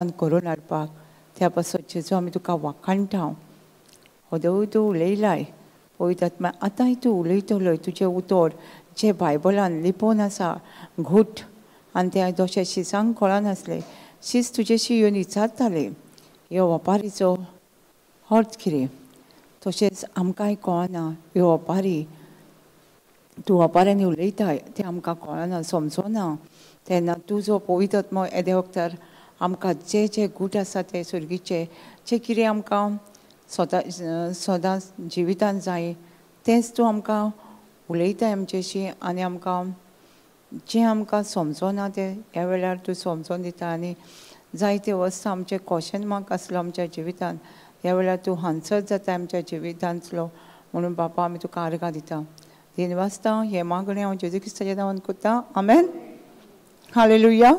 करून हाडपाक त्या पासून जेजू आमी तुका वाखाणटा. होदय तूं उलयलाय पळयतात आतांय तूं उलयतलोय तुजें उतर जें बायबलान लिपोवन आसा घुट आनी तें जशें शिसांक कळनासलें शीस तुजेशी येवन विचारताले ह्यो ओपारीचो अर्थ कितें. तशेंच आमकांय कळना ह्यो ओपारी तूं ओपाऱ्यांनी उलयताय तें आमकां कळना समजना. तेन्ना तूं जो पवित्र आत्मो येदे वखदार आमकां जे जे गूट आसा ते सुर्गीचे जे कितें आमकां सदांच जिवितांत जाय तेंच तूं आमकां उलयताय आमचेशी आनी आमकां जें आमकां समजना तें ह्या वेळार तूं समजोन दिता. आनी जायते वस्त आमचे क्वेश्चन मार्क आसलो आमच्या जिवितांत ह्या वेळार तूं आन्सर जाता आमच्या जिवितांतलो. म्हणून बापा आमी तुका आर्गां दिता. तीन वाजता हे मागणें हांव जेजू क्रिस्ताच्या नांवान करता. आमेन. हालेलुया.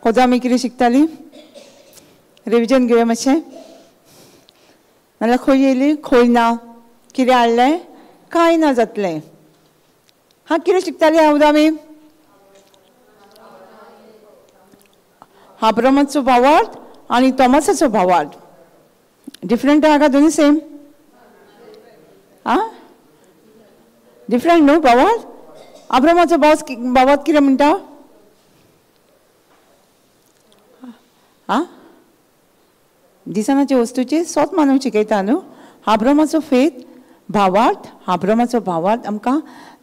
कोदा आमी कितें शिकतालीं रिविजन घेवया मातशें. नाल्यार खंय येयली खंय ना कितें हाडलें कांय ना जातलें. हा कितें शिकतालीं हांव आमी अब्रामाचो भावार्थ आनी तोमासाचो भावार्थ डिफरंट आहा काय दोनी सेम. आं डिफरंट न्हू भावार्थ. अब्रामाचो भावार्थ कितें म्हणटा. आं दिसनाचे वस्तूची सोत मानूंक शिकयता न्हू. अब्रामाचो फेथ भावार्थ अब्रामाचो भावार्थ आमकां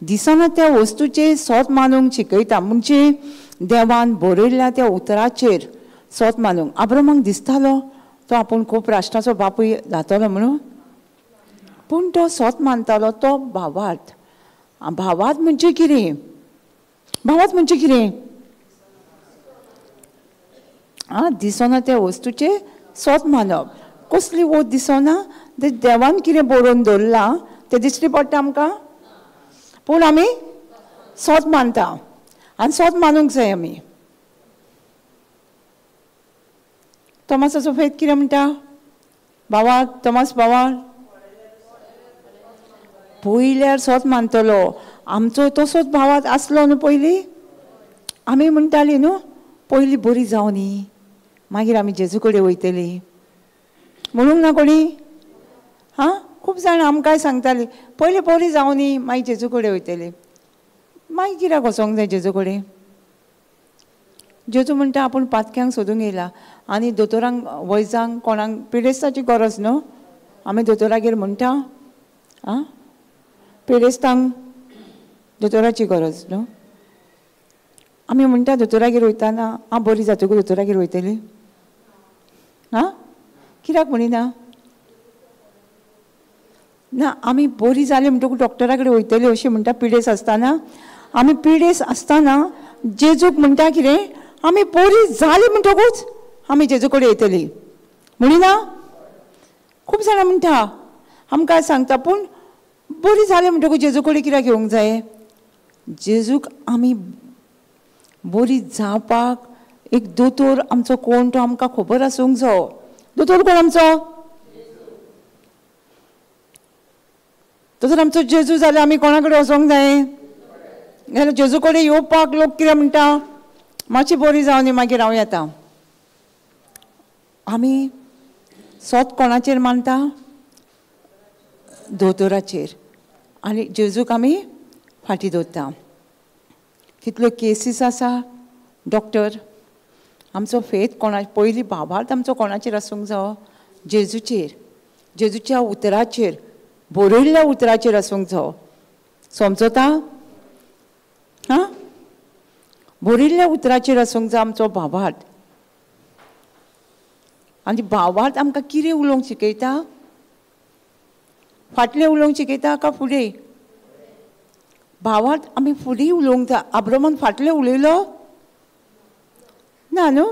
दिसना त्या वस्तूचे सोत मानूंक शिकयता. म्हणजे देवान बरयल्ल्या त्या उतराचेर सोत मानूंक. अब्रामाक दिसतालो तो आपूण खूब राष्ट्राचो बापूय जातलो म्हणून पूण तो सोत मानतालो तो भावार्थ. भावार्थ म्हणजे कितें. भावार्थ म्हणजे कितें. दिसना त्या वस्तूचे सोत मानप. कसली वस्त दिसना ते देवान कितें बरोवन दवरलां तें दिश्टी पडटा आमकां पूण आमी सोत मानता आनी सोत मानूंक जाय आमी. तोमासाचो फेथ कितें म्हणटा. भावार्थ तोमास भावार्थ पयल्यार सोत मानतलो. आमचो तसोच भावार्थ आसलो न्हू पयलीं. आमी म्हणटालीं न्हू पयलीं बरीं जावनी मागीर आमी जेजू कडेन वयतलीं म्हणूंक ना कोणी. खूब जाण आमकांय सांगतालीं पयलीं बरीं जावनी मागीर जेजू कडेन वयतलीं. मागीर कित्याक वचोंक जाय जेजू कडेन. जेजू म्हणटा आपूण पातक्यांक सोदूंक येयला आनी दोतोरांक वैजांक कोणाक पिडेस्ताची गरज न्हू. आमी दोतोरागेर म्हणटा पिडेस्तांक दोतोराची गरज न्हू. आमी म्हणटा दोतोरागेर वयताना बरीं जातकूच दोतोरागेर वयतलीं. कित्याक म्हणिना. ना आमी बरीं जालीं म्हणटकूच डॉक्टरा कडेन वयतलीं अशें म्हणटा. पिडेस आसतना आमी पिडेस आसतना जेजूक म्हणटा कितें आमी बरीं जालीं म्हणटकूच आमी जेजू कडेन येतलीं म्हणिना. खूब जाणां म्हणटा आमकां सांगता पूण बरीं जालीं म्हणटकूच जेजू कडेन कित्याक येवंक जाय. जेजूक आमी बरीं जावपाक एक दोतोर आमचो कोण तो आमकां खबर आसूंक जायो. दोतोर कोण आमचो. दोतोर आमचो जेजू जाल्यार आमी कोणा कडेन वचोंक जाय. जाल्यार जेजू कडेन येवपाक लोक कितें म्हणटा मातशी बरीं जावनी मागीर हांव येता. आमी सोत कोणाचेर मानता दोतोराचेर आनी जेजूक आमी फाटीं दवरता. कितल्यो केसीस आसा डॉक्टर. आमचो फेथ कोणा पयलीं भावार्थ आमचो कोणाचेर आसूंक जायो जेजूचेर. जेजूच्या उतराचेर बरयल्ल्या उतराचेर आसूंक जायो. समजता. बरयल्ल्या उतराचेर आसूंक जाय आमचो भावार्थ. आनी भावार्थ आमकां कितें उलोवंक शिकयता. फाटलें उलोवंक शिकयता काय फुडें. भावार्थ आमी फुडें उलोवंक जाय. अब्रामान फाटलें उलयलो ना न्हू.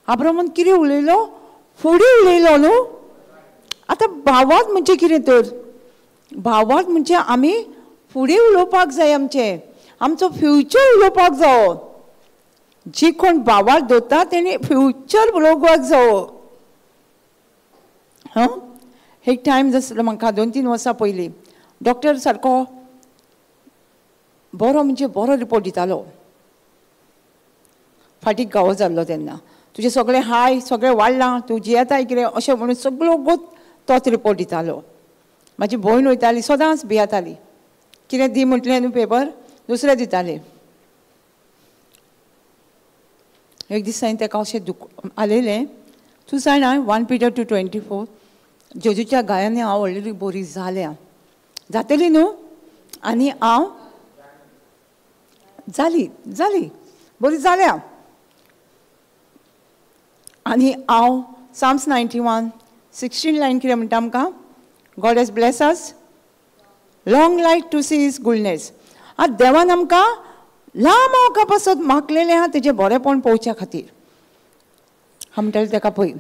अब्रामान कितें उलयलो फुडें उलयलो न्हू. आतां भावार्थ म्हणजे कितें तर. भावार्थ म्हणजे आमी फुडें उलोवपाक जाय. आमचो फ्युचर उलोवपाक जायो. जी कोण भावार्थ दवरता तेणी फ्युचर उलोवपाक जायो. एक टायम जालो म्हाका 2-3 वर्सां पयलीं डॉक्टर सारको बरो म्हणजे बरो रिपोर्ट दितालो. फाटीक गावो जाल्लो तेन्ना तुजें सगळें हाय सगळें वाडलां तूं जियेताय कितें अशें म्हणून सगळो गोत तोच रिपोर्ट दितालो. म्हाजी भयण वयताली सदांच भियेताली. कितें दी म्हटलें न्हू पेपर दुसरें दितालें. एक दीस हांवें ताका अशें आलेलें तूं जाणा 1 Peter 2:24 जेजूच्या गायांनी हांव व्हडली बरी जाल्या जातली न्हू आनी हांव जाली बरी जाल्या आनी हांव Psalms 91:16 लायन कितें म्हणटा आमकां God has bless us long life to see his goodness. आतां देवान आमकां लांब वळखा पासत मागलेलें आहा तेजें बरेंपण पळोवच्या खातीर. हांव म्हणटालें ताका पळय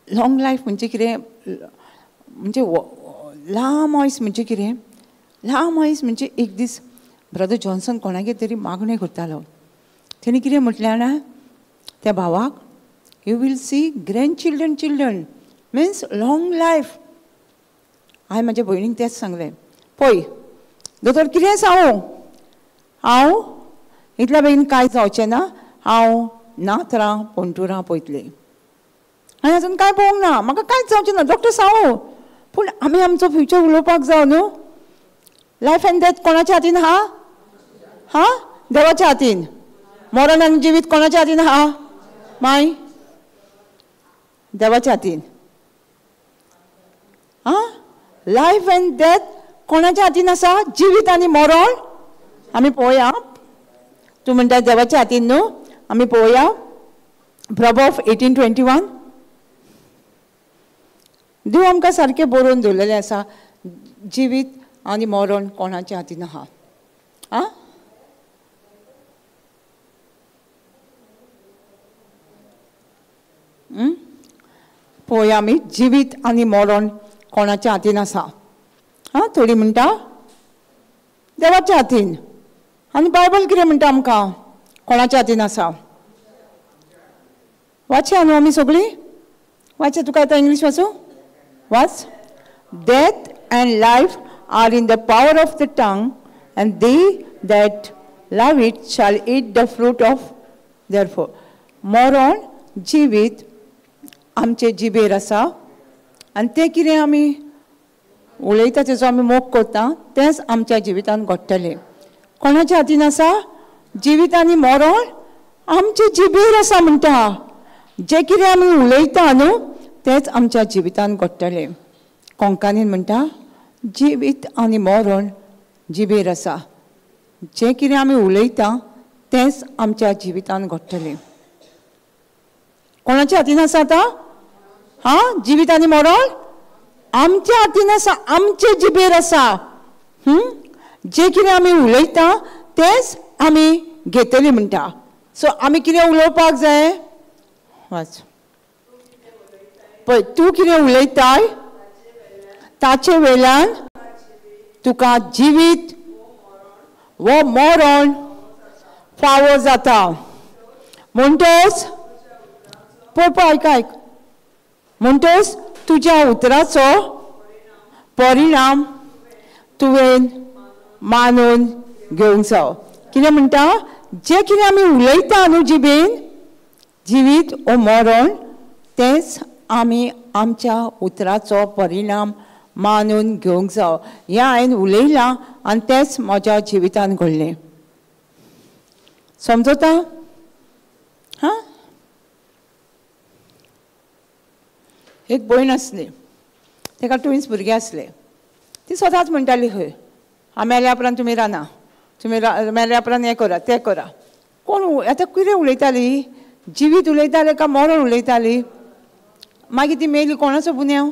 लॉंग लायफ म्हणजे कितें म्हणजे लांब आयुस म्हणजे कितें लांब आयुस म्हणजे एक दीस ब्रदर जॉन्सन कोणागेर तरी मागणें करतालो. तेणी कितें म्हटलें जाणा त्या भावाक you will see children means long life. हांवें म्हाज्या भयणीक तेंच सांगलें पळय दोतोर कितें सांगू हांव इतल्या बेगीन कांय जावचें ना हांव नातरां पंटुरां पळयतलें हांवें आजून कांय पळोवंक ना म्हाका कांयच जावचें ना डॉक्टर सांगू. पूण आमी आमचो फ्युचर उलोवपाक जाय न्हू. लायफ एंड डेथ कोणाच्या हातीन आहा देवाच्या हातीन. मरण आनी जिवीत कोणाच्या हातीन आहा माय देवाच्या हातीन. लायफ एंड डेथ कोणाच्या हातीन आसा जिवीत आनी मरण आमी पळोवया. तूं म्हणटा देवाच्या हातीन न्हू आमी पळोवया. Proverbs 18:21 देव आमकां सारकें बरोवन दवरलेलें आसा जिवीत आनी मरण कोणाच्या हातीन आहा. पळोवया आमी जिवीत आनी मरण कोणाच्या हातीन आसा. थोडी म्हणटा देवाच्या हातीन आनी बायबल कितें म्हणटा आमकां कोणाच्या हातीन आसा. वाचया न्हू आमी सगळीं वाचया. तुका येता इंग्लीश वाचूं वाच. Death and life are in the power of the tongue and they that love it shall eat the fruit of thereof. मरण जिवीत आमचे जिबेर आसा आनी तें कितें आमी उलयता तेजो आमी मोग करता तेंच आमच्या जिवितान घडटलें. कोणाच्या हातीन आसा जिवीत आनी मरण आमचे जिबेर आसा म्हणटा. जे कितें आमी उलयता न्हू तेंच आमच्या जिवितान घडटलें. कोंकणीन म्हणटा जिवीत आनी मरण जिबेर आसा. जे कितें आमी उलयता तेंच आमच्या जिवितान घडटलें. कोणाच्या हातीन आसा आतां जिवीत आनी मरण आमच्या हातीन आसा आमचे जिबेर आसा. जे कितें आमी उलयता तेंच आमी घेतली म्हणटा. सो आमी कितें उलोवपाक जाय वाच पळय तूं कितें उलयताय ताचे वेल्यान तुका जिवीत वो मरण फावो जाता. म्हणटोच पळय आयक म्हणटोच तुज्या उतराचो परिणाम तुवें मानून घेवंक जाय. कितें म्हणटा जे कितें आमी उलयता न्हू जिबेन जिवीत ओ मरण तेंच आमी आमच्या उतराचो परिणाम मानून घेवंक जाय. हें हांवें उलयलां आनी तेंच म्हज्या जिवितान घडलें. समजता एक भयण आसली ताका ट्विन्स भुरगीं आसले. ती सदांच म्हणटाली खंय हांव मेल्या उपरांत तुमी राना तुमी मेल्या उपरांत हें करा तें करा. कोण आतां कितें उलयताली जिवीत उलयताले काय मरण उलयताली. मागीर ती मेली कोणाचो गुन्यांव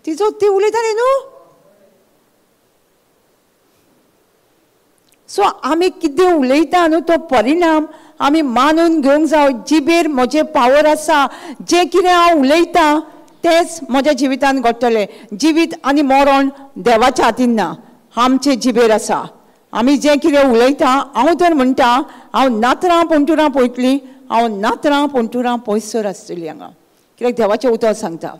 तिचो ती उलयताली न्हू. सो आमी कितें उलयता न्हू तो परिणाम आमी मानून घेवंक जाय. जिबेर म्हजे पावर आसा. जे कितें हांव उलयतां तेंच म्हज्या जिवितान घडटलें. जिवीत आनी मरण देवाच्या हातीन ना आमचे जिबेर आसा. आमी जें कितें उलयता हांव तर म्हणटा हांव नातरां पंटुरां पळयतलीं हांव नातरां पंटुरां पयसर आसतलीं हांगा. कित्याक देवाचें उतर सांगता.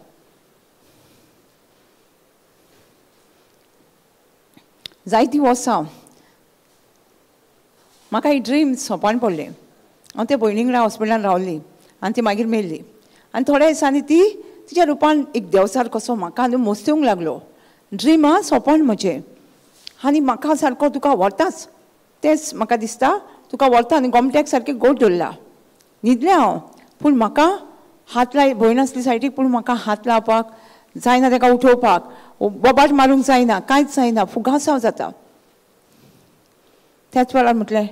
जायतीं वर्सां म्हाका ही ड्रीम सोंपण पडलें. हांव ते भयणी वांगडा हॉस्पिटलान रावली आनी ती मागीर मेल्ली आनी थोड्या दिसांनी ती तिच्या रुपान एक देवसार कसो म्हाका न्हू मोस्त्यूंक लागलो ड्रीम सोंपण म्हजें आनी म्हाका सारको तुका व्हरताच तेंच म्हाका दिसता तुका व्हरता आनी गोमट्याक सारकें गोट धरला न्हिदलें हांव पूण म्हाका हात लाय भयण आसली सायडीक पूण म्हाका हात लावपाक जायना ताका उठोवपाक बोबाट मारूंक जायना कांयच जायना फुगासांव जाता त्याच वेळार म्हटलें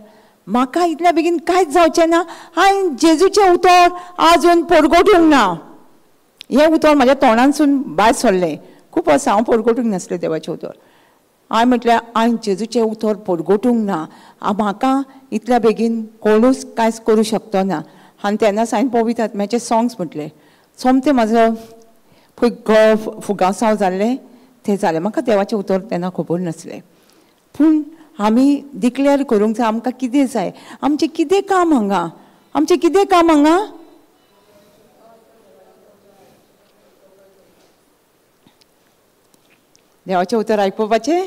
म्हाका इतल्या बेगीन कांयच जावचें ना हांवें जेजूचें उतर आजून परगोटूंक ना हें उतर म्हाज्या तोंडानसून भायर सरलें खूब वर्सां हांव परगोटूंक नासलें देवाचें उतर हांवें म्हटलें हांवें जेजूचें उतर परगोटूंक ना म्हाका इतल्या बेगीन कोणूच कांयच करूं शकतो ना आनी तेन्नाच हांवें पवित्र आत्म्याचे सॉंग्स म्हटले सोमतें म्हाजो पळय फुगासांव जाल्लें तें जालें म्हाका देवाचें उतर तेन्ना खबर नासलें पूण आमी डिक्लेअर करूंक जाय आमकां कितें जाय आमचें कितें काम हांगा आमचें कितें काम हांगा देवाचें उतर आयकुपाचें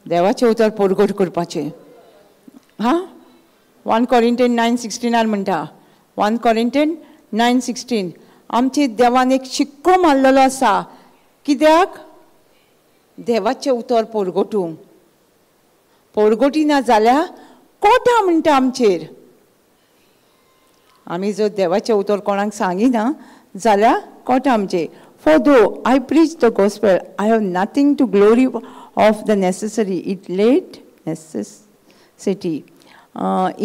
देवाचें उतर परगट करपाचें हां 1 Corinthians 9:16 म्हणटा 1 Corinthians 9:16 आमचे देवान एक शिक्को मारलेलो आसा कित्याक देवाचें उतर परगटूंक परगटी ना जाल्यार कोटा म्हणटा आमचेर आमी जर देवाचें उतर कोणाक सांगिना जाल्यार कोटा आमचेर For though I preach the gospel, I have nothing to glory of the necessary. It laid necessity.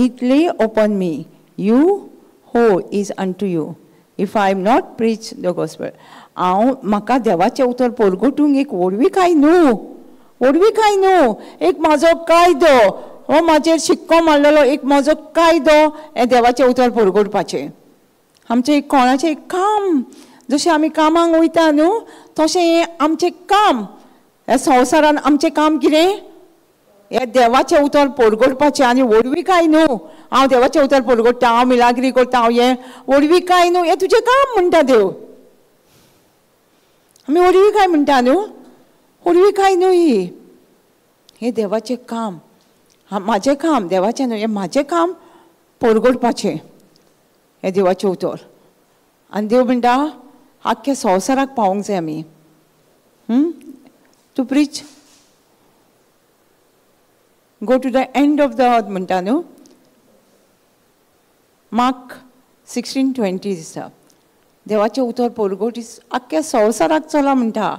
It lay upon me. You who is unto you. If I have not preached the gospel. म्हाका देवाचें उतर परगटूंक एक व्हडवी काय न्हू एक म्हाजो कायदो हो म्हाजेर शिक्को मारलेलो एक म्हाजो कायदो हें देवाचें उतर परगटपाचें आमचें एक कोणाचें एक काम जशें आमी कामाक वयता न्हू तशें हें आमचें काम ह्या संवसारान आमचें काम कितें हें देवाचें उतर परगटपाचें आनी व्हडवी काय न्हू हांव देवाचें उतर परगटता हांव मिलाग्री करता हांव हें व्हडवी काय न्हू हें तुजें काम म्हणटा देव आमी व्हडवी काय म्हणटा न्हू व्हडवी काय न्हू ही हें देवाचें काम म्हाजें काम देवाचें न्हू हें म्हाजें काम परगटपाचें हें देवाचें उतर आनी देव म्हणटा आख्ख्या संवसाराक पावोंक जाय आमी to preach go to the end of the earth म्हणटा न्हू मार्क 16:20 दिसता देवाचें उतर परगटी आख्ख्या संवसाराक चला म्हणटा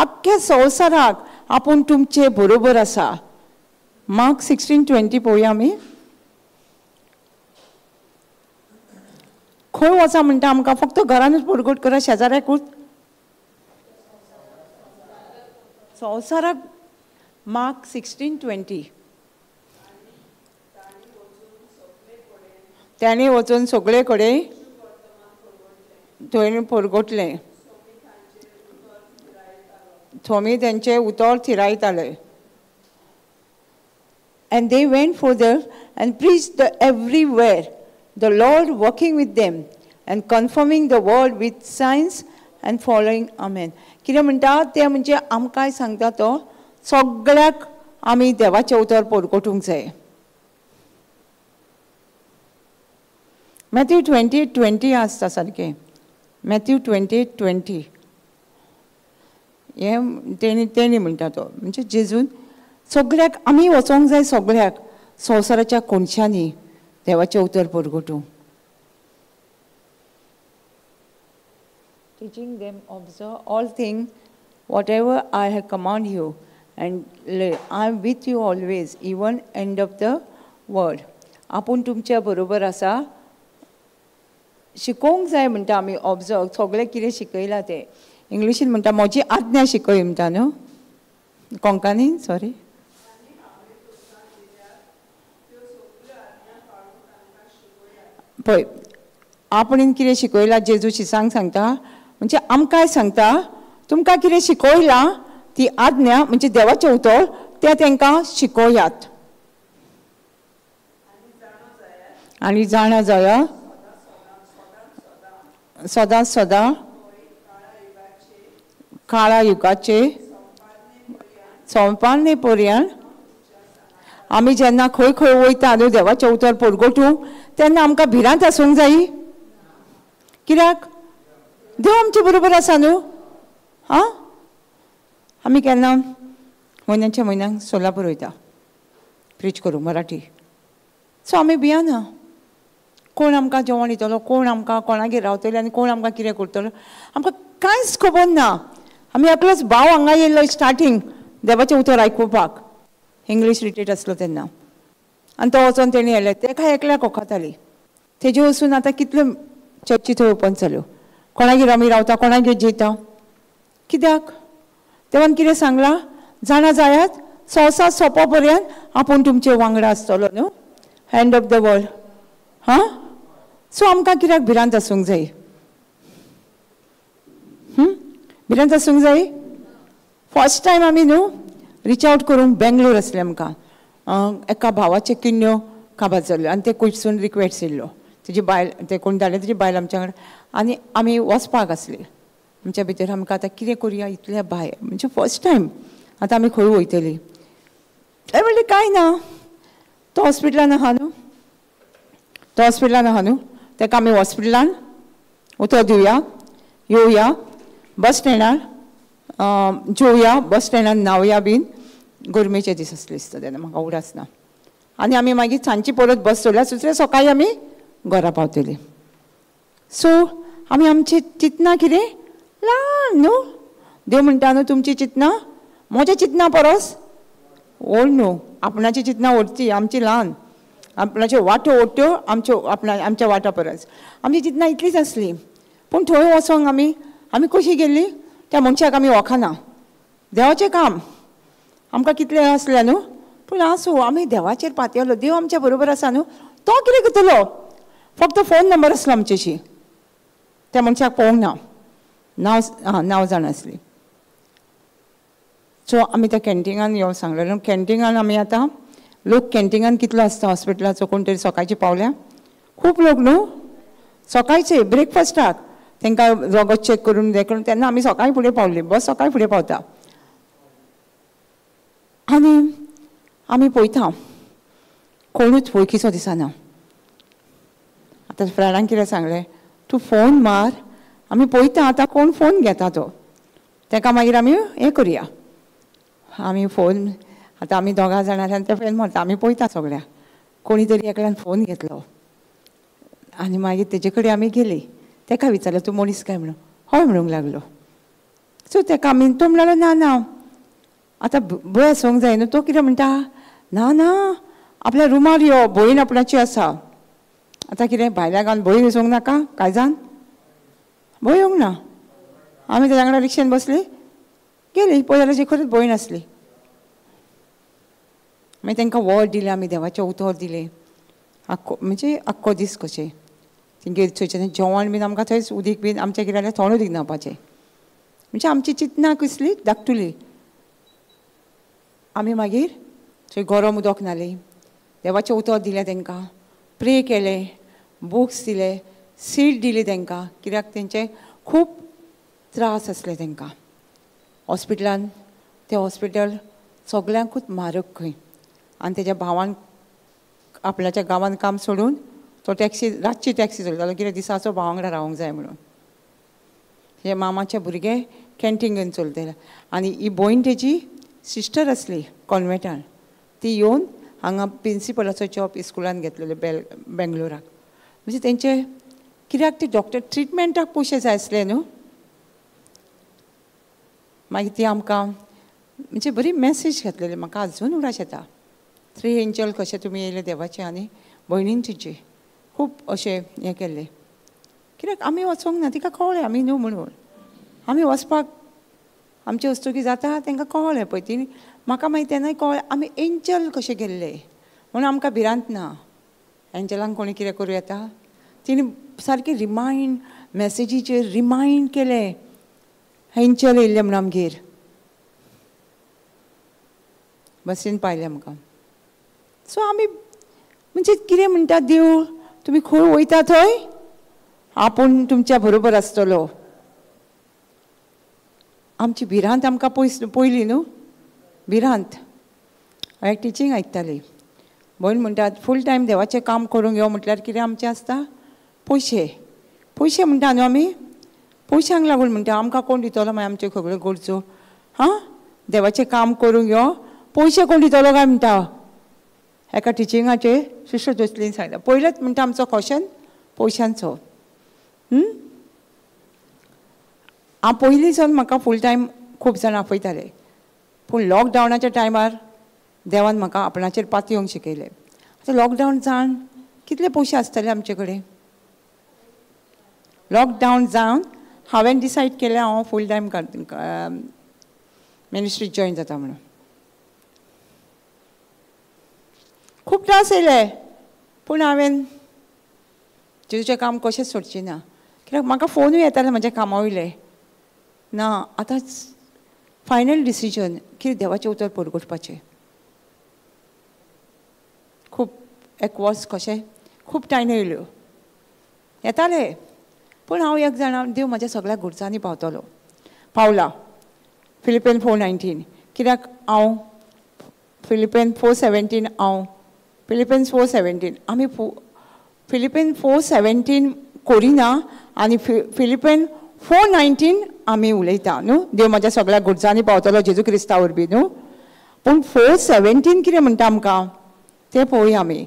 आख्ख्या संवसाराक आपूण तुमचे बरोबर आसा मार्क 16:20 पळोवया आमी खंय वचा म्हणटा आमकां फक्त घरानूच परगट करा शेजाऱ्याकूच संवसाराक मार्क 16:20 ताणें वचून सगळे कडेन थंय परगटलें थोमी तेंचें उतर थिरायताले and they went further and preached everywhere the Lord working with them and confirming the word with signs and following amen कितें म्हणटा ते म्हणजे आमकांय सांगता तो सगळ्याक आमी देवाचें उतर परगटूंक जाय मॅथ्यू 28:20 आसता सारकें मॅथ्यू 28:20 हें तेणी म्हणटा तो म्हणजे जेजून सगळ्याक आमी वचोंक जाय सगळ्याक संवसाराच्या कोणशांनी देवाचें उतर परगटूंक teaching them observe all thing whatever I have command you and I am with you always even end of the world आपूण तुमच्या बरोबर आसा शिकोवंक जाय म्हणटा आमी ऑब्जर्व सगळें कितें शिकयलां तें इंग्लिशीन म्हणटा म्हजी आज्ञा शिकय म्हणटा न्हू कोंकणीन सॉरी पळय आपणेन कितें शिकयलां जेजू शिसांक सांगता म्हणजे आमकांय सांगता तुमकां कितें शिकयलां ती आज्ञा म्हणजे देवाचें उतर तें तांकां शिकोयात आनी जाणा जाया सदां सदां काळा युगाचे संपादने पर्यंत आमी जेन्ना खंय खंय वयता न्हू देवाचें उतर परगटूंक तेन्ना आमकां भिरांत आसूंक जायी? कित्याक देव आमचे बरोबर आसा न्हू. हां, आमी केन्ना म्हयन्याच्या म्हयन्याक सोलापूर वयता प्रीच करूंक मराठी. सो आमी भियाना कोण आमकां जेवण दितलो, कोण आमकां कोणागेर रावतले आनी कोण आमकां कितें करतलो आमकां कांयच खबर ना. आमी एकलोच भाव हांगा येयल्लो स्टार्टींग देवाचें उतर आयकुपाक. इंग्लीश रिट्रीट आसलो तेन्ना आनी तो वचोन तेणी येयले. तेका एकल्याक वखताली. तेजे वचून आतां कितल्यो चर्ची थंय ओपन जाल्यो. कोणागेर आमी रावता, कोणागेर जेयता. कित्याक देवान कितें सांगलां? जाणा जायात संवसार सोंपो पर्यंत आपूण तुमचे वांगडा आसतलो न्हू. And of the world. हां, सो आमकां कित्याक भिरांत आसूंक जाय? भिरांत आसूंक जाय. फर्स्ट टायम आमी न्हू रिच आवट करूंक बेंगलोर आसलें आमकां. एका भावाचे किण्यो काबार जाल्ल्यो आनी ते कुयसून रिक्वेस्ट येयल्लो. तेजी बायल, ते कोण धाडलें तेजी बायल आमच्या कडेन आनी आमी वचपाक आसली. आमच्या भितर आमकां आतां कितें करुया इतल्या भायर, म्हणजे फर्स्ट टायम आतां आमी खंय वयतलीं. ते म्हणलें कांय ना, तो हॉस्पिटलान आहा न्हू, तो हॉस्पिटलान आहा न्हू, ताका आमी हॉस्पिटलान उतर दिवया, येवया बस स्टँडार जेवया, बस स्टँडार न्हावया बीन. गरमेचे दीस आसले दिसता तेन्ना, म्हाका उगडास ना. आनी आमी मागीर सांजची परत बस सोडल्या दुसऱ्या सकाळीं आमी घरा पावतलीं. सो आमी आमची चिंतना कितें ल्हान न्हू. देव म्हणटा न्हू तुमची चिंतना म्हज्या चिंतना परस व्हड न्हू. आपणाची चिंतना व्हडची, आमची ल्हान. आपणाच्यो वाट्यो व्हडट्यो, आमच्या वाट्या परस. आमची चिंतना इतलीच आसली. पूण थंय वचोंक आमी कशी गेल्ली, त्या मनशाक आमी वखना. देवाचें काम आमकां कितलें आसलें न्हू. पूण आसूं आमी देवाचेर पातयलो. देव आमच्या बरोबर आसा न्हू. तो कितें करतलो? फक्त फोन नंबर आसलो आमचेशी. त्या मनशाक पळोवंक ना. नांव जाण आसली. सो आमी त्या कॅन्टिनान येवंक सांगलेलें. कॅन्टिनान आमी आतां लोक कॅन्टिनान कितलो आसता हॉस्पिटलाचो, कोण तरी सकाळचे पावल्या. खूब लोक न्हू सकाळचे ब्रेकफास्टाक तांकां रगत चॅक करून हें करून तेन्ना आमी सकाळीं फुडें पावलीं. बस सकाळीं फुडें पावता. आनी आमी पळयता कोणूच वळखीचो दिसना. आतां फ्रेंडान कितें सांगलें, तूं फोन मार, आमी पळयता आतां कोण फोन घेता तो. ताका मागीर आमी हें करया. आमी फोन आतां आमी दोगां जाणांतल्यान ते फोन मारता. आमी पळयता सगळ्या कोणी तरी एकल्यान फोन घेतलो. आनी मागीर तेजे कडेन आमी गेलीं. ताका विचारलें तूं मनीस काय म्हणून. हय म्हणूंक लागलो. सो ताका आमी तो म्हणलो ना आतां भंय आसूंक जाय न्हू. तो कितें म्हणटा, ना आपल्या रुमार यो, भयण आपणाची आसा. आतां कितें भायल्या गांवांत भंय दिसूंक नाका कायजान? भंय येवंक ना. आमी तेज्या वांगडा रिक्षेन बसलीं गेलीं. पळय जाल्यार खरेंच भंय नासली. मागीर तांकां वड दिलें, आमी देवाचें उतर दिलें. म्हणजे आख्खो दीस कशें तेंगेर थंयच्यान जेवण बीन आमकां थंयच उदीक बीन आमचें कितें जाल्यार थोडें उदीक न्हावपाचें. म्हणजे आमची चिंतना कसली धाकटुली. आमी मागीर थंय गरम उदक न्हालीं, देवाचें उतर दिलें तांकां, प्रे केलें, बुक्स दिले, सीट दिली तांकां. कित्याक तेंचे खूब त्रास आसले तांकां हॉस्पिटलान. तें हॉस्पिटल सगळ्यांकूच म्हारग खंय. आनी तेज्या भावान आपल्याच्या गांवांत काम सोडून तो टॅक्सी रातची टॅक्सी चलयतालो. कितें दिसाचो भावा वांगडा रावंक जाय म्हणून. हे मामाचे भुरगे कॅन्टीन घेवन चलतले. आनी ही भयण तेजी सिस्टर आसली कॉन्वेंटान. ती येवन हांगा प्रिंसिपलाचो जॉब स्कुलान घेतलेलो बेंगलोराक. म्हणजे तेंचे कित्याक ते डॉक्टर ट्रिटमेंटाक पयशे जाय आसले न्हू. मागीर ती आमकां म्हणजे बरी मॅसेज घातलेली. म्हाका अजून उडास येता. 3 एंजल कशें तुमी येयले देवाचे आनी भयणीन तिची खूब अशें हें केल्लें. कित्याक आमी वचोंक ना. तिका कळ्ळें आमी न्हू म्हणून. आमी वचपाक आमचे वस्तू जाता तांकां कळ्ळें पळय. ती म्हाका मागीर तेन्नाय कळ्ळें आमी एंजल कशें गेल्ले म्हणून आमकां भिरांत ना. एंजलांक कोणी कितें करूं येता. तिणी सारकें रिमायंड मॅसेजीचेर रिमायंड केलें एंजल येयल्ले म्हणून आमगेर. बसीन पायलें आमकां. सो आमी म्हणजे कितें म्हणटा देव तुमी खंय वयता थंय आपूण तुमच्या बरोबर आसतलो. आमची भिरांत आमकां पयली न्हू भिरांत. हांव एक टिचींग आयकताली. भयण म्हणटात फूल टायम देवाचें काम करूंक यो म्हटल्यार कितें आमचें आसता पयशे पयशे म्हणटा न्हू आमी पयशांक लागून म्हणटा आमकां कोण दितलो मागीर आमच्यो सगळ्यो गरजो हां देवाचें काम करूंक यो पयशे कोण दितलो काय म्हणटा एका टिचिंगाचेर सिस्टर जोसलीन सांगता पयलेंच म्हणटा आमचो क्वेश्चन पयशांचो हांव पयलीं सावन म्हाका फूल टायम खूब जाण आपयताले पूण लॉकडावनाच्या टायमार देवान म्हाका आपणाचेर पातयेवंक शिकयलें आतां लॉकडावन जावन कितले पयशे आसतले आमचे कडेन लॉकडावन जावन हांवें डिसायड केलें हांव फूल टायम मिनिस्ट्रीत जॉयन जाता म्हणून खूब त्रास येयले पूण हांवें जेजूचें काम कशेंच सोडचें ना कित्याक म्हाका फोनूय येताले म्हाज्या कामा वयले ना आतां फायनल डिसिजन कितें देवाचें उतर परगटपाचें खूब एक वर्स कशें खूब टायम येयल्यो येताले पूण हांव एक जाणा देव म्हाज्या सगळ्या गुरजांनी पावला फिलिपिन 4:19 कित्याक हांव फिलिपिन 4:17 हांव फिलिपिन्स 4:17 आमी फिलिपिन 4:17 करिना आनी फिलिपिन 4:19 आमी उलयता न्हू देव म्हाज्या सगळ्या गुरजांनी पावतलो जेजू क्रिस्ता वरवीं न्हू पूण 4:17 कितें म्हणटा आमकां तें पळोवया आमी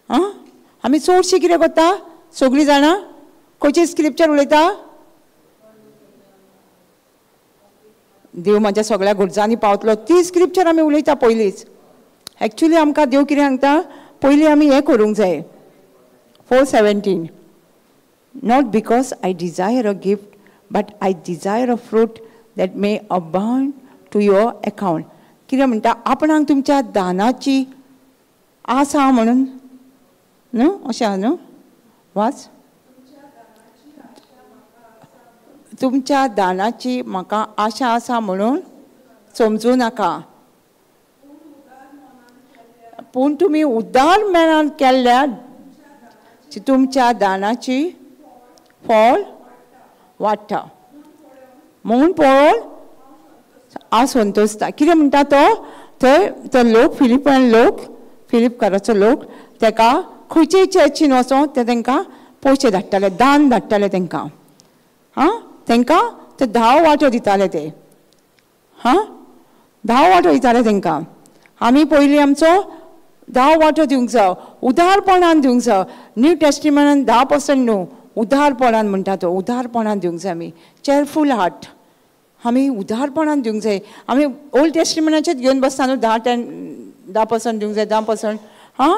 आं आमी चडशीं कितें करता सगळीं जाणां खंयचे स्क्रिप्चर उलयता देव म्हाज्या सगळ्या गुरजांनी पावतलो ती स्क्रिप्चर आमी उलयता पयलींच एक्चुली आमकां देव कितें सांगता पयलीं आमी हें करूंक जाय 4:17 not because I desire a gift but I desire a fruit that may abound to your account कितें म्हणटा आपणाक तुमच्या दानाची आस आहा म्हणून न्हू अशें आहा न्हू वाच तुमच्या दानाची म्हाका आशा आसा म्हणून समजूं नाका पूण तुमी उदार मनान केल्ल्या तुमच्या दानाची फळ वाडटा म्हणून पळोवन हांव संतोशता कितें म्हणटा तो लोक फिलिपान लोक फिलिपकाराचो लोक ताका खंयचेय चर्चीन वचों ते तांकां पयशे धाडटाले दान धाडटाले तांकां हां तांकां ते 10 वांटो दिताले ते हां 10 वांटो दिताले तांकां आमी पयलीं आमचो 10 वांटो दिवंक जाय उदारपणान दिवंक जाय न्यू टेस्टिमेंटान 10% न्हू उदारपणान म्हणटा तो उदारपणान दिवंक जाय आमी चॅरफूल हार्ट आमी उदारपणान दिवंक जाय आमी ओल्ड टेस्टिमेंटाचेच घेवन बसता न्हू 10% दिवंक जाय 10% हां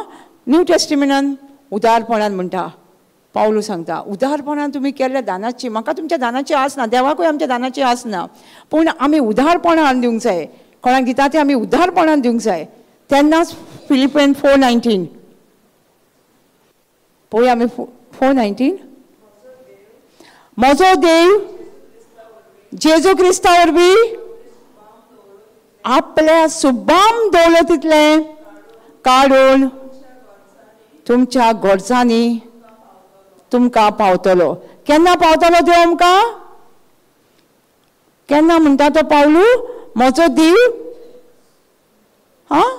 न्यू टेस्टिमेंटान उदारपणान म्हणटा पावलो सांगता उदारपणान तुमी केल्ल्या दानाची म्हाका तुमच्या दानाची आस ना देवाकूय आमच्या दानाची आस ना पूण आमी उदारपणान दिवंक जाय कोणाक दिता ते आमी उदारपणान दिवंक जाय तेन्नाच फिलिपिन 4:19 पळय आमी 4:19 म्हजो देव जेजू क्रिस्ता वरवीं आपल्या सुबाम दौलतींतलें काडून तुमच्या गरजांनी तुमकां पावतलो केन्ना पावतलो देव आमकां केन्ना म्हणटा तो पावलू म्हजो देव हां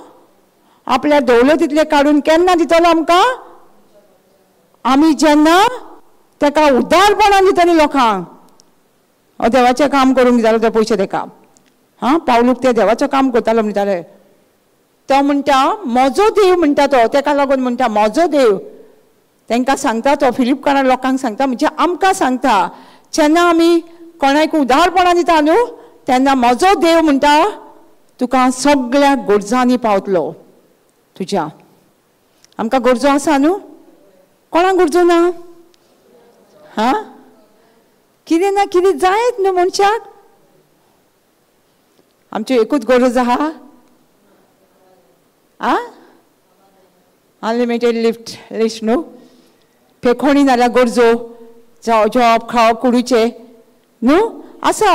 आपल्या दौलतींतले काडून केन्ना दितलो आमकां आमी जेन्ना ताका उदारपणान दितली लोकांक देवाचें काम करूंक दितालो ते पयशे ताका हां पावलूक ते देवाचें काम करतालो म्हणटाले तो म्हणटा म्हजो देव म्हणटा तो ताका लागून म्हणटा म्हजो देव तांकां सांगता तो फिलिपकारा लोकांक सांगता म्हणजे आमकां सांगता जेन्ना आमी कोणाक उदारपणान दिता न्हू तेन्ना म्हजो देव म्हणटा तुका सगळ्या गरजांनी पावतलो तुज्या आमकां गरजो आसा न्हू कोणाक गरजो ना हां कितें ना कितें जायत न्हू मनशाक आमच्यो एकूच गरज आहा आं अनलिमिटेड लिस्ट न्हू फेकोणी नाल्यार गरजो जॉब खावप कुडीचे न्हू आसा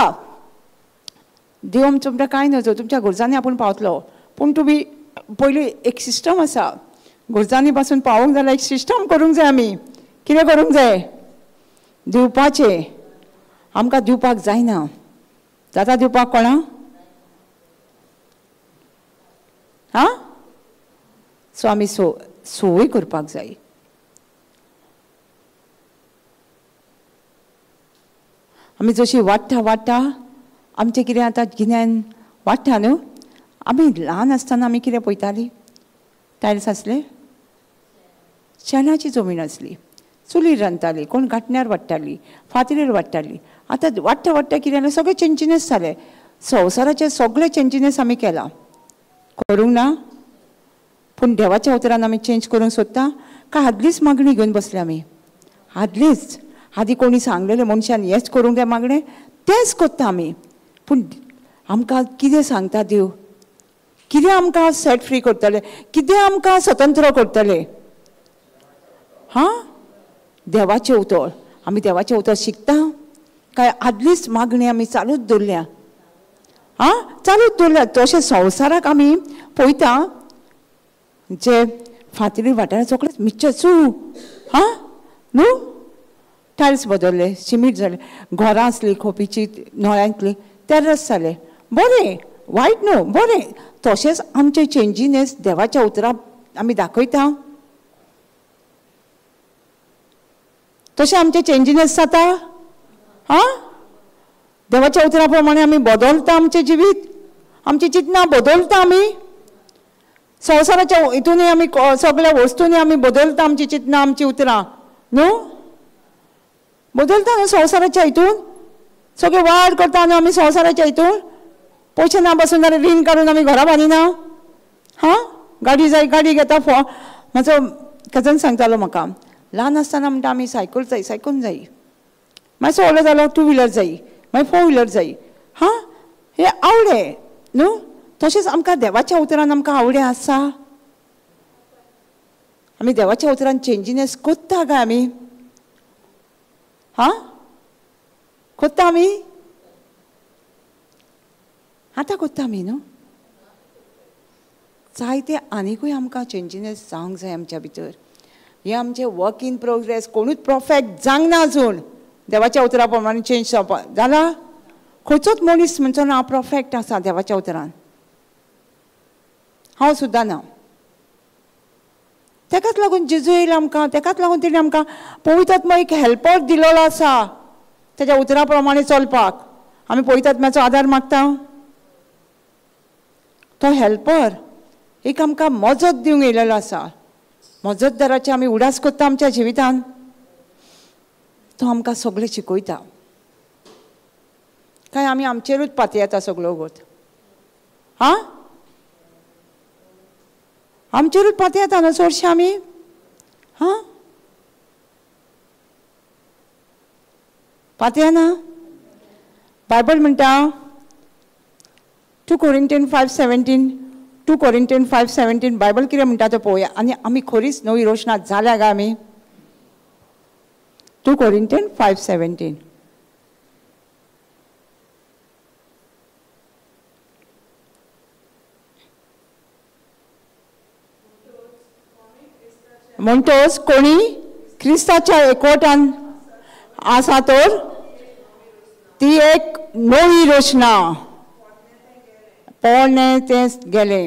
देव आमचो म्हणटा कांय नजो तुमच्या गरजांनी आपूण पावतलो पूण तुमी पयलीं एक सिस्टम आसा गरजांनी पासून पावूंक जाल्यार एक सिस्टम करूंक जाय आमी कितें करूंक जाय दिवपाचें आमकां दिवपाक जायना जाता दिवपाक कोणाक हां सो आमी सोय करपाक जाय. आमी जशी वाडटा आमचें कितें आतां गिन्यान वाडटा न्हू. आमी ल्हान आसतना आमी कितें पळयतालीं? टायल्स आसले, शेणाची जमीन आसली, चुलीर रांदतालीं, कोण गांठण्यार वाडटालीं, फातरीर वाडटालीं. आतां वाडटा कितें जालें? सगळें चेंजिनेस जालें. संवसाराचे सगळे चेंजिनेस आमी केला. करूंक ना? पूण देवाच्या उतरान आमी चेंज करूंक सोदता काय आदलीच मागणी घेवन बसले आमी? आदलीच आदी कोणी सांगलेलें मनशान हेंच करूंक जाय मागणें तेंच करता आमी. पूण आमकां कितें सांगता देव? कितें आमकां सेट फ्री करतले? कितें आमकां स्वतंत्र करतले? हां, देवाचें उतर. आमी देवाचें उतर शिकता काय आदलीच मागणी आमी चालूच दवरल्या? हां, चालूच दवरल्या. तशें संवसाराक आमी पळयता जे फातरी वाठारांत सगळें मिच्चर हां न्हू. टायल्स बदलले, सिमीट जाले, घरां आसलीं खोपीची नळ्यांतली तेरस जाले. बरें, वायट न्हू, बरें. तशेंच आमचे चेंजिनेस देवाच्या उतराक आमी दाखयता. तशें आमचे चेंजिनेस जाता. हां, देवाच्या उतरा प्रमाणे आमी बदलता आमचें जिवीत, आमची चिंतना बदलता आमी. संवसाराच्या हितूनय आमी सगळ्या वस्तूंनी आमी बदलता आमची चिंतना, आमची उतरां न्हू. बदलता न्हू संवसाराच्या हितून. सगळें वाड करता न्हू आमी संवसाराच्या हितून. पयशे ना बसून जाल्यार रीण काडून आमी घरां बांदिना. हां, गाडी जाय, गाडी घेता. म्हाजो कजन सांगतालो म्हाका, ल्हान आसतना म्हणटा आमी सायकल जाय. मागीर व्हडलो जालो 2 व्हिलर जायी, मागीर 4 व्हिलर जायी. हां, हे आवडे न्हू. तशेंच आमकां देवाच्या उतरान आमकां आवडे आसा. आमी देवाच्या उतरान चेंजिनेस कोत्ता काय आमी? हां, कोत्ता आमी? आतां कोत्ता आमी न्हू. जायते आनिकूय आमकां चेंजिनेस जावंक जाय आमच्या भितर. हे आमचे वर्क इन प्रोग्रेस. कोणूच परफेक्ट जावंक ना अजून. देवाच्या उतरा प्रमाणे चेंज जावपाक जाला. खंयचोच मनीस म्हणचो ना हांव परफेक्ट आसा देवाच्या उतरान. हांव सुद्दां ना. तेकाच लागून जेजू येयला आमकां. तेकाच लागून तेणी आमकां पवित्र आत्मा एक हेल्पर दिलेलो आसा तेज्या उतरा प्रमाणे चलपाक. आमी पवित्र आत्म्याचो आदार मागता. तो हेल्पर एक आमकां मजत दिवंक येयलेलो आसा. मजतदाराची आमी उडास करता आमच्या जिवितान. तो आमकां सगळें शिकयता. काय आमी आमचेरूच पातयेता येता सगळो गोत? हां, आमचेरूच पातयेता येता न्हू चडशें आमी. हां, पातयेना. बायबल म्हणटा 2 Corinthians 5:17 बायबल कितें म्हणटा तो पळोवया. आनी आमी खरीच नवी रोशना जाल्या काय आमी? 2 Corinthians 5:17. म्हणटोच कोणी क्रिस्ताच्या एकवटान आसा तर ती एक नवी रोशना. पोरणे ते गेले,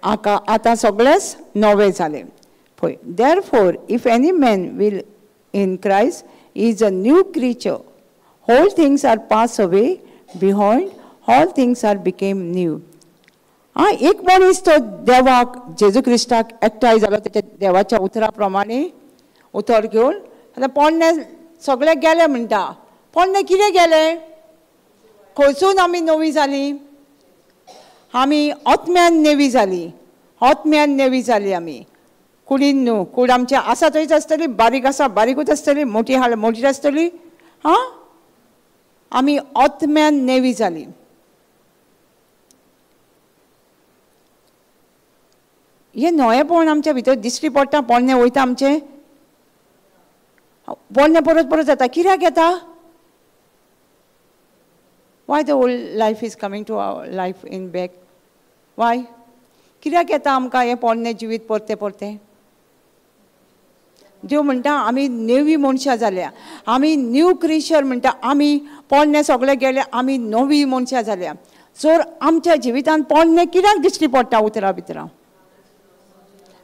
आतां सगळेंच नवें जालें. पळय, therefore if any man will in Christ is a new creature. Whole things are pass away, behind all things are became new. हां, एक मनीस तो देवाक जेजू क्रिस्ताक एकठांय जालो तेच्या देवाच्या उतरा प्रमाणे उतर घेवन. आतां पोरणे सगळे गेले म्हणटा. पोरणे कितें गेले? खंयसून आमी नवी जालीं? आमी आत्म्यान नेवी जालीं. आत्म्यान नेवी जालीं आमी. कुडीन न्हू. कूड आमची आसा थंयच आसतली, बारीक आसा बारीकूच आसतली, मोठी आहा मोठी आसतली. हां, आमी आत्म्यान नेवी जालीं. हे नवेपण आमच्या भितर दिश्टी पडटा. पोरणे वयता आमचें. पोरणे परत जाता. कित्याक येता? Why the old life is coming to our life in back? Why? कित्याक येता आमकां हें पोरणे जिवीत परते? देव म्हणटा आमी नेवी मनशां जाल्या. आमी न्यू क्रिचर म्हणटा. आमी पोरणे सगळे गेले, आमी नवी मनशां जाल्या. जर आमच्या जिवितान पोरणे कित्याक दिश्टी पडटा उतरा भितर?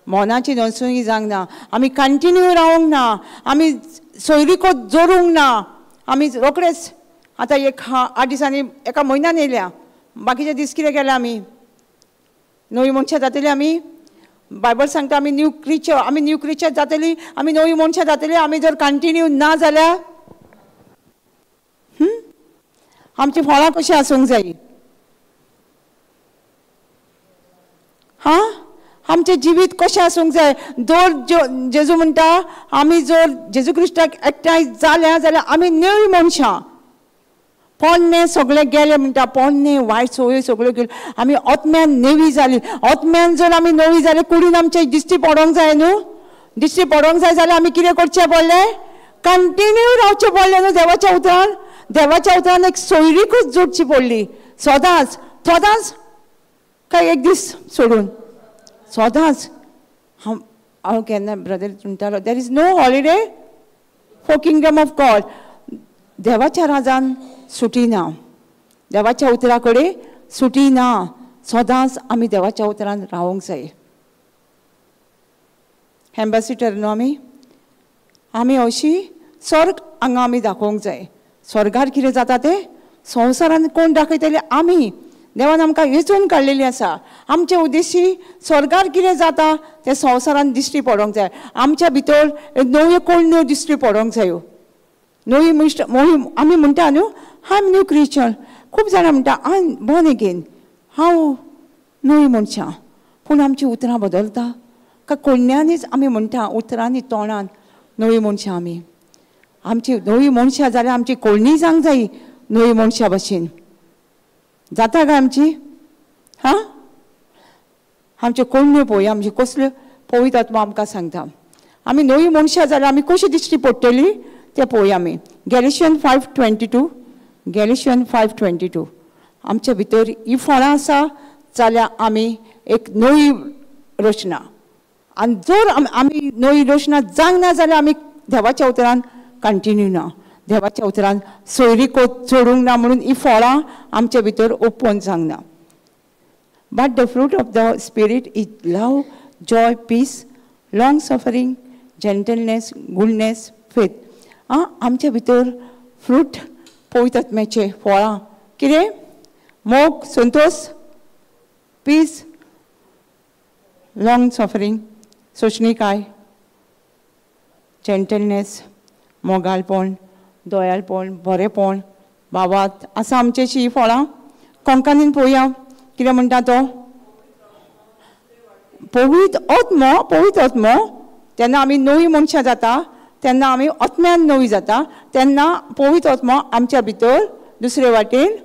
मोनाची नसुंगी जावंक ना, आमी कंटिन्यू रावंक ना, आमी सोयरीकोच जोरूंक ना, आमी रोखडेच आतां 8 दिसांनी एका म्हयन्यान येयल्या, बाकीचे दीस कितें केले आमी? नवी मनशां जातली आमी? बायबल सांगता आमी न्यू क्रिचर जातली, आमी नवी मनशां जातली, आमी जर कंटिन्यू ना जाल्यार आमची फळां कशी आसूंक जायी? आमचें जिवीत कशें आसूंक जाय? जोर जेजू म्हणटा आमी जर जेजू क्रिस्ताक एकठांय जाल्या जाल्यार आमी नवी मनशां. पोन्ने सगळे गेले म्हणटा, पोन्ने वायट सवयो सगळ्यो गेल्यो, आमी आत्म्यान नेवी जाली. आत्म्यान जर आमी नवी जाली, कुडीन आमचे दिश्टी पडोंक जाय न्हू? दिश्टी पडोंक जाय जाल्यार आमी कितें करचें पडलें? कंटिन्यू रावचें पडलें न्हू देवाच्या उतरान. देवाच्या उतरान एक सोयरीकूच जोडची पडली, सदांच. काय एक दीस सोडून? सदांच. हांव केन्ना ब्रदर म्हणटालो there is no holiday for kingdom of God. देवाच्या राजान सुटी ना, देवाच्या उतरा कडेन सुटी ना. सदांच आमी देवाच्या उतरान रावंक जाय. एम्बेसिडर न्हू आमी अशी स्वर्ग हांगा आमी दाखोवंक जाय. स्वर्गार कितें जाता तें संवसारान कोण दाखयतले? आमी. देवान आमकां वेंचून काडलेली आसा. आमचे उद्देशी स्वर्गार कितें जाता तें संवसारान दिश्टी पडोंक जाय. आमच्या भितर नव्यो कोण दिश्टी पडोंक जायो. नवी आमी म्हणटा न्हू आय एम न्यू क्रिचर. खूब जाणां म्हणटा आय एम बॉर्न अगेन, हांव नवी मनशां. पूण आमची उतरां बदलता काय कोण्यांनीच आमी म्हणटा उतरांनी तोंडान नवी मनशां आमी? आमची नवी मनशां जाल्यार आमची कोळणी जावंक जायी नवी मनशां भशेन. जाता काय आमची? आमच्यो कोळण्यो पळोवया, आमची कसल्यो पवित्र आत्मा आमकां सांगता. आमी नवी मनशां जाल्यार आमी कशी दिश्टी पडटली तें पळोवया आमी. गॅलिशियन 5:22. गॅलिशियन 5:22. आमच्या भितर ही फळां आसा जाल्यार आमी एक नवी रचना. आनी जर आमी नवी रचना जावंक ना जाल्यार आमी देवाच्या उतरान कंटिन्यू ना, देवाच्या उतरान सोयरीकोच जोडूंक ना. म्हणून ही फळां आमच्या भितर ओपन जावंक ना. But the fruit of the spirit is love, joy, peace, long suffering, gentleness, goodness, faith. आमच्या भितर फ्रूट पवित्र आत्म्याचे फळां कितें? मोग, संतोष, पीस, लॉंग सफरिंग, सोशणीकाय, जेंटलनेस, मोगालपण, दयाळपण, बरेपण, भावार्थ आसा आमचेशी ही फळां. कोंकणीन पळोवया कितें म्हणटा तो? पवित्र आत्मो. तेन्ना आमी नवी मनशां जाता, तेन्ना आमी आत्म्यान नवी जाता, तेन्ना पवित्र आत्मा आमच्या भितर दुसरे वाटेन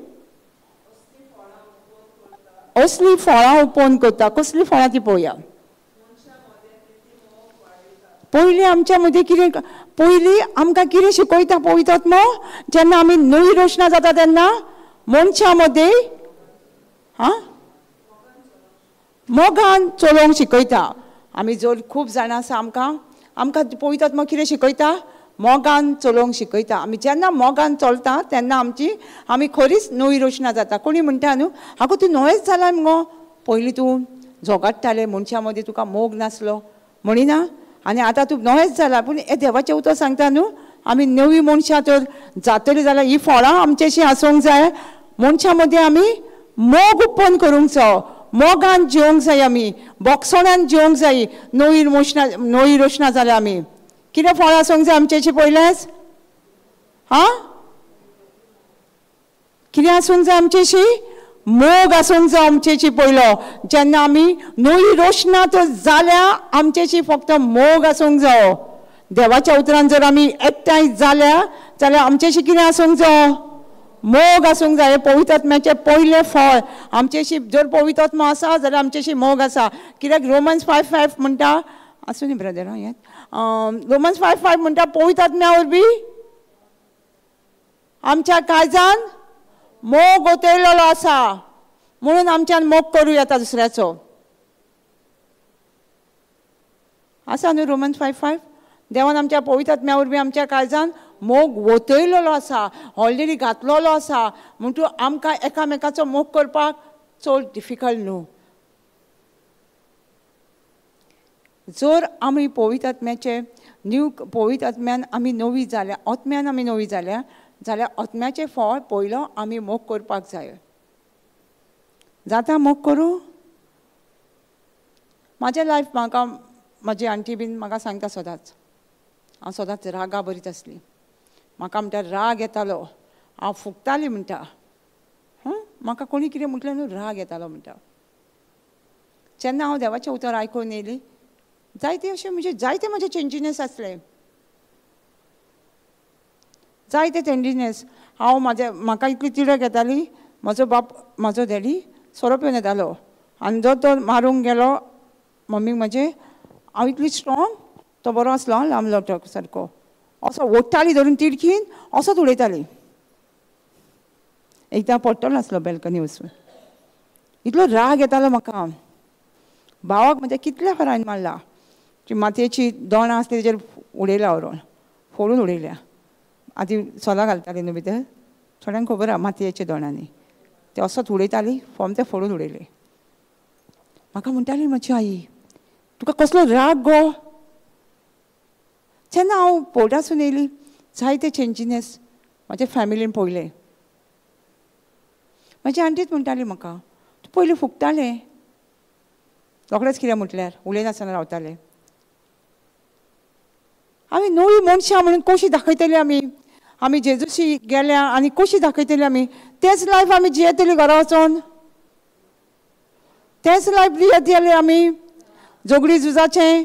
असली फळां ओपन करता. कसली फळां ती पळोवया. पयलीं आमच्या मदीं कितें, पयलीं आमकां कितें शिकयता पवित्र आत्मा? जेन्ना आमी नवी रचना जाता तेन्ना मनशां मदीं मोगान चलोवंक शिकयता. आमी जर खूब जाणां आसा आमकां पवित्र आत्मा कितें शिकयता? मोगान चलोवंक शिकयता. आमी जेन्ना मोगान चलता तेन्ना आमी खरीच नवी रचना जाता. कोणी म्हणटा न्हू आगो तूं नवेंच जाला मुगो, पयलीं तूं झगडटालें, मनशां मदीं तुका मोग नासलो म्हणिना, आनी आतां तूं नवेंच जाला. पूण हे देवाचें उतर सांगता न्हू आमी नवी मनशां तर जातली जाल्यार ही फळां आमचेशी आसूंक जाय. मनशां मदीं आमी मोग उत्पन्न करूंक जाय, मोगान जिवंक जाय, आमी बोगसणान जिवंक जाय. नवी रचना जाल्यार आमी कितें फळ आसूंक जाय आमचेशी? पयलेंच कितें आसूंक जाय आमचेशी? मोग आसूंक जाय आमचेशी पयलो. जेन्ना आमी नवी रचना तर जाल्या आमचेशी फक्त मोग आसूंक जाय. देवाच्या उतरान जर आमी एकठांय जाल्यार आमचेशी कितें आसूंक जाय? मोग आसूंक जाय. पवित्र आत्म्याचें पयलें फळ. आमचेशी जर पवित्र आत्मा आसा जाल्यार आमचेशी मोग आसा. कित्याक रोमन्स 5:5 म्हणटा, आसूं न्ही ब्रदर रोमन्स 5:5 म्हणटा पवित्र आत्म्या वरवीं आमच्या काळजान मोग ओतयलेलो आसा, म्हणून आमच्यान मोग करूं येता दुसऱ्याचो. आसा न्हू रोमन्स 5:5? देवान आमच्या पवित्र आत्म्या वरवीं आमच्या काळजान मोग ओतयलेलो आसा, ऑलरेडी घातलेलो आसा. म्हणटून आमकां एकामेकाचो मोग करपाक चड डिफिकल्ट न्हू. जर आमी पवित्र आत्म्याचे पवित्र आत्म्यान आमी नवी जाल्या, आत्म्यान आमी नवी जाल्या जाल्यार आत्म्याचें फळ पयलो आमी मोग करपाक जाय. जाता मोग करूं? म्हाजें लायफ म्हाका म्हाजी आंटी बीन म्हाका सांगता सदांच, हांव सदांच रागा बरीच आसली. म्हाका म्हणटा राग येतालो, हांव फुगताली म्हणटा. म्हाका कोणी कितें म्हटलें न्हू, राग येतालो म्हणटा. जेन्ना हांव देवाचें उतर आयकून येयली, जायते अशें म्हणजे जायते म्हजे चेंजिनेस आसले. जायते चेंजिनेस. हांव म्हाका इतली तिडक येताली, म्हजो बाप म्हाजो डॅडी सोरो पिवन येतालो आनी जो तो मारूंक गेलो मम्मीक म्हजे, हांव इतली स्ट्रॉंग, तो बरो आसलो लांब लोटक सारको, असो ओडटाली धरून तिडकीन असोच उडयताली. एकदां पडटलो आसलो बॅल्कनी वचून. इतलो राग येतालो म्हाका. भावाक म्हणजे कितल्या फरान मारला, ती मातयेची दोणां आसली तेजेर उडयल्या व्हरून, फोडून उडयल्या. आदी सोलां घालताली न्हू भितर, थोड्यांक खबर आहा मातयेच्या दोणांनी, ते असोच उडयताली, फोम ते फोडून उडयले. म्हाका म्हणटाली म्हजी आई, तुका कसलो राग गो? जेन्ना हांव पोर्टासून येयली, जायते चेंजिनेस म्हाज्या फॅमिलीन पळयले. म्हाजी आंटीच म्हणटाली म्हाका, तूं पयलीं फुगतालें, रोखडेंच कितें म्हटल्यार उलयनासतना रावतालें. आमी नवी मनशां म्हणून कशी दाखयतली आमी जेजूशी गेल्या आनी कशी दाखयतली आमी? तेच लायफ आमी जियेतली घरा वचोन? तेच लायफ जियेतली आमी झगडी झुजाचें?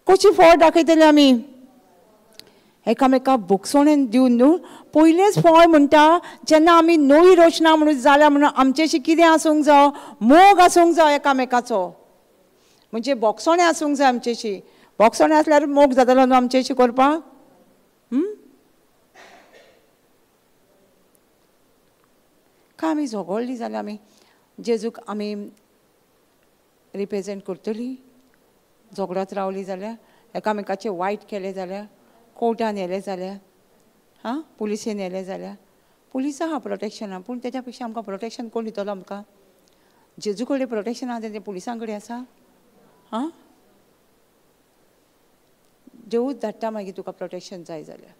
कशी फळ दाखयतली आमी? एकामेकाक भोगसणें दिवन न्हू, पयलेंच फळ म्हणटा जेन्ना आमी नवी रोशना म्हणून जाल्या म्हणून आमचेशी कितें आसूंक जाय? मोग आसूंक जाय एकामेकाचो. म्हणजे भोगसणें आसूंक जाय आमचेशी. भोगसणें आसल्यार मोग जातालो न्हू आमचेशी करपाक? काय आमी झगडलीं जाल्यार आमी जेजूक आमी रिप्रेजेंट करतलीं? झगडत रावलीं जाल्यार, एकामेकाचें वायट केलें जाल्यार, कोर्टान व्हेलें जाल्यार, पुलिसेन व्हेलें जाल्यार, पुलीस आहा प्रोटेक्शना, पूण तेच्या पेक्षा आमकां प्रोटेक्शन कोण दितलो आमकां? जेजू कडेन प्रोटेक्शन आहा तें पुलिसां कडेन आसा? देवूच धाडटा मागीर तुका प्रोटेक्शन जाय जाल्यार.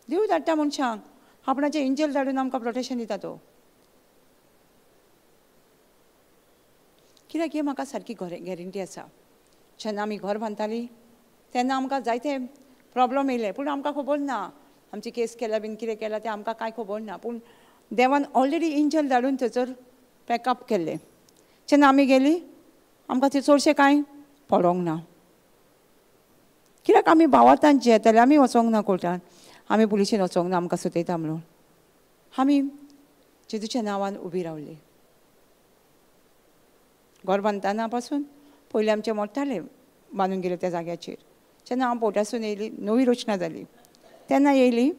देव धाडटा मनशांक, आपणाचें एंजल धाडून आमकां प्रोटेक्शन दिता तो. कित्याक म्हाका सारकी गॅरंटी आसा. जेन्ना आमी घर बांदतालीं तेन्ना आमकां जायते प्रॉब्लम येयले, पूण आमकां खबर ना आमची केस केल्या बीन कितें केलां तें आमकां कांय खबर ना. पूण देवान ऑलरेडी एंजल धाडून थंयसर पॅकअप केल्लें. जेन्ना आमी गेलीं आमकां थंय चडशें कांय पडोंक ना. कित्याक आमी भावार्थान जियेताले, आमी वचोंक ना कोर्टान, आमी पुलिशेन वचोंक ना आमकां सतयता म्हणून. आमी जेजूच्या नांवान उबी रावलीं. घर बांदतना पासून पयलीं आमचें मोडटालें बांदून गेले त्या जाग्याचेर. जेन्ना हांव पोर्टासून येयली, नवी रोशना जाली, तेन्ना येयली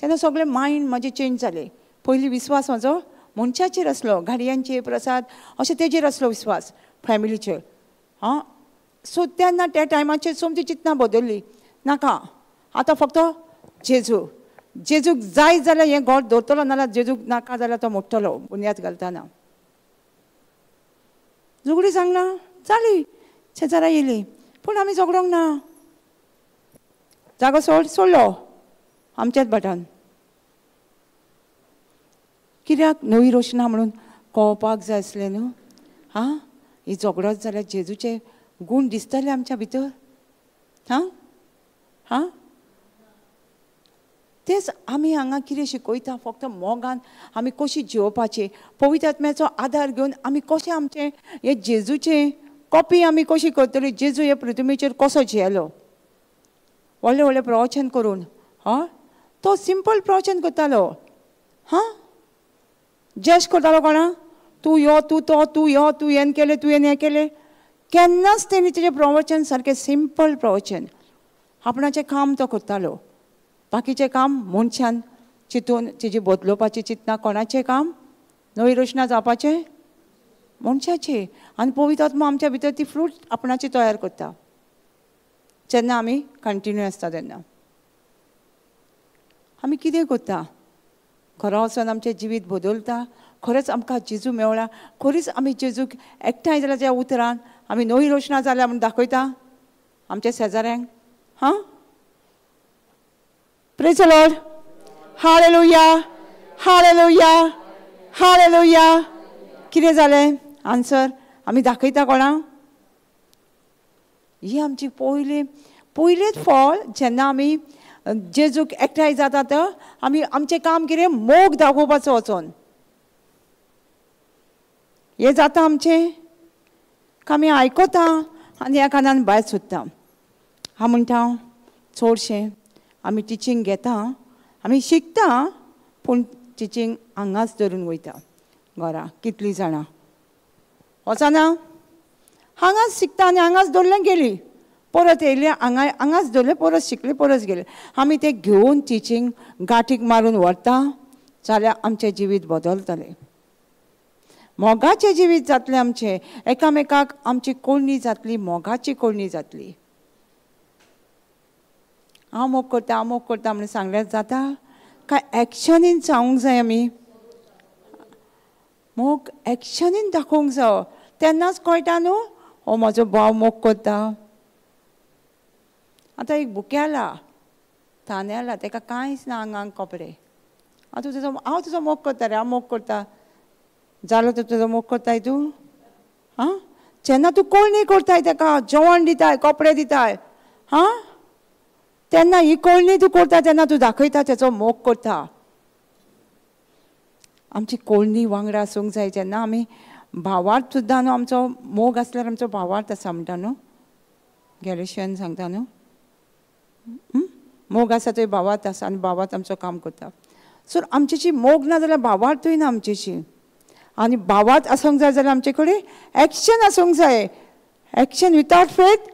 तेन्ना सगळें मायंड म्हाजें चेंज जालें. पयलीं विस्वास म्हाजो मनशाचेर आसलो, गाडयांचेर, प्रसाद अशें तेजेर आसलो विस्वास, फॅमिलीचेर. सो तेन्ना त्या टायमाचेर सोमती चिंतना बदलली. नाका, आतां फक्त जेजूक जाय जाल्यार हें घर दवरतलो, नाल्यार जेजूक नाका जाल्यार तो मोडटलो बुन्याद घालतना. झगडी सांगना जाली, शेजारा येयली, पूण आमी झगडोंक ना. जागो सोडलो आमच्याच भाटान. कित्याक? नवी रोशना म्हणून कळपाक जाय आसलें न्हू. ही झगडत जाल्यार जेजूचे गूण दिसतले आमच्या भितर. तेच आमी हांगा कितें शिकयता, फक्त मोगान आमी कशी जिवपाचें, पवित्र आत्म्याचो आदार घेवन आमी कशें आमचें हे जेजूचें कॉपी आमी कशी करतली. जेजू हे पृथ्वीचेर कसो जियेलो, व्हडलें व्हडलें प्रवचन करून, तो सिंपल प्रवचन करतालो. जज करतालो कोणाक? तूं यो, तूं तो, तूं यो, तूं हें केलें, तुवें हें केलें. केन्नाच तेणी तेजें प्रवचन सारकें सिंपल प्रवचन. आपणाचें काम तो करतालो, बाकीचें काम मनशान चिंतून तेजी बदलोवपाचें चिंतना. कोणाचें काम? नवी रोशना जावपाचें मनशाचें. आनी पवित्र आत्मा आमच्या भितर ती फ्रूट आपणाची तयार करता जेन्ना आमी कंटिन्यू आसता. तेन्ना आमी कितें करता? घरा वचून आमचें जिवीत बदलता. खरेंच आमकां जेजू मेवळा, खरीच आमी जेजूक एकठांय जाल्यार त्या उतरान आमी नवी रोशना जाल्या म्हूण दाखयता आमच्या शेजाऱ्यांक. हां, praise the Lord. Hallelujah, hallelujah, hallelujah. कितें जालें? आन्सर आमी दाखयता कोणाक? ही आमची पयलेच फळ जेन्ना आमी जेजूक एकठांय जाता तर आमी आमचें काम कितें? मोग दाखोवपाचो वचोन. हें जाता आमचें काय आमी आयकता आनी ह्या कानान भायर सुट्टा. हांव म्हणटा चडशें आमी टिचींग घेता, आमी शिकता, पूण टिचींग हांगाच धरून वयता घरा. कितलीं जाणां वचना? हांगाच शिकता आनी हांगाच दवरलें गेली, परत येयली हांगाच दवरलें, परत शिकली, परत गेली. आमी तें घेवन टिचींग गांठीक मारून व्हरता जाल्यार आमचें जिवीत बदलतलें. मोगाचें जिवीत जातलें आमचें. एकामेकाक आमची कोळणी जातली, मोगाची कोळणी जातली. हांव मोग करता म्हणून सांगल्यार जाता काय? एक्शनीन सांगूंक जाय आमी. मोग एक्शनीन दाखोवंक जाय. तेन्नाच कळटा न्हू हो म्हजो भाव मोग करता. आतां एक बुक्याला थाण्याला ताका कांयच ना आंगांक कपडे. हांव तुजो मोग करता रे, हांव मोग करता. जालो तर तुजो मोग करताय तूं? हां, जेन्ना तूं कोळणी करताय ताका जेवण दिताय, कपडे दिताय, हां, तेन्ना ही कोळणी तूं करता तेन्ना तूं दाखयता तेचो मोग करता. आमची कोळणी वांगडा आसूंक जाय. जेन्ना आमी भावार्थ सुद्दां न्हू आमचो मोग आसल्यार आमचो भावार्थ आसा म्हणटा न्हू, गॅलेशियन सांगता न्हू. मोग आसा थंय भावार्थ आसा आनी भावार्थ आमचो काम करता. सो आमचेशी मोग ना जाल्यार भावार्थूय ना आमचेशी. आनी भावार्थ आसूंक जाय जाल्यार आमचे कडेन एक्शन आसूंक जाय. एक्शन विथआउट फेथ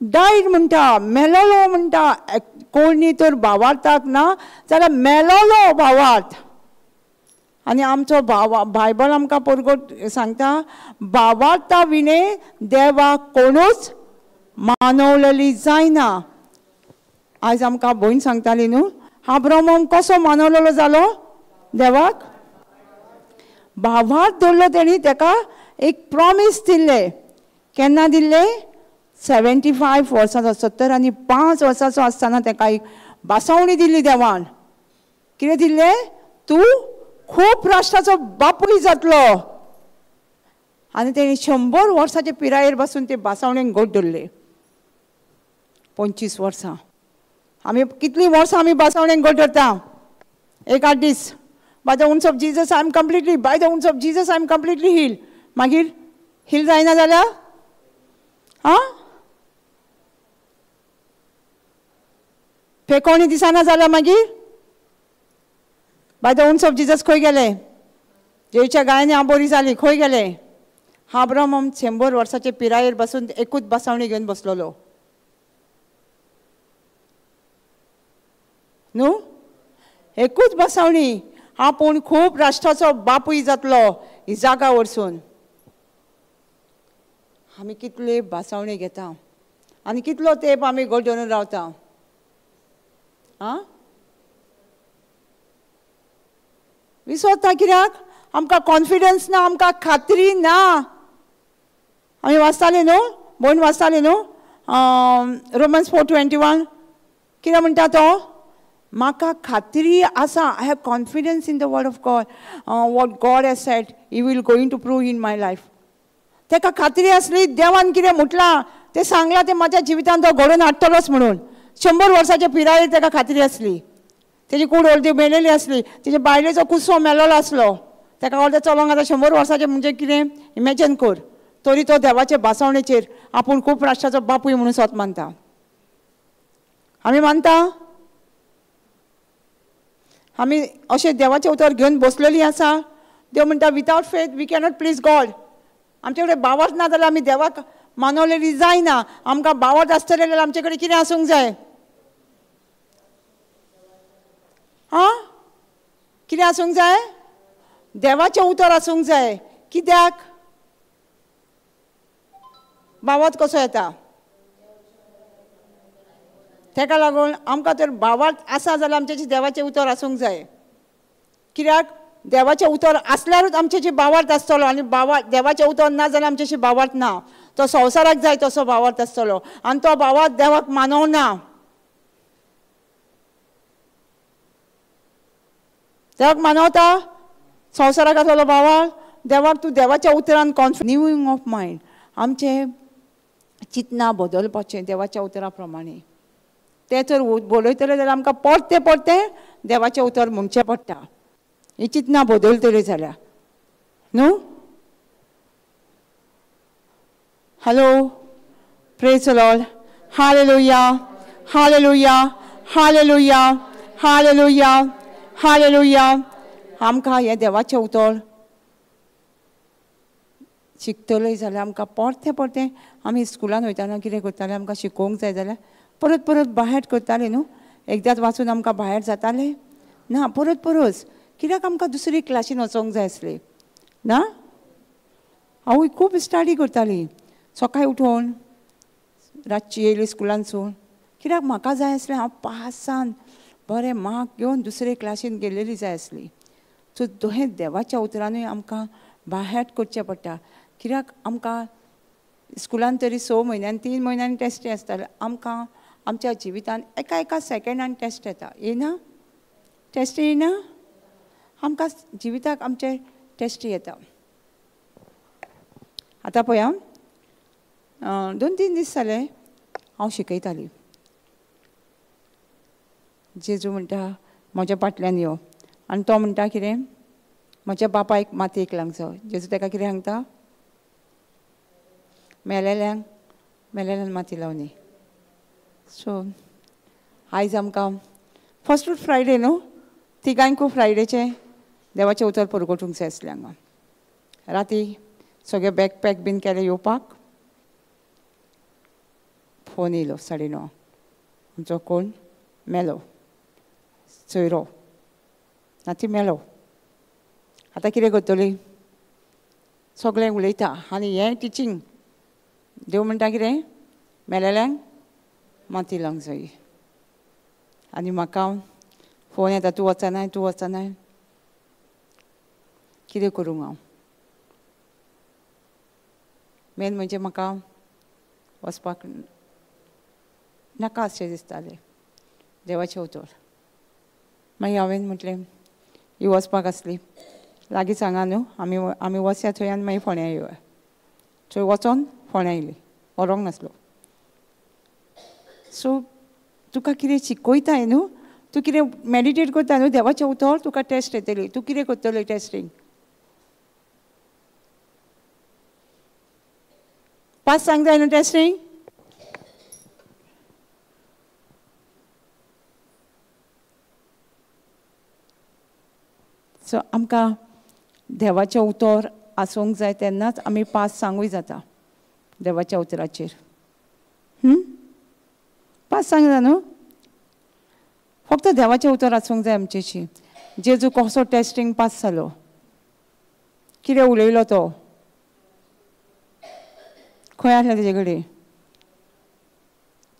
डायड म्हणटा, मेलोलो म्हणटा. कोळणी तर भावार्थाक ना जाल्यार मेलोलो भावार्थ. आनी आमचो बायबल आमकां परगट सांगता भावार्था विणे देवाक कोणूच मानवलेली जायना. आयज आमकां भयण सांगताली न्हू, अब्राहम कसो मानवलेलो जालो देवाक? भावार्थ दवरलो तेणी, ताका एक प्रॉमीस दिल्ले. केन्ना दिल्ले? 75 वर्सांचो, 75 वर्सांचो आसतना ताका एक बासावणी दिल्ली देवान. कितें दिल्ले? तूं खूब राष्ट्राचो बापूय जातलो. आनी तेणी 100 वर्सांचे पिरायेर बसून ते बासावणेक घट धरले. 25 वर्सां. आमी कितलीं वर्सां आमी बासावणेक घट धरता? एक 8 दीस. By the wounds of Jesus I am completely, by the wounds of Jesus I am completely heal. मागीर हील जायना जाल्यार हां, फेकोवणी दिसना जाल्यार मागीर by the wounds of Jesus खंय गेले? जेच्या गायांनी हांव बरी जाली खंय गेले? अब्राहम 100 वर्साचे पिरायेर बसून एकूच बासावणी घेवन बसलेलो न्हू. एकूच बासावणी. आपूण खूब राष्ट्राचो बापूय जातलो ही जागा वरसून. आमी कितले बासावणी घेता आनी कितलो तेंप आमी घट धरून रावता. आं, विसरता. कित्याक? आमकां कॉन्फिडन्स ना, आमकां खात्री ना. आमी वाचताली न्हू, भयण वाचताली न्हू, रोमन्स 4:21. कितें म्हणटा तो? म्हाका खात्री आसा, I have confidence in the word of God, what God has said he will going to prove in my life. ताका खात्री आसली, देवान कितें म्हटलां तें सांगलां तें म्हाज्या जिवितांत तो घडोवन हाडटलोच म्हणून. 100 वर्साचे पिरायेर ताका खात्री आसली. तेजी कूड अर्दी मेलेली आसली, तेजे बायलेचो कुस्सो मेलोलो आसलो. ताका अर्दें चलोंक आतां 100 वर्साचें म्हणजे कितें इमॅजिन कर. तरी तो देवाचे बासावणेचेर आपूण खूब राष्ट्राचो बापूय म्हणून स्वत मानता. आमी मानता? आमी अशें देवाचें उतर घेवन बसलेलीं आसा. देव म्हणटा without faith we cannot please God. आमचे कडेन भावार्थ ना जाल्यार आमी देवाक मानवलेली जायना. आमकां भावार्थ आसतले जाल्यार आमचे कडेन कितें आसूंक जाय? हां, कितें आसूंक जाय? देवाचें उतर आसूंक जाय. कित्याक? भावार्थ कसो येता? ताका लागून आमकां तर भावार्थ आसा जाल्यार आमचें देवाचें उतर आसूंक जाय. कित्याक? देवाचें उतर आसल्यारूच आमचेची भावार्थ आसतलो आनी देवाचें उतर ना जाल्यार आमचेशी भावार्थ ना. तो संवसाराक जाय तसो भावार्थ आसतलो आनी तो भावार्थ देवाक मानवना. देवाक मानवता संवसाराक आसलो भावार्थ. देवाक तूं देवाच्या उतरान रिन्यूइंग ऑफ मायंड, आमचें चिंतना बदलपाचें देवाच्या उतरा प्रमाणे. तें जर बरयतलें जाल्यार आमकां परते परते देवाचें उतर म्हणचें पडटा. ही चिंतना बदलतली जाल्यार न्हू. Hello, praise the Lord, hallelujah, hallelujah, hallelujah, hallelujah, hallelujah. आमकां हें देवाचें उतर शिकतले जाल्यार आमकां परते परते आमी स्कुलान वयताना कितें करताले, आमकां शिकोवंक जाय जाल्यार परत परत बाहेर करताले न्हू. एकदांच वाचून आमकां भायर जातालें ना, परत परत. कित्याक आमकां दुसरी क्लासीन वचोंक जाय आसली ना. हांवूय खूब स्टडी करताली सकाळीं उठून, रातची येयली स्कुलानसून. कित्याक म्हाका जाय आसलें हांव पास जावन बरें मार्क घेवन दुसरे क्लासीन गेलेली जाय आसली. सो हें देवाच्या उतरानूय आमकां बाहेर करचें पडटा. कित्याक आमकां स्कुलान तरी 6 म्हयन्यान 3 म्हयन्यांनी टेस्टी आसताले. आमकां आमच्या जिवितान एका एका सेकंडान टेस्ट येता. येना टेस्ट येना, आमकां जिविताक आमचे टेस्ट येता. आतां पळय हांव 2-3 दीस जाले हांव शिकयताली. जेजू म्हणटा म्हज्या फाटल्यान यो आनी तो म्हणटा कितें, म्हज्या बापायक मातयेक लावंक जाय. जेजू ताका कितें सांगता, मेलेल्यांक माती लावनी. सो आयज आमकां फर्स्ट फ्रायडे न्हू, तिगांयकू फ्रायडेचें देवाचें उतर परगोटूंक जाय आसलें हांगा. राती सगळें बॅग पॅक बीन केलें येवपाक. फोन येयलो 9:30. आमचो कोण मेलो, सोयरो ना, ती मेलो. आतां कितें करतली, सगळें उलयता आनी हें टिचींग. देव म्हणटा कितें, मेलेल्यांक माती लावंक जाय. आनी म्हाका फोन येता, तूं वचनाय, तूं वचनाय. कितें करूंक हांव. मेन म्हणजे म्हाका वचपाक नाका अशें दिसतालें देवाचें उतर. मागीर हांवें म्हटलें ही वचपाक आसली लागीं सांगा न्हू, आमी वचया थंय आनी मागीर फोंड्या येवया. थंय वचोन फोंड्या येयली, व्हरोंक नासलो. सो तुका कितें शिकयताय न्हू, तूं कितें मॅडिटेट करता न्हू देवाचें उतर, तुका टेस्ट येतली. तूं कितें करतली टेस्टींग, पास सांग जाय न्हू टेस्टींग. सो आमकां देवाचें उतर आसूंक जाय तेन्नाच आमी पास सांगूय जाता देवाच्या उतराचेर. पास सांग जाय न्हू, फक्त देवाचें उतर आसूंक जाय आमचेशी. जेजू कसो टेस्टींग पास जालो, कितें उलयलो तो, खंय आसलें तेजे कडेन,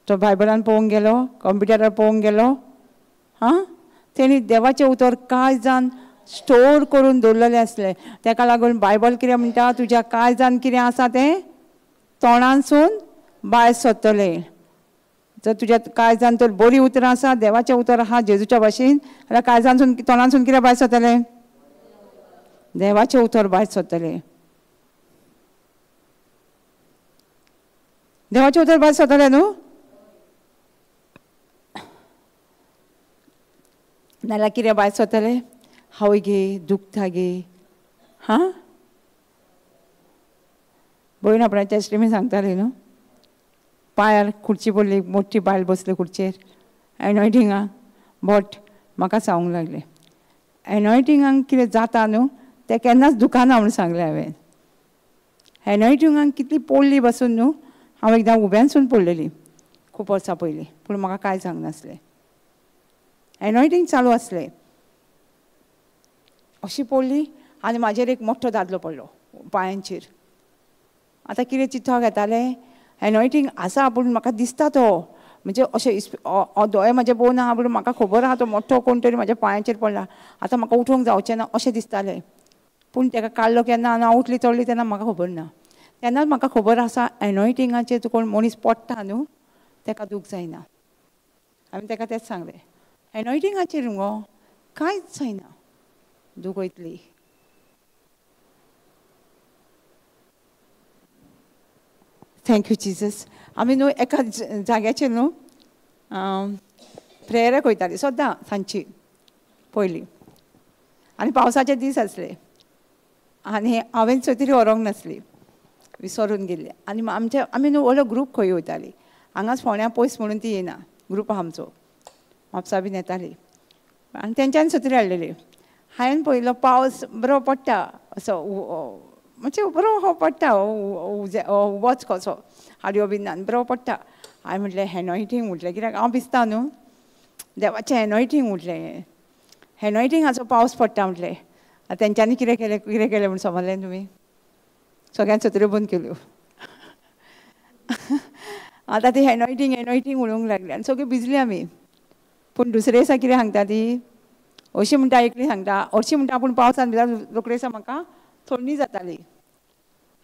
तो बायबलान पळोवंक गेलो, कंप्युटरार पळोवंक गेलो. तेणी देवाचें उतर काळजान स्टोर करून दवरलेलें आसलें. ताका लागून बायबल कितें म्हणटा, तुज्या काळजान कितें आसा तें तोंडानसून भायर सरतलें. जर तुज्या काळजान तर बरीं उतरां आसा, देवाचें उतर आहा जेजूच्या भाशेन, जाल्यार काळजानसून तोंडानसून कितें भायर सरतलें, देवाचें उतर भायर सरतलें. देवाचें उतर भायर सरतलें न्हू, नाल्यार कितें भायर सरतलें, हांव गे दुखता गे. भयण आपणाच्या टेस्टीमी सांगताली न्हू, पांयार खुर्ची पडली, मोठी बायल बसली खुर्चेर एनॉयटिंगाक. बट म्हाका सांगूंक लागलें एनॉयटिंगाक कितें जाता न्हू तें केन्नाच दुखाना म्हणून सांगलें हांवें. एनॉयटिंगाक कितली पडली बसून न्हू, हांव एकदां उब्यानसून पडलेली खूब वर्सां पयलीं, पूण म्हाका कांय सांगनासलें. एनॉयटींग चालू आसलें, अशी पडली आनी म्हाजेर एक मोठो दादलो पडलो पांयांचेर. आतां कितें चिंतोक येतालें, एनॉयटींग आसा पूण म्हाका दिसता तो म्हणजे अशें दोळे म्हाजे भोव ना पूण म्हाका खबर आहा तो मोठो कोण तरी म्हाज्या पांयाचेर पडला, आतां म्हाका उठोवंक जावचें ना अशें दिसतालें. पूण ताका काडलो केन्ना आनी हांव उठली चडली तेन्ना म्हाका खबर ना. तेन्नाच म्हाका खबर आसा एनॉयटिंगाचेर जो कोण मनीस पडटा न्हू ताका दूख जायना. हांवें ताका तेंच सांगलें, एनॉयटिंगाचेर मुगो कांयच जायना, दूख वयतली. Thank you Jesus. आमी न्हू एका जाग्याचेर न्हू प्रेयराक वयतालीं सद्दां सांजची पयलीं, आनी पावसाचे दीस आसले आनी हांवें थंय तरी व्हरूंक नासली, विसरून गेल्लें. आनी आमी न्हू व्हडलो ग्रूप खंय वयतालीं, हांगाच फोंड्या पयस म्हणून ती येना, ग्रूप आहा आमचो, म्हापसा बीन येताली आनी तेंच्यांनी सत्री हाडलेली. हांवें पळयलो पावस बरो पडटा असो, मातशें बरो हो पडटा वच कसो हाडयो बीन ना बरो पडटा. हांवें म्हटलें एनॉयटींग म्हटलें, कित्याक हांव भिजता न्हू, देवाचें एनॉयटींग म्हटलें, एनॉयटिंगाचो पावस पडटा म्हटलें. तेंच्यांनी कितें केलें म्हूण समजलें तुमी? सगळ्यांनी सत्र्यो बंद केल्यो. आतां ती एनॉयटींग म्हणूंक लागली आनी सगळीं भिजली आमी. पूण दुसरे दिसा कितें सांगता ती, अशी म्हणटा एकली सांगता, हरशीं म्हणटा पूण पावसान भितर रोखडे दिसा म्हाका थंडी जाताली.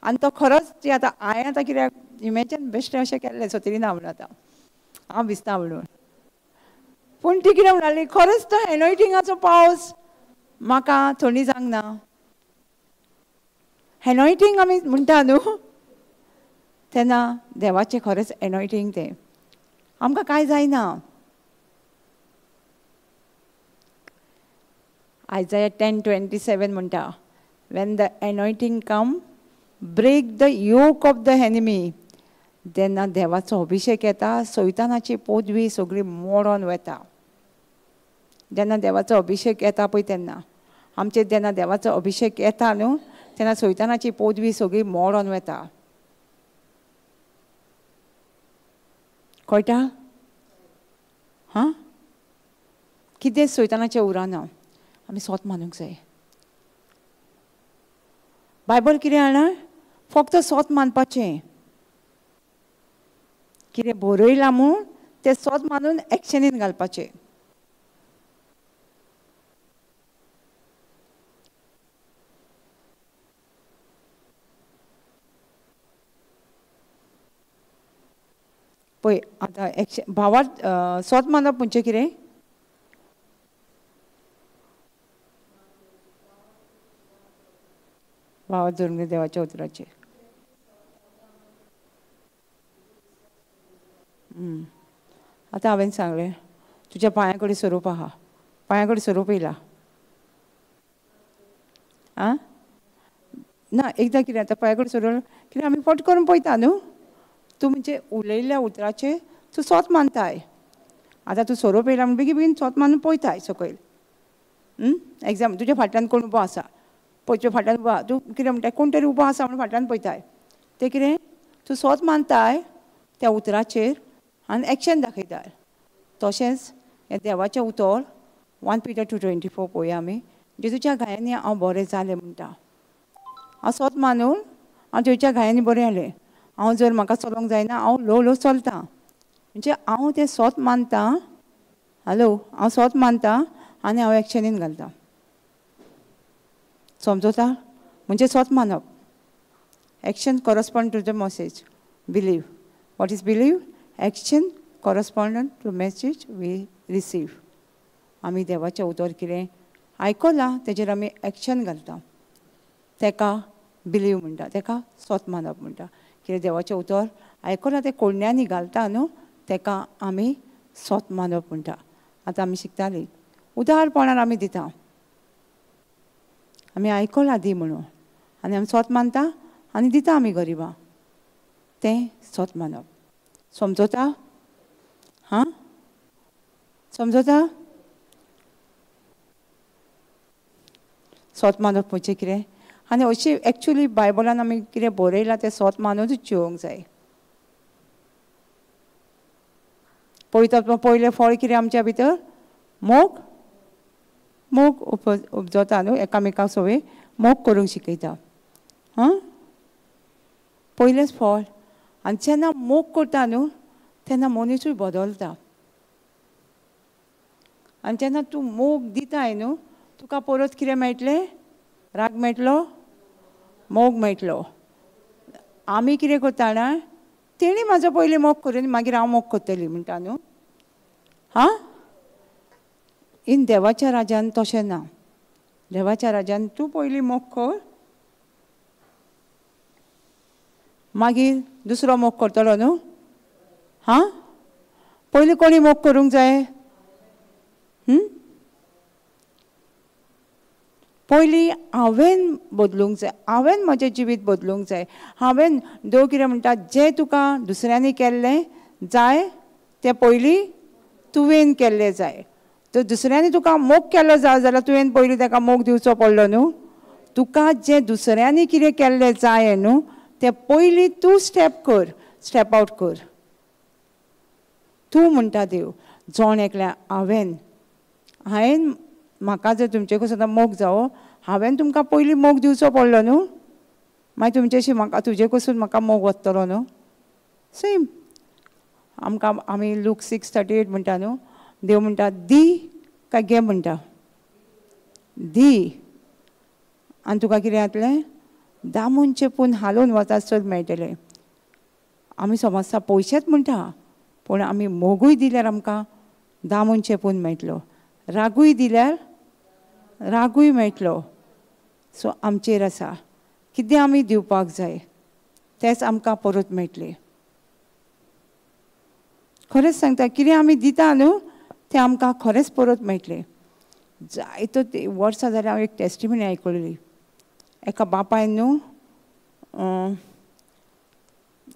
आनी तो खरोच ती आतां हांवें आतां कित्याक इमॅजीन बेश्टें अशें केल्लें सत्री ना म्हणून आतां हांव भिजता म्हणून. पूण ती कितें म्हणटाली, खरोच तो एनॉयटिंगाचो पावस म्हाका थंडी जावंक ना. एनॉयटींग आमी म्हणटा न्हू तेन्ना देवाचें खरेंच एनॉयटींग तें आमकां कांय जायना. आयजाया 10:27 म्हणटा, when the anointing come break the yoke of the enemy. जेन्ना देवाचो अभिशेक येता सैतानाची पदवी सगळी मोडोन वता. जेन्ना देवाचो अभिशेक येता पळय तेन्ना आमचेर जेन्ना देवाचो अभिशेक येता न्हू तेन्ना सैतानाची पदवी सगळी मोडोन वता. कळटा? हां, कितें सैतानाचें उरना. आमी स्वत मानूंक जाय. बायबल कितें जाणा, फक्त स्वत मानपाचें. कितें बरयलां म्हूण तें स्वत मानून एक्शनीन घालपाचें. पळय आतां भावार स्वत मानप म्हणजे कितें? भावार धरून देवाच्या उतराचेर. आतां हांवें सांगलें तुज्या पांया कडेन स्वरूप आहा, पांया कडेन स्वरूप येयला. आं ना, एकदां कितें जाता पांया कडेन स्वरूप कितें आमी फट करून पळयता न्हू. तूं म्हणजे उलयल्ल्या उतराचेर तूं स्वत मानताय. आतां तूं स्वरूप येयला म्हण बेगीन बेगीन स्वत मानून पळयताय सकयल. एग्जाम तुज्या फाटल्यान कोण उबो आसा पळय, तुज्या फाटल्यान उबो आहा, तूं कितें म्हणटाय कोण तरी उबो आसा म्हणून फाटल्यान पळयताय. तें कितें तूं स्वत मानताय त्या उतराचेर आनी एक्शन दाखयताय. तशेंच हें देवाचें उतर 1 Peter 2:24 पळोवया आमी. जेजूच्या घायांनी हांव बरें जालें म्हणटा. हांव स्वत मानून हांव जेजूच्या घायांनी बरें जालें. हांव जर म्हाका चलोंक जायना हांव ल्हव ल्हव चलतां. म्हणजे हांव तें स्वत मानतां. हॅलो, हांव स्वत मानतां आनी हांव एक्शनीन घालतां. समजता? म्हणजे स्वत मानप. Action correspond to the message. Believe. What is believe? Action correspondent to message we receive. आमी देवाचें उतर कितें आयकलां तेजेर आमी एक्शन घालता. तेका बिलीव म्हणटा, तेका स्वत मानप म्हणटा. कितें देवाचें उतर आयकलां तें कोडण्यांनी घालता न्हू तेका आमी स्वत मानप म्हणटा. आतां आमी शिकतालीं उदारपणान आमी दिता. आमी आयकलां दी म्हणून आनी आमी स्वत मानता आनी दिता आमी गरिबां. तें स्वत मानप. समजता? हां, समजता? स्वत मानप म्हणजे कितें? आनी अशी एक्चुली बायबलान आमी कितें बरयलां तें स्वत मानूनच जिवंक जाय. पळयता पयलें फळ कितें आमच्या भितर? मोग. मोग उपजता न्हू, एकामेकाक सगळीं मोग करूंक शिकयता. हां, पयलेंच फळ. आनी जेन्ना मोग करता न्हू तेन्ना मनीसूय बदलता. आनी जेन्ना तूं मोग दिताय न्हू तुका परत कितें मेळटलें? राग मेळटलो, मोग मेळटलो. आमी कितें करता जाणा, तेणी म्हाजो पयलीं मोग करून मागीर हांव मोग करतली म्हणटा न्हू. हां, इन देवाच्या राज्यान तशें ना. देवाच्या राज्यान तूं पयलीं मोग कर, मागीर दुसरो मोग करतलो न्हू. हां, पयलीं कोणी मोग करूंक जाय? पयलीं हांवें बदलूंक जाय, हांवें म्हजें जिवीत बदलूंक जाय. हांवें देव कितें म्हणटा, जें तुका दुसऱ्यांनी केल्लें जाय तें पयलीं तुवें केल्लें जाय. तर दुसऱ्यांनी तुका मोग केल्लो जाय जाल्यार तुवें पयलीं ताका मोग दिवचो पडलो न्हू. तुका जें दुसऱ्यांनी कितें केल्लें जाय न्हू तें पयलीं तूं स्टेप कर, स्टेप आवट कर. तूं म्हणटा देव जोण एकल्या हांवें म्हाका जर तुमचे कडसून मोग जावो, हांवें तुमकां पयलीं मोग दिवचो पडलो न्हू, मागीर तुमचेशी म्हाका तुजे कडसून म्हाका मोग वतलो न्हू. सेम आमकां आमी लूक 6:38 म्हणटा न्हू, देव म्हणटा दी काय घे म्हणटा. दी आनी तुका कितें जातलें? दामून चेपून हालोवन वता चड मेळटलें. आमी समजता पयशेच म्हणटा, पूण आमी मोगूय दिल्यार आमकां दामून चेपून मेळटलो, रागूय दिल्यार रागूय मेळटलो. सो आमचेर आसा कितें आमी दिवपाक जाय तेंच आमकां परत मेळटलें. खरेंच सांगता, कितें आमी दिता न्हू तें आमकां खरेंच परत मेळटलें. जायतो वर्सां जाल्यार हांव एक टेस्टिमनी आयकलेली. एका बापायन न्हू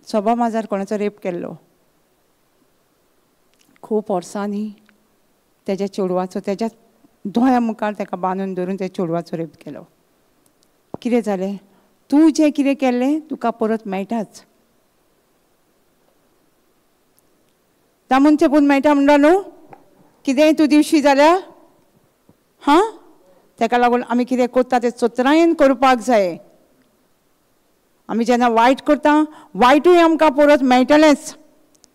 सभा माजार कोणाचो रेप केल्लो. खूब वर्सांनी तेज्या चेडवाचो तेज्या दोळ्या मुखार ताका बांदून धरून त्या चेडवाचो रेप केलो. कितें जालें? तूं जें कितें केल्लें तुका परत मेळटाच. दामून चेपून मेळटा म्हणटा न्हू, कितेंय तूं दिवशी जाल्यार. हां, ताका लागून आमी कितें करता तें चतरायेन करपाक जाय. आमी जेन्ना वायट करता वायटूय आमकां परत मेळटलेंच.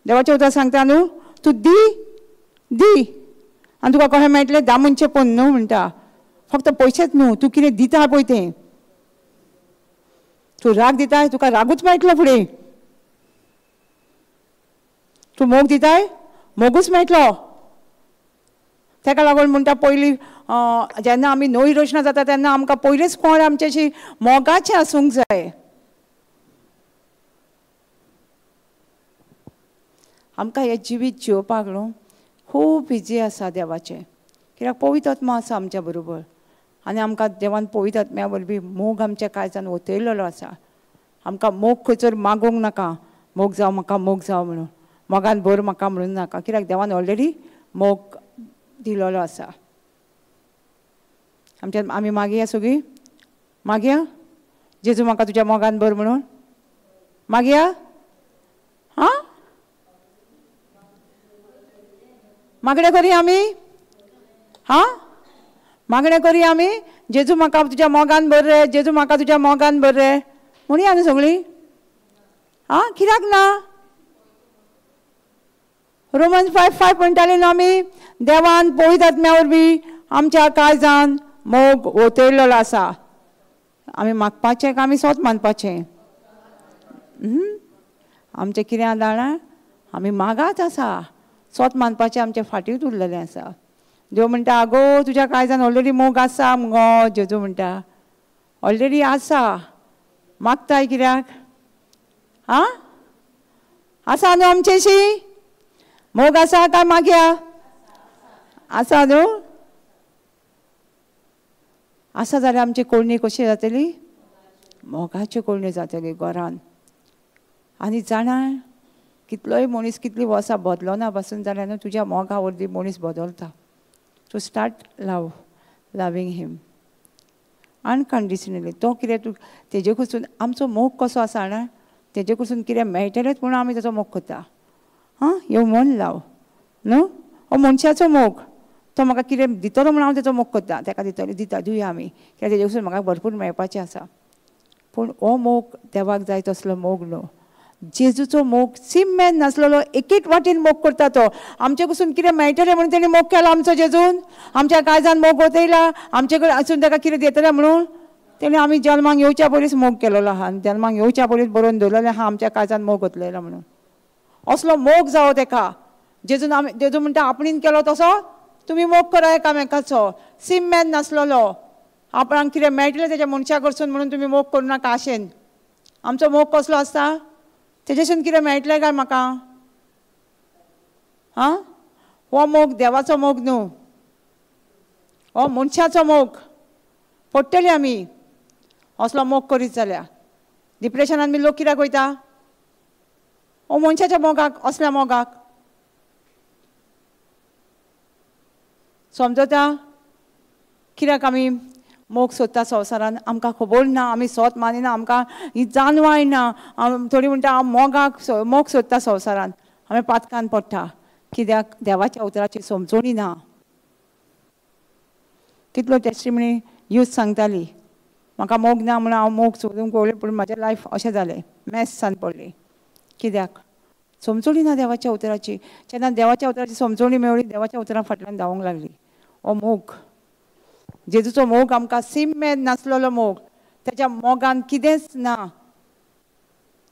देवाचें उतर सांगता न्हू, तूं दी दी आनी तुका कशें मेळटलें? दामून चेपून न्हू म्हणटा. फक्त पयशेच न्हू, तूं कितें दिता पळय तें. तूं राग दिताय तुका रागूच मेळटलो फुडें. तूं मोग दिताय मोगूच मेळटलो. ताका लागून म्हणटा पयलीं जेन्ना आमी नवी रचना जाता तेन्ना आमकां पयलींच कोण आमचेशी मोगाचें आसूंक जाय. आमकां हें जिवीत जिवपाक न्हू खूब इजी आसा देवाचें. कित्याक पवित्र आत्मा आसा आमच्या बरोबर आनी आमकां देवान पवित्र आत्म्या वरवीं मोग आमच्या काळजान ओतयलेलो आसा. आमकां मोग खंयसर मागोवंक नाका, मोग जावं म्हाका मोग जावं म्हणून, मोगान भर म्हाका म्हणून नाका. कित्याक देवान ऑलरेडी मोग दिलेलो आसा. आमी मागया सगळीं, मागया जेजू म्हाका तुज्या मोगान भर म्हणून. मागया. हां, मागणें करी आमी. हां, मागणें करी आमी, जेजू म्हाका तुज्या मोगान भर रे, जेजू म्हाका तुज्या मोगान भर रे म्हणुया न्हू सगळीं. हां, कित्याक ना? रोमन्स 5:5 म्हणटाली न्हू आमी, देवान पवित्र आत्म्या वरवीं आमच्या काळजान मोग ओतयलेलो आसा. आमी मागपाचें काय आमी स्वत मानपाचें? आमचें कितें आसा जाणा, आमी मागाच आसा, स्वत मानपाचें आमचें फाटींच उरलेलें आसा. देव म्हणटा आगो तुज्या काळजान ऑलरेडी मोग आसा मुगो. जेजू म्हणटा ऑलरेडी आसा, मागताय कित्याक? हां, आसा न्हू आमचेशी मोग आसा काय मागया? आसा न्हू. आसा जाल्यार आमची कोळणी कशी जातली? मोगाची कोळणी जातली घरान. आनी जाणा कितलोय मनीस कितली वर्सां बदलोना पासून जाल्यार न्हू तुज्या मोगा वरवीं मनीस बदलता. So start loving him unconditionally. तो कितें तूं तेजे कडसून आमचो मोग कसो आसा जाणा, तेजे कडसून कितें मेळटलेंच म्हणून आमी ताचो मोग करता. हां, ह्यो मन लाव न्हू, हो मनशाचो मोग. तो म्हाका कितें दितलो म्हणून हांव ताचो मोग करता, ताका दिता दिवया आमी, कित्याक तेजे कडसून म्हाका भरपूर मेळपाचें आसा. पूण हो मोग देवाक जाय तसलो मोग न्हू. जेजूचो मोग सिम्मेन नासलेलो एकेच वाटेन मोग करता तो. आमचे कडसून कितें मेळटलें म्हणून तेणी मोग केला आमचो जेजून. आमच्या काळजान मोग वतयला, आमचे कडेन आसून ताका कितें दितलें म्हणून तेणी आमी जल्माक येवच्या पयलींच मोग केलेलो आहा आनी जल्माक येवच्या पयलींच बरोवन दवरलेलें आहा आमच्या काळजान मोग वतलेलो म्हणून. असलो मोग जावो ताका. जेजू म्हणटा आपणीन केलो तसो तुमी मोग करा एकामेकाचो. सिम्मेन नासलेलो, आपणाक कितें मेळटलें तेज्या मनशा कडसून म्हणून तुमी मोग करूं नाका आशेन. आमचो मोग कसलो आसता? तेजेसून कितें मेळटलें काय म्हाका? हां, हो मोग देवाचो मोग न्हू, हो मनशाचो मोग. पडटलीं आमी असलो मोग करीत जाल्यार. डिप्रेशनान बी लोक कित्याक वयता? हो मनशाच्या मोगाक, असल्या मोगाक. समजता कित्याक आमी मोग सोदता संवसारान? आमकां खबर ना, आमी स्वत मानिना, आमकां ही जानवाय ना. थोडी म्हणटा हांव मोग सोदता संवसारान. आमी पातकान पडटा कित्याक देवाच्या उतराची समजोणी ना. कितलो टेस्टिमनी यूथ सांगताली म्हाका मोग ना म्हणून हांव मोग सोदूंक पळयलें पूण म्हाजें लायफ अशें जालें, मॅसान पडली. कित्याक? समजोणी ना देवाच्या उतराची. जेन्ना देवाच्या उतराची समजोणी मेळ्ळी, देवाच्या उतरां फाटल्यान धांवूंक लागली. हो मोग, जेजूचो मोग आमकां सिम्मेन नासलेलो मोग. तेज्या मोगान कितेंच ना.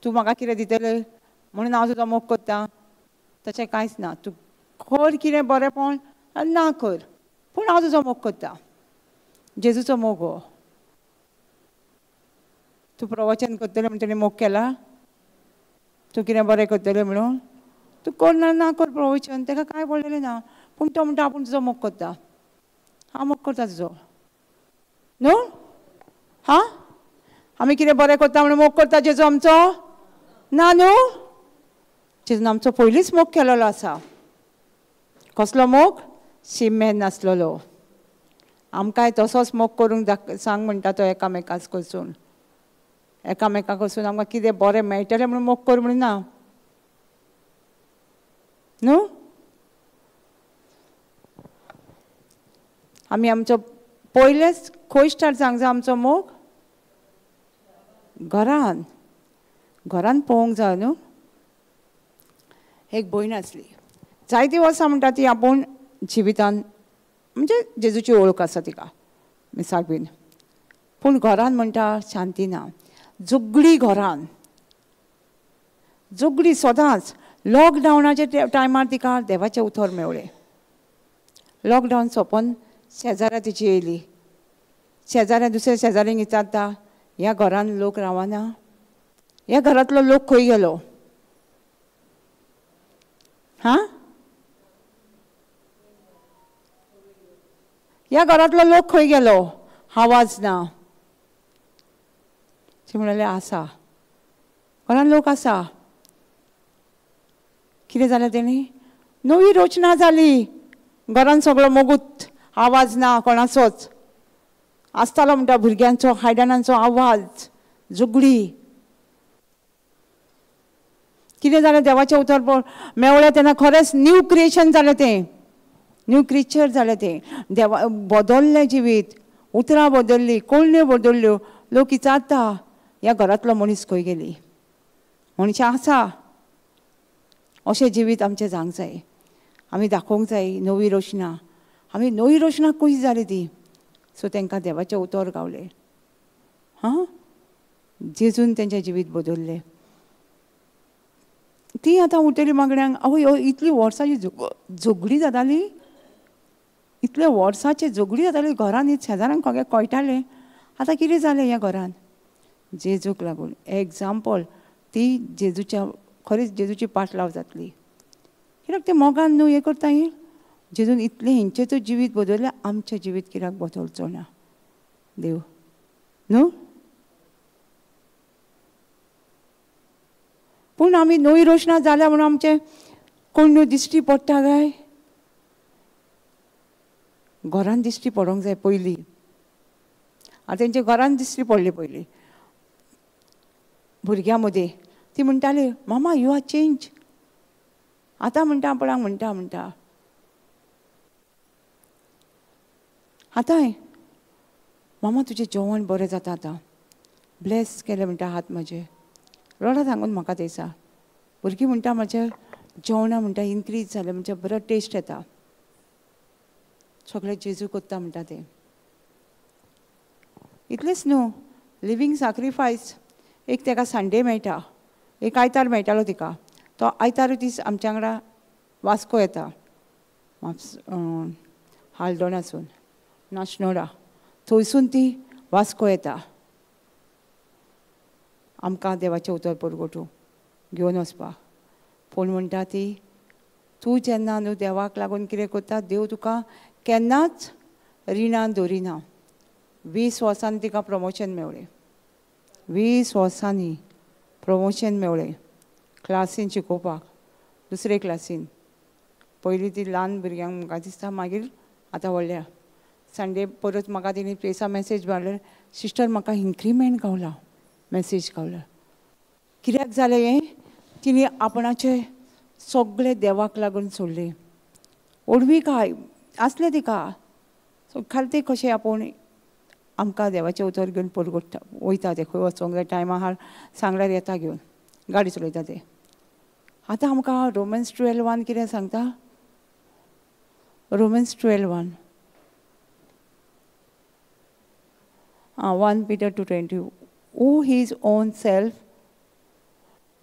तूं म्हाका कितें दितलें म्हणून हांव तुजो मोग करतां, तशें कांयच ना. तूं कर कितें बरेंपण ना कर, पूण हांव तुजो मोग करतां. जेजूचो मोग हो. तूं प्रवचन करतलें म्हणून तेणी मोग केला? तूं कितें बरें करतलें म्हणून? तूं कर ना कर प्रवचन, ताका कांय पडलेलें ना. पूण तो म्हणटा आपूण तुजो मोग करता. हांव मोग करता तुजो न्हू. हां, आमी कितें बरें करता म्हणून मोग करता जेजू आमचो? ना न्हू. जेजून आमचो पयलींच मोग केलेलो आसा. कसलो मोग? सिम्मेन नासलेलो. आमकांय तसोच मोग करूंक सांग म्हणटा तो एकामेकाच कडसून. एकामेका कडसून आमकां कितें बरें मेळटलें म्हणून मोग कर म्हणून ना न्हू. आमी आमचो पयलेच खंय स्टार्ट जावंक जाय आमचो मोग? घरान. घरान पळोवंक जाय न्हू. एक भयण आसली, जायतीं वर्सां म्हणटा ती आपूण जिवितान म्हणजे जेजूची ओळख आसा तिका मिसाक बीन, पूण घरान म्हणटा शांती ना. झगडी घरान, झगडी सदांच. लॉकडावनाच्या टायमार तिका देवाचें उतर मेवलें. लॉकडावन सोंपोन शेजाऱ्या तिची येयली. शेजाऱ्या दुसऱ्या शेजाऱ्यांक विचारता ह्या घरान लोक रावना, ह्या घरांतलो लोक खंय गेलो? हां, ह्या घरांतलो लोक खंय गेलो? आवाज ना. ती म्हणलें आसा, घरान लोक आसा. कितें जालें तेणी? नवी रचना जाली. घरान सगळो मोगूत, आवाज ना कोणाचोच. आसतालो म्हणटा भुरग्यांचो, हायडनांचो आवाज, झगडी. कितें जालें? देवाचें उतर मेवलें तेन्ना खरेंच न्यू क्रिएशन जालें तें. न्यू क्रिएचर जालें तें. देवा बदललें जिवीत. उतरां बदललीं, कळण्यो बदलल्यो. लोक विचारता ह्या घरांतलो मनीस खंय गेली? मनशां आसा. अशें जिवीत आमचें जावंक जाय. आमी दाखोवंक जाय नवी रचना. आमी नवी रचना कशी जाली ती. सो तांकां देवाचें उतर गावलें. हां, जेजून तेंचें जिवीत बदललें. ती आतां उठयली मागण्यांक, आवय इतली वर्सांची झगडी जाताली, इतले वर्सांची झगडी जाताली घरान. शेजाऱ्यांक कळटालें. आतां कितें जालें ह्या घरान? जेजूक लागून. एग्जाम्पल ती जेजूच्या, खरीच जेजूची पाटलाव जातली. कित्याक ते मोगान न्हू हें करता ही. जेजून इतलें हेंचें जिवीत बदललें, आमचें जिवीत कित्याक बदलचो ना? देव न्हू. पूण आमी नवी रचना जाल्या म्हणून आमचें कोण न्हू दिश्टी पडटा काय? घरान दिश्टी पडोंक जाय पयलीं. आतां तेंचे घरान दिश्टी पडली पयलीं. भुरग्यां मदीं ती म्हणटाली मामा यू आर चेंज. आतां म्हणटा आपणाक म्हणटा आतां मामा तुजें जेवण बरें जाता आतां. ब्लेस केलें म्हणटा हात म्हाजे. रोडा सांगून म्हाका थंयसा भुरगीं म्हणटा म्हज्या जेवणां म्हणटा इनक्रीज जालें म्हणजे बरो टेस्ट येता सगळें जेजू कोत्ता म्हणटा तें इतलेंच न्हू लिवींग सॅक्रिफायस एक ताका संडे मेळटा एक आयतार मेळटालो तिका तो आयतार दीस आमच्या वांगडा वास्को येता हाल्दोणासून नाशनोडा थंयसून ती वास्को येता आमकां देवाचें उतर परगोटू घेवन वचपाक पूण म्हणटा ती तूं जेन्ना न्हू देवाक लागून कितें करता देव तुका केन्नाच रिणान दवरिना 20 वर्सांनी तिका प्रमोशन मेवलें 20 वर्सांनी प्रमोशन मेवलें क्लासीन शिकोवपाक दुसरे क्लासीन पयलीं ती ल्हान भुरग्यांक म्हाका दिसता मागीर आतां व्हडल्या संडे परत म्हाका तेणी प्लेसा मॅसेज मारलें सिस्टर म्हाका इन्क्रिमेंट गावला मॅसेज गावला कित्याक जालें हें तिणी आपणाचें सगळें देवाक लागून सोडलें ओडवी काय आसलें तिका सो खालते कशें आपूण आमकां देवाचें उतर घेवन परगोडटा वयता ते खंय वचोंक जाय टायमा हार सांगल्यार येता घेवन गाडी चलयता ते आतां आमकां रोमन्स 12:1 कितें सांगता Romans 12:1 1 Peter 2:20 who his own self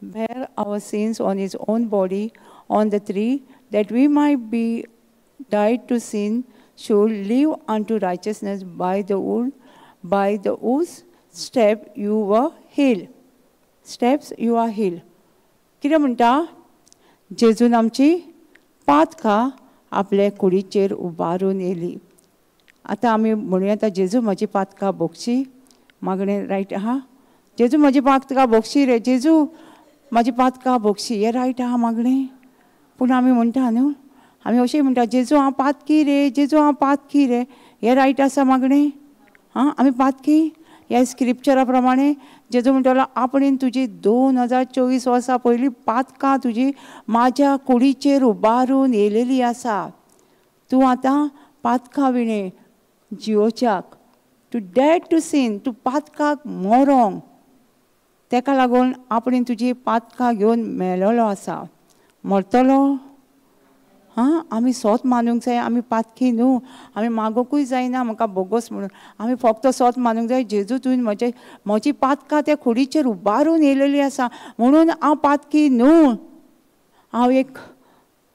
bear our sins on his own body on the tree that we might be died to sin should live unto righteousness by the whose step you were healed steps you are healed कितें म्हणटा जेजून आमची पातकां आपले कुडीचेर उबारून येयली आतां आमी म्हणूं येता जेजू म्हजी पातकां भोगची मागणें रायट आहा जेजू म्हजी पातकां भोगची रे जेजू म्हजी पातकां भोगची हें रायट आहा मागणें पूण आमी म्हणटा न्हू आमी अशें म्हणटा जेजू हांव पातकी रे जेजू हांव पातकी रे हें रायट आसा मागणें हां आमी पातकी ह्या स्क्रिप्चरा प्रमाणे जेजू म्हणटलो आपणेन तुजी 2024 वर्सां पयलीं पातकां तुजी म्हाज्या कुडीचेर उबारून येयलेली आसा तूं आतां पातकां विणे जिवोवच्याक टू डेड टू सीन तूं पातकाक मरोंक तेका लागून आपणेन तुजी पातकां घेवन मेळलेलो आसा मरतलो हां आमी सोत मानूंक जाय आमी पातकी न्हू आमी मागोकूय जायना म्हाका बोगोस म्हणून आमी फक्त सोत मानूंक जाय जेजू तुवें म्हजी पातकां त्या कुडीचेर उबारून येयलेली आसा म्हणून हांव पातकी न्हू हांव एक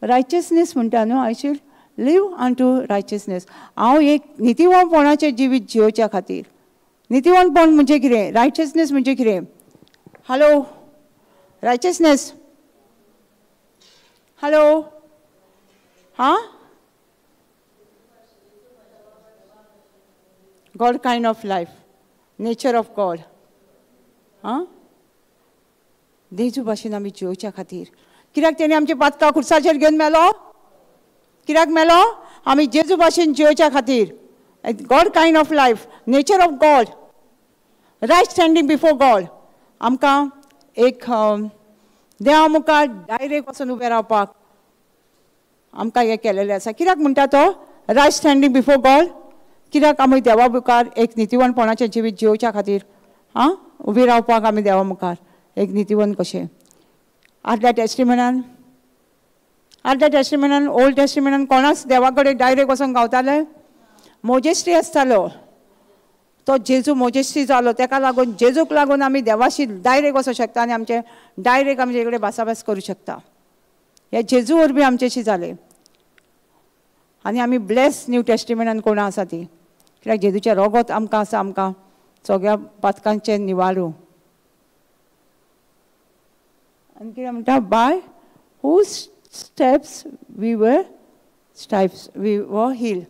रायचसनेस म्हणटा न्हू आय शूड लिव अंटू रायचसनेस हांव एक नितीवणपणाचें जिवीत जिवोवच्या खातीर नितीवणपण म्हणजे कितें रायचसनेस म्हणजे कितें hello righteousness hello Huh? God kind of life, nature of God. Huh? देजू भाशेन आमी जिवोवच्या खातीर कित्याक तेणी आमची पातकां खुर्साचेर घेवन मेलो कित्याक मेलो आमी जेजू भाशेन जिवोवच्या खातीर God kind of life nature of God right standing before God आमकां एक देवा मुखार डायरेक्ट वचून उबें रावपाक आमकां हें केलेलें आसा कित्याक म्हणटा तो रायट स्टँडींग बिफोर गॉड कित्याक आमी देवा मुखार एक नितीवणपणाचें जिवीत जिवोवच्या खातीर आं उबी रावपाक आमी देवा मुखार एक नितीवन कशें आदल्या टेस्टिमेंटान ओल्ड टेस्टिमेंटान कोणाच देवा कडेन डायरेक्ट वचोंक गावताले मोजेस्टी आसतालो तो जेजू मोजेस्टी जालो तेका लागून जेजूक लागून आमी देवाशी डायरेक्ट वचूंक शकता आनी आमचे डायरेक्ट आमचे कडेन भासाभास करूं शकता हे जेजू वरवीं आमचेशी जालें आनी आमी ब्लेस न्यू टेस्टिमेंटान कोण आसा ती कित्याक जेजूचें रोगत आमकां आसा आमकां सगळ्या पातकांचें निवारू आनी कितें म्हणटा by who steps we were heal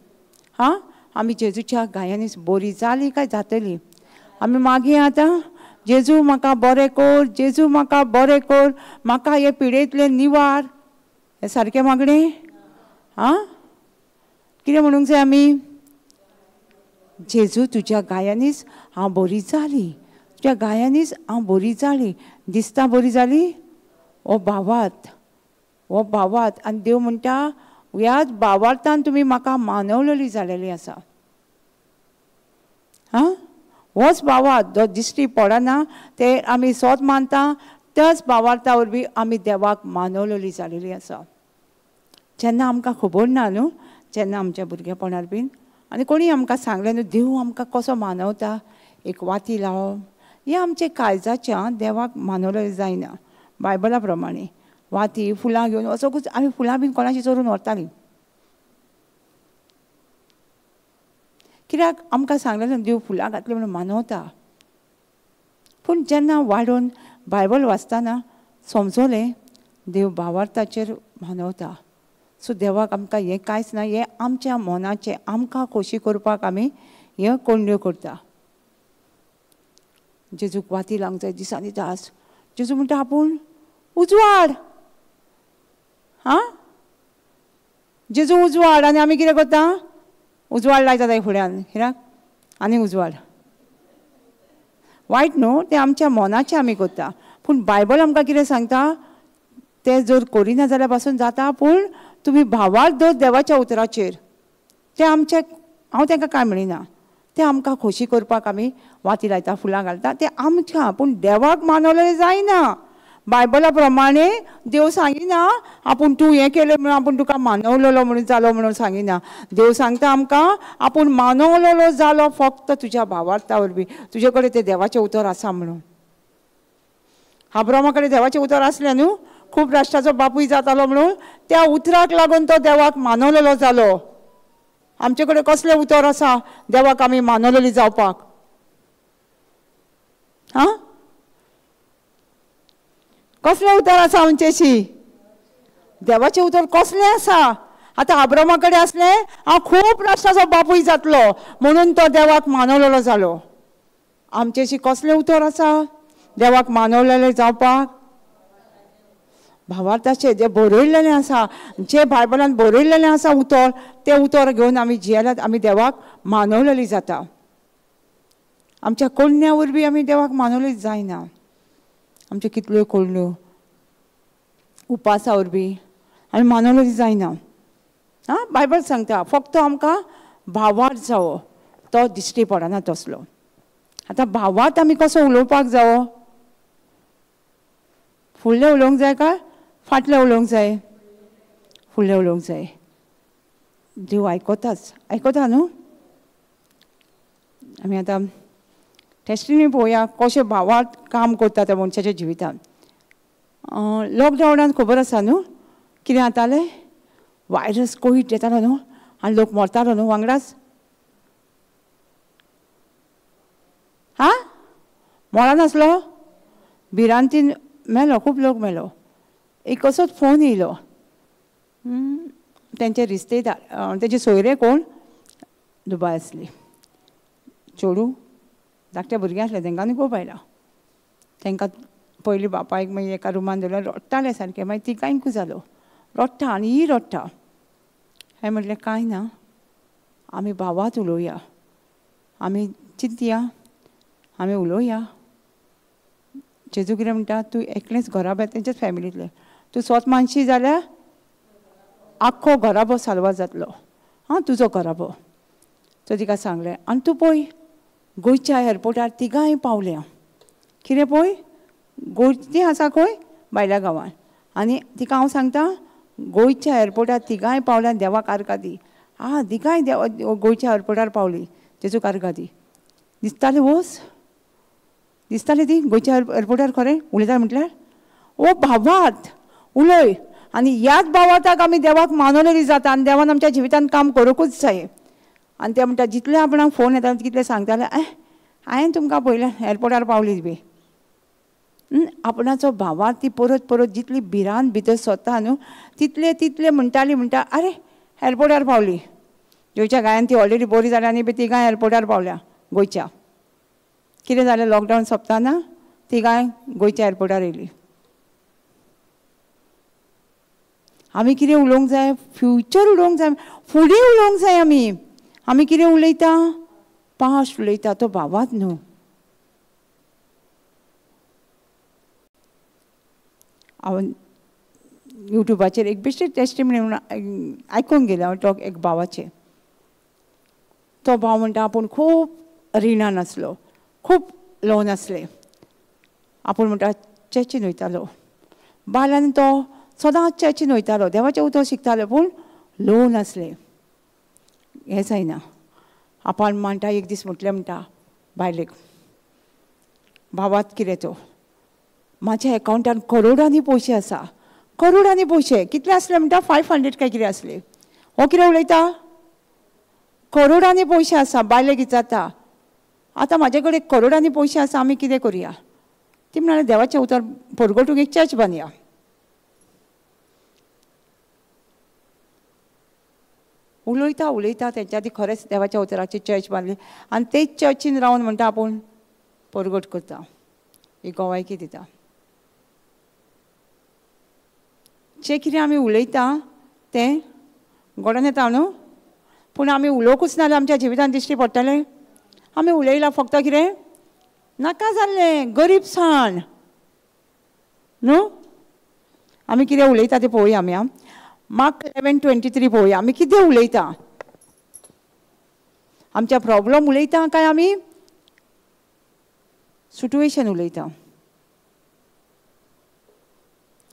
हां आमी जेजूच्या गायांनी बरी जाली काय जातली आमी मागीर आतां जेजू म्हाका बरें कर जेजू म्हाका बरें कर म्हाका हे पिडेंतलें निवार हें सारकें मागणें आं कितें म्हणूंक जाय आमी जेजू तुज्या गायांनीच हांव बरी जाली तुज्या गायांनीच हांव बरी जाली दिसता बरी जाली हो भावात आनी देव म्हणटा ह्याच भावार्थान तुमी म्हाका मानवलेली जालेली आसा हां होच भावार्थ जो दिश्टी पडना ते आमी सोत मानता त्याच भावार्था वरवीं आमी देवाक मानवलेली जालेली आसा. जेन्ना आमकां खबर ना न्हू, जेन्ना आमच्या भुरगेपणार बीन आनी कोणी आमकां सांगलें न्हू देव आमकां कसो मानवता, एक वाती लावप, हें आमचे काळजाच्या देवाक मानवलेलें जायना. बायबला प्रमाणे वाती फुलां घेवन वचोकूच आमी फुलां बीन कोणाची चोरून व्हरतालीं. कित्याक आमकां सांगलेलें देव फुलां घातली म्हणून मानवता. पूण जेन्ना वाडून बायबल वाचतना समजलें देव भावार्थाचेर मानवता. सो देवाक आमकां हें कांयच ना, हें आमच्या मनाचें आमकां खोशी करपाक आमी हें कोंड्यो करता. जेजूक वाती लावंक जाय दिसांनी तास. जेजू म्हणटा आपूण उजवाड, हां जेजू उजवाड, आनी आमी कितें करता, उजवाड लायता ताका फुड्यान, कित्याक आनी उजवाड. वायट न्हू, तें आमच्या मनाचें आमी करता. पूण बायबल आमकां कितें सांगता, तें जर करिना जाल्यार पासून जाता, पूण तुमी भावार्थ दवर देवाच्या उतराचेर. तें आमचें हांव तांकां कांय म्हणिना, तें आमकां खोशी करपाक आमी वाती लायता, फुलां घालता, तें आमच्या. पूण देवाक मानवलेलें जायना. बायबला प्रमाणे देव सांगिना आपूण तूं हें केलें म्हणून आपूण तुका मानवलेलो म्हणून जालो म्हणून सांगिना. देव सांगता आमकां आपूण मानवलेलो जालो फक्त तुज्या भावार्था वरवीं. तुजे कडेन तें देवाचें उतर आसा म्हणून. अब्राहमा कडेन देवाचें उतर आसलें न्हू, खूब राष्ट्राचो बापूय जातालो म्हणून. त्या उतराक लागून तो देवाक मानवलेलो जालो. आमचे कडेन कसलें उतर आसा देवाक आमी मानवलेलीं जावपाक, हां कसलें उतर आसा आमचेशी? देवाचें उतर कसलें आसा? आतां अब्राहमा कडेन आसलें हांव खूब राष्ट्राचो बापूय जातलो म्हणून तो देवाक मानवलेलो जालो. आमचेशी कसलें उतर आसा देवाक मानवलेलें जावपाक? भावार्थाचें जें बरयल्लेलें आसा, जें बायबलान बरयल्लेलें आसा उतर, तें उतर घेवन आमी जियेल्यात आमी देवाक मानवलेलीं जाता. आमच्या कळण्या वरवीं आमी देवाक मानवलेलीं जायना. आमच्यो कितल्यो कळण्यो उपासा वरवीं आमी मानवलेलीं जायना. हां बायबल सांगता फक्त आमकां भावार्थ जावो, तो दिश्टी पडना तसलो. आतां भावार्थ आमी कसो उलोवपाक जावो? फुडलें उलोवंक जाय काय फाटलें उलोवंक जाय? फुडलें उलोवंक जाय. देव आयकता न्हू. आमी आतां टेस्टिमनी पळोवया कशें भावार्थ काम करता त्या मनशाच्या जिवितान. लॉकडावनान खबर आसा न्हू कितें जातालें? वायरस कोवीड येतालो न्हू आनी लोक मरतालो न्हू वांगडाच. हां मरनासलो, भिरांतीन मेलो, खूब लोक मेलो. एक असोच फोन येयलो, तेंचे रिश्तेदार तेजे सोयरे कोण दुबय आसली, चेडूं धाकटे भुरगें आसलें, तांकां आनी खूब आयला. तांकां पयलीं बापायक मागीर एका रुमान दवरलें, रडटालें सारकें. मागीर तिगांयकूय जालो, रडटा आनी ही रडटा. हांवें म्हटलें कांय ना, आमी भावात उलोवया, आमी चिंतया, आमी उलोवया. जेजू कितें म्हणटा, तूं एकलेंच घराब तेंचेच फॅमिलींतलें, तूं स्वत मानशी जाल्यार आख्खो घराबो साल्वार जातलो. हां तुजो घराबो. तो तिका सांगलें. आनी तूं पळय गोंयच्या एअरपोर्टार तिगांय पावल्या. कितें पळय गोंयची आसा खंय भायल्या गांवांत. आनी तिका हांव सांगता गोंयच्या एअरपोर्टार तिगांय पावल्या, देवाक आर्गां दी. तिगांय गोंयच्या एअरपोर्टार पावली, जेजूक आर्गां दी. दिसतालें वोस, दिसतालें ती गोंयच्या एअरपोर्टार खरें उलयता म्हटल्यार. ओ भावार्थ उलय. आनी ह्याच भावार्थाक आमी देवाक मानवलेलीं जाता आनी देवान आमच्या जिवितान काम करूंकूच जाय. आनी ते म्हणटा जितले आपणाक फोन येता तितले सांगताले हांवें तुमकां पयलें एअरपोर्टार पावलीच बी. आपणाचो भावार्थ ती परत परत जितली भिरांत भितर सोदता न्हू तितले तितले म्हणटा आरे एअरपोर्टार पावली. जेवच्या गायन ती ऑलरेडी बरी जाल्या आनी तिगांय एअरपोर्टार पावल्या गोंयच्या. कितें जालें लॉकडावन सोंपतना तिगांय गोंयच्या एअरपोर्टार येयली. आमी कितें उलोवंक जाय? फ्युचर उलोवंक जाय, फुडें उलोवंक जाय. आमी कितें उलयता? पास्ट उलयता, तो भावार्थ न्हू. हांव युट्यूबाचेर एक बेश्टें टेस्टिमनी म्हणून आयकूंक गेलें हांव टॉक एक भावाचें. तो भाव म्हणटा आपूण खूब रिणान आसलो, खूब लोन आसलें. आपूण म्हणटा चर्चीन वयतालो. बायलांनी तो सदांच चर्चीन वयतालो, देवाचें उतर शिकतालो, पूण लोन आसलें. हें जायना. आपान मांडटा एक दीस म्हटलें म्हणटा बायलेक, भावात कितें तो, म्हाज्या एकावंटान करोडांनी पयशे आसा. करोडांनी पयशे कितले आसले म्हणटा 500 काय कितें आसले. हो कितें उलयता, करोडांनी पयशे आसा. बायलेक विचारता, आतां म्हाजे कडेन करोडांनी पयशे आसा, आमी कितें करया. ती म्हणाले देवाचें उतर परगटूंक एक चर्च बांदया. उलयता उलयता तेंच्या ती खरेंच देवाच्या उतराची चर्च बांदली आनी तेच चर्चीन रावन म्हणटा आपूण परगट करता, ही गोवायकी दिता. जे कितें आमी उलयता तें घडोवन येता न्हू, पूण आमी उलोवंकूच नाल्यार आमच्या जिवितांत दिश्टी पडटलें. आमी उलयलां फक्त कितें नाका जाल्लें, गरीबसाण न्हू. आमी कितें उलयता तें पळोवया आमी. मार्क 11:23 पळोवया आमी कितें उलयता. आमच्या प्रॉब्लेम उलयता काय आमी सिट्युएशन उलयता.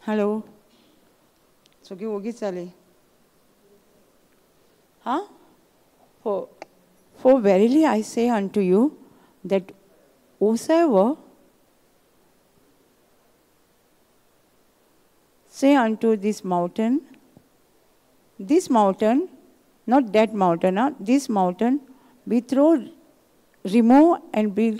हॅलो, सगळीं ओगीच जाली. हां, For verily I say unto you that whosoever say unto this mountain, not that mountain, this mountain, be removed and be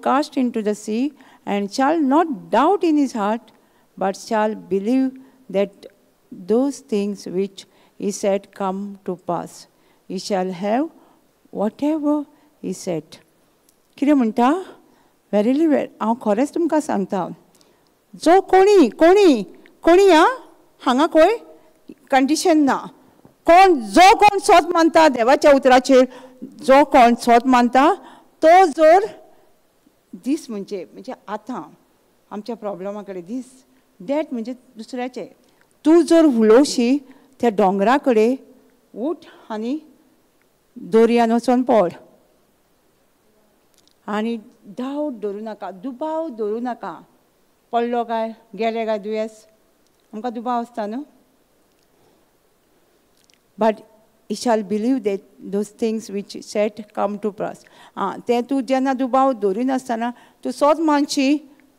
cast into the sea, and shall not doubt in his heart, but shall believe that those things which he said come to pass, he shall have whatever he said. कितें म्हणटा, verily हांव खरेंच तुमकां सांगता, जो कोणी हांगा खंय कंडिशन ना. जो कोण सोत मानता देवाच्या उतराचेर, जो कोण सोत मानता तो जर दीस म्हणजे आतां आमच्या प्रॉब्लेमा कडेन दीस, डेट म्हणजे दुसऱ्याचे, तूं जर उलोवशी त्या दोंगरा कडेन उठ आनी दर्यान वचोन पड. आनी डावट धरूं नाका, दुबाव धरूं नाका. पडलो काय गेले काय दुयेंस, आमकां दुबाव आसता न्हू. But he shall believe that those things which said come to pass. तें तूं जेन्ना दुबाव धरून आसतना तूं सोद मानशी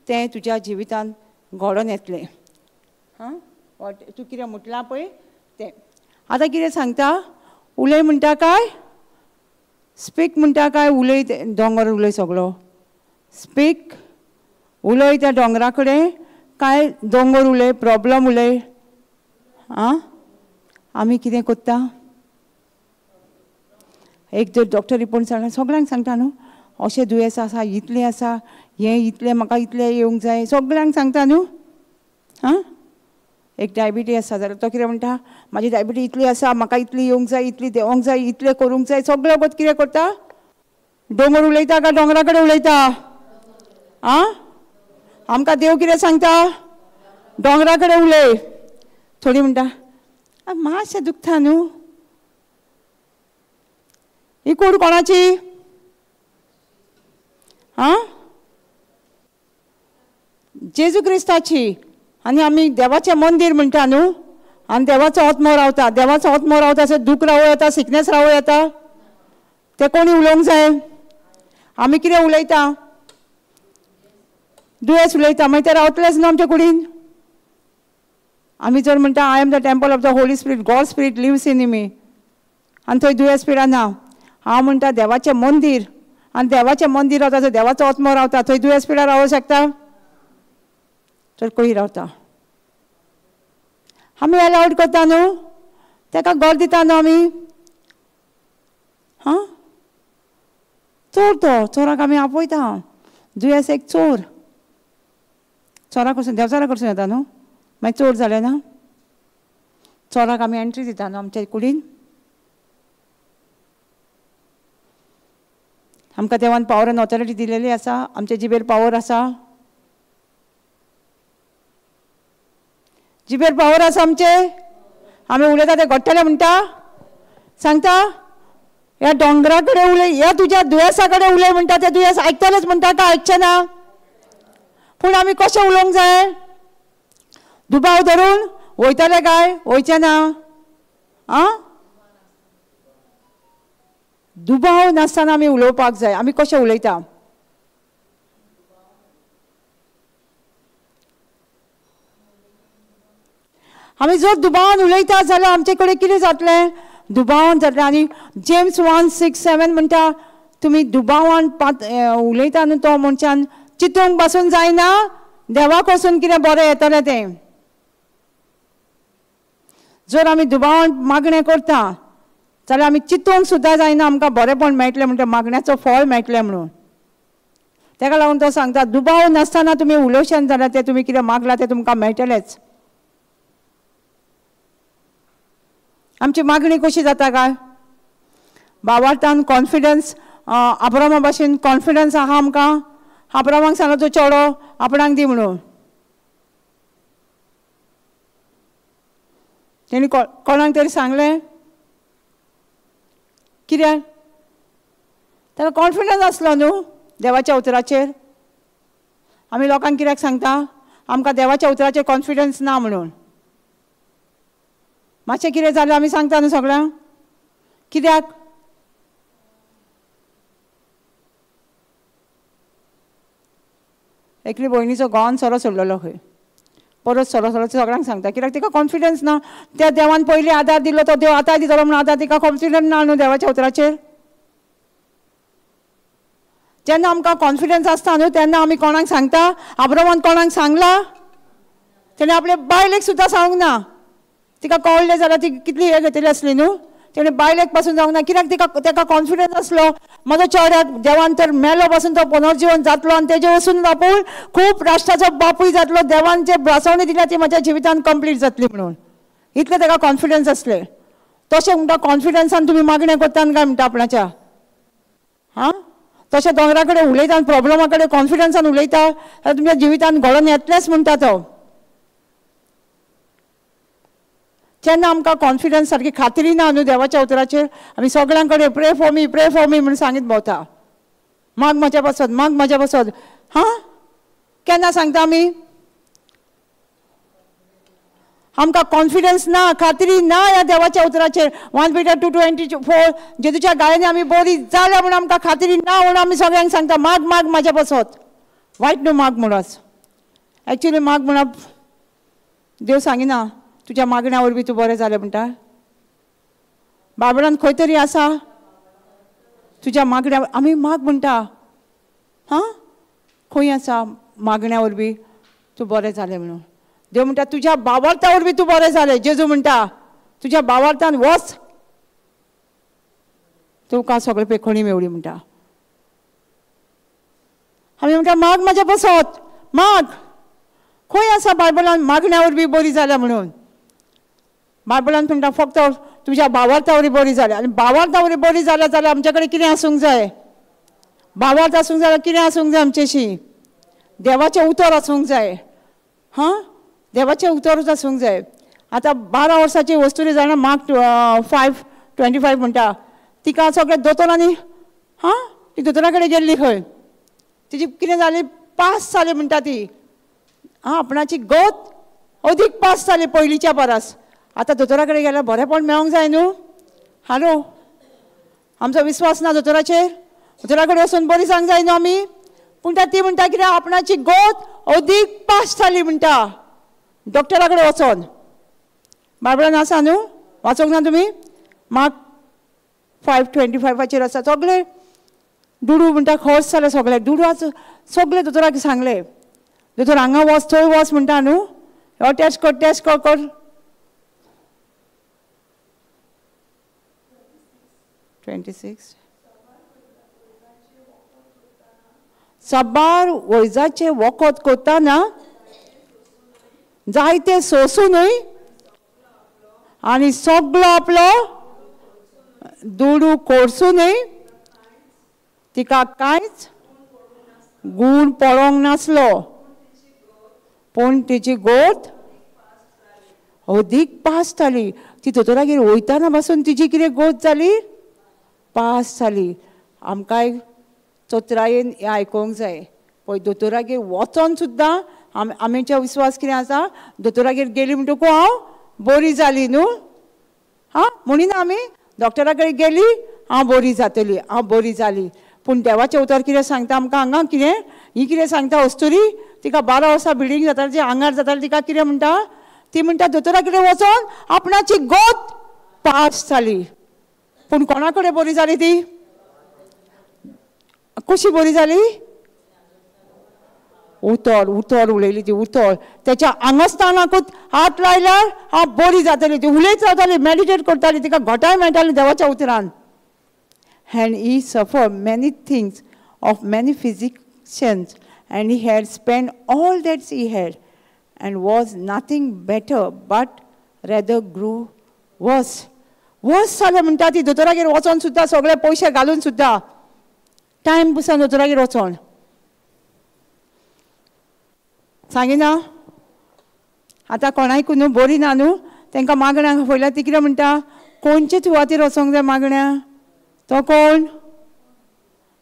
तें तुज्या जिवितान घडोवन येतलें. तूं कितें म्हटलां पळय तें. आतां कितें सांगता, उलय म्हणटा काय, स्पीक म्हणटा काय, उलय दोंगर उलय सगळो. स्पीक उलय त्या दोंगरा कडेन काय दोंगर उलय, प्रॉब्लम उलय. आमी कितें करता, एक जर डॉक्टर रिपोर्ट सांगता सगळ्यांक सांगता न्हू, अशें दुयेंस आसा, इतलें आसा, हें इतलें म्हाका इतलें येवंक जाय, सगळ्यांक सांगता न्हू. एक डायबिटीज आसा जाल्यार तो कितें म्हणटा, म्हाजी डायबिटीज इतली आसा, म्हाका इतली येवंक जाय, इतली देंवोंक जाय, इतलें करूंक जाय. सगळें वगत कितें करता, दोंगर उलयता काय दोंगरा कडेन उलयता. आमकां देव कितें सांगता, दोंगरा कडेन उलय. थोडी म्हणटा मातशें दुखता न्हू, ही कूड कोणाची, जेजू क्रिस्ताची. आनी आमी देवाचें मंदीर म्हणटा न्हू, आनी देवाचो आत्मो रावता. देवाचो आत्मो रावता अशें दूख रावूं येता, सिकनेस रावूं येता. तें कोणी उलोवंक जाय. आमी कितें उलयता, दुयेंस उलयता, मागीर तें रावतलेंच न्हू आमचे कुडीन. आमी जर म्हणटा I am the temple of the holy spirit, God spirit lives in me, आनी थंय दुयेंस पिडा ना. हांव म्हणटा देवाचें मंदीर, आनी देवाचें मंदीर रावता थंय देवाचो आत्मो रावता, थंय दुयेंस पिडा रावूं शकता, तर खंय रावता. आमी एलावड करता न्हू, ताका घर दिता न्हू आमी. चोर तो, चोराक आमी आपयता. दुयेंस एक चोर, चोराक कडसून देवचारा कडसून येता न्हू, मागीर चोर जालें ना. चोराक आमी एंट्री दिता न्हू आमचे कुडीन. आमकां देवान पावर एंड ऑथॉरिटी दिलेली आसा, आमच्या जिबेर पावर आसा. जिबेर पावर आसा आमचे. आमी उलयता ते घडटले म्हणटा, सांगता ह्या दोंगरा कडेन उलय, ह्या तुज्या दुयेंसा कडेन उलय म्हणटा, ते दुयेंस आयकतलेच म्हणटा काय आयकचे ना. पूण आमी कशें उलोवंक जाय? दुबाव धरून वयतले काय वयचे ना? आं? दुबाव नासतना आमी उलोवपाक जाय. आमी कशें उलयता? आमी जर दुबावान उलयता जाल्यार आमचे कडेन कितें जातलें? दुबावान जातलें. आनी जेम्स 1:6-7 म्हणटा तुमी दुबावान उलयता न्हू तो मनशान चिंतूंक पासून जायना देवाक वचून कितें बरें येतलें तें. जर आमी दुबावान मागणें करता जाल्यार आमी चिंतूंक सुद्दां जायना आमकां बरेंपण मेळटलें म्हणटा मागण्याचो फळ मेळटलें म्हणून. ताका लागून तो सांगता दुबाव नासतना तुमी उलोवशात जाल्यार तें तुमी कितें मागलां तें तुमकां मेळटलेंच. आमची मागणी कशी जाता काय? भावार्थान कॉन्फिडन्स अब्रामा भाशेन कॉन्फिडन्स आहा आमकां. अब्रामाक सांगलो तूं चेडो आपणाक दी म्हणून. तेणी कोणाक तरी सांगलें कित्याक? ताका कॉन्फिडन्स आसलो न्हू देवाच्या उतराचेर. आमी लोकांक कित्याक सांगता आमकां देवाच्या उतराचेर कॉन्फिडन्स ना म्हणून. मातशें कितें जालें आमी सांगता न्हू सगळ्यांक. कित्याक? एकली भयणीचो घोवान सोरो सोडलेलो खंय. परत सोरो सगळ्यांक सांगता कित्याक तिका कॉन्फिडन्स ना. त्या देवान पयलीं आदार दिलो तो देव आतां दितलो म्हणून आतां तिका कॉन्फिडन्स ना न्हू देवाच्या उतराचेर. जेन्ना आमकां कॉन्फिडन्स आसता न्हू तेन्ना आमी कोणाक सांगता. अब्रामान कोणाक सांगला? तेणें आपले बायलेक सुद्दां सांगूंक ना. तिका कळ्ळें जाल्यार ती कितली हे घेतली आसली न्हू. तेणें बायलेक पासून जावंक ना कित्याक ताका कॉन्फिडन्स आसलो म्हजो चेड्याक देवान तर मेलो पासून तो पुनर्जीवन जातलो आनी तेजे वचून बापूय खूब राष्ट्राचो बापूय जातलो. देवान जे भासवणी दिल्या ती म्हज्या जिवितान कंप्लीट जातली म्हणून. इतलें ताका कॉन्फिडन्स आसलें. तशें म्हणटा कॉन्फिडन्सान तुमी मागणें करतात काय म्हणटा आपणाच्या? हां तशें दोंगरा कडेन उलयता आनी प्रॉब्लमा कडेन कॉन्फिडन्सान उलयता जाल्यार तुमच्या जिवितान घडोवन येतलेंच म्हणटा तो. जेन्ना आमकां कॉन्फिडन्स सारकी खात्री ना न्हू देवाच्या उतराचेर आमी सगळ्यां कडेन प्रे फॉर मी म्हणून सांगीत भोंवता. माग म्हज्या बसत माग म्हज्या बसत. हां केन्ना सांगता आमी? आमकां कॉन्फिडन्स ना खात्री ना ह्या देवाच्या उतराचेर. 1 Peter 2:24 जेजूच्या गायेनी आमी बरी जाल्या म्हणून आमकां खात्री ना म्हणून आमी सगळ्यांक सांगता माग माग म्हाज्या बसत. वायट न्हू माग म्हणूच. एक्चुली माग म्हणप देव सांगिना तुज्या मागण्या वरवीं तूं बरें जालें म्हणटा. बायबलान खंय तरी आसा तुज्या मागण्या आमी माग म्हणटा. हां खंय आसा मागण्या वरवीं तूं बरें जालें म्हणून. देव म्हणटा तुज्या भावार्था वरवीं तूं बरें जालें. जेजू म्हणटा तुज्या भावार्थान वच तुका सगळें पेखणी मेवळी म्हणटा. आमी म्हणटा माग म्हाज्या बसत माग. खंय आसा बायबलान मागण्या वरवीं बरी जाल्या म्हणून? बायबलान म्हणटा फक्त तुज्या भावार्था वरवीं बरी जाल्या. आनी भावार्था वरवीं बरी जाल्या जाल्यार आमचे कडेन कितें आसूंक जाय? भावार्थ आसूंक जाय कितें आसूंक जाय आमचेशी? देवाचें उतर आसूंक जाय. हां देवाचें उतरूच आसूंक जाय. आतां 12 वर्साची वस्तुरी जाणा मार्क 5:25 म्हणटा तिका सगळे दोतोरांनी हां ती दोतोरा कडेन गेल्ली खंय. तिची कितें जाली पास जाली म्हणटा ती. हां आपणाची गोत अदीक पास जाली पयलींच्या परस. आतां दोतोरा कडेन गेल्यार बरेंपण मेळोंक जाय न्हू. हालो आमचो विस्वास ना दोतोराचेर. दोतोरा कडेन वचून बरी सांग जाय न्हू आमी. पूण ती म्हणटा कितें आपणाची गोत अदीक पास जाली म्हणटा डॉक्टरा कडेन वचोन. बायबलान आसा न्हू वाचोंक ना तुमी? मार्क 5:25 आसा. सगळे दुडू म्हणटा खर्च जाले सगळे दुडू सगळे दोतोराक सांगले दोतोर हांगा वच थंय वच म्हणटा न्हू. हो टेस्ट कर 26 साबार वैजाचे वखद करतना जायते सोसूनय आनी सगळो आपलो दुडू कोरसूनय तिका कांयच गूण पडोंक नासलो. पूण तिची गोत अदीक पास जाली. ती दोतोरागेर वयताना पासून तिची कितें गोत जाली? पास जाली. आमकांय चोत्रायेन हें आयकोंक जाय पळय दोतोरागेर वचोन सुद्दां आमचो विश्वास कितें आसा, दोतोरागेर गेली म्हणटकूच हांव बरी जाली न्हू, हां म्हणिना आमी डॉक्टरा कडेन गेली हांव बरी जातली, हांव बरी जाली. पूण देवाचें उतर कितें सांगता आमकां हांगा कितें, ही कितें सांगता अस्तुरी, तिका 12 वर्सां बिल्डींग जाताली, जे आंगार जाताली तिका कितें म्हणटा, ती म्हणटा दोतोरा कडेन वचोन आपणाची गोत पास जाली. पूण कोणा कडेन बरी जाली ती, कशी बरी जाली, उतर उतर उलयली ती, उतर त्याच्या आंगस्थानाकूच हात लायल्यार हांव बरी जातली. ती उलयत रावताली, मेडिटेट करताली, तिका घटाय मेळटाली देवाच्या उतरान. And he suffered many things of many physicians, and he had spent all that he had, and was nothing better, but rather grew worse. Worse जालें म्हणटा ती दोतोरागेर वचोन सुद्दां सगळे पयशे घालून सुद्दां टायम पुसान दोतोरागेर वचोन सांगिना. आतां कोणायक न्हू बरी ना न्हू, तांकां मागण्या पयल्यार ती कितें म्हणटा, कोणचे थुवातीर वचोंक जाय मागण्या, तो कोण,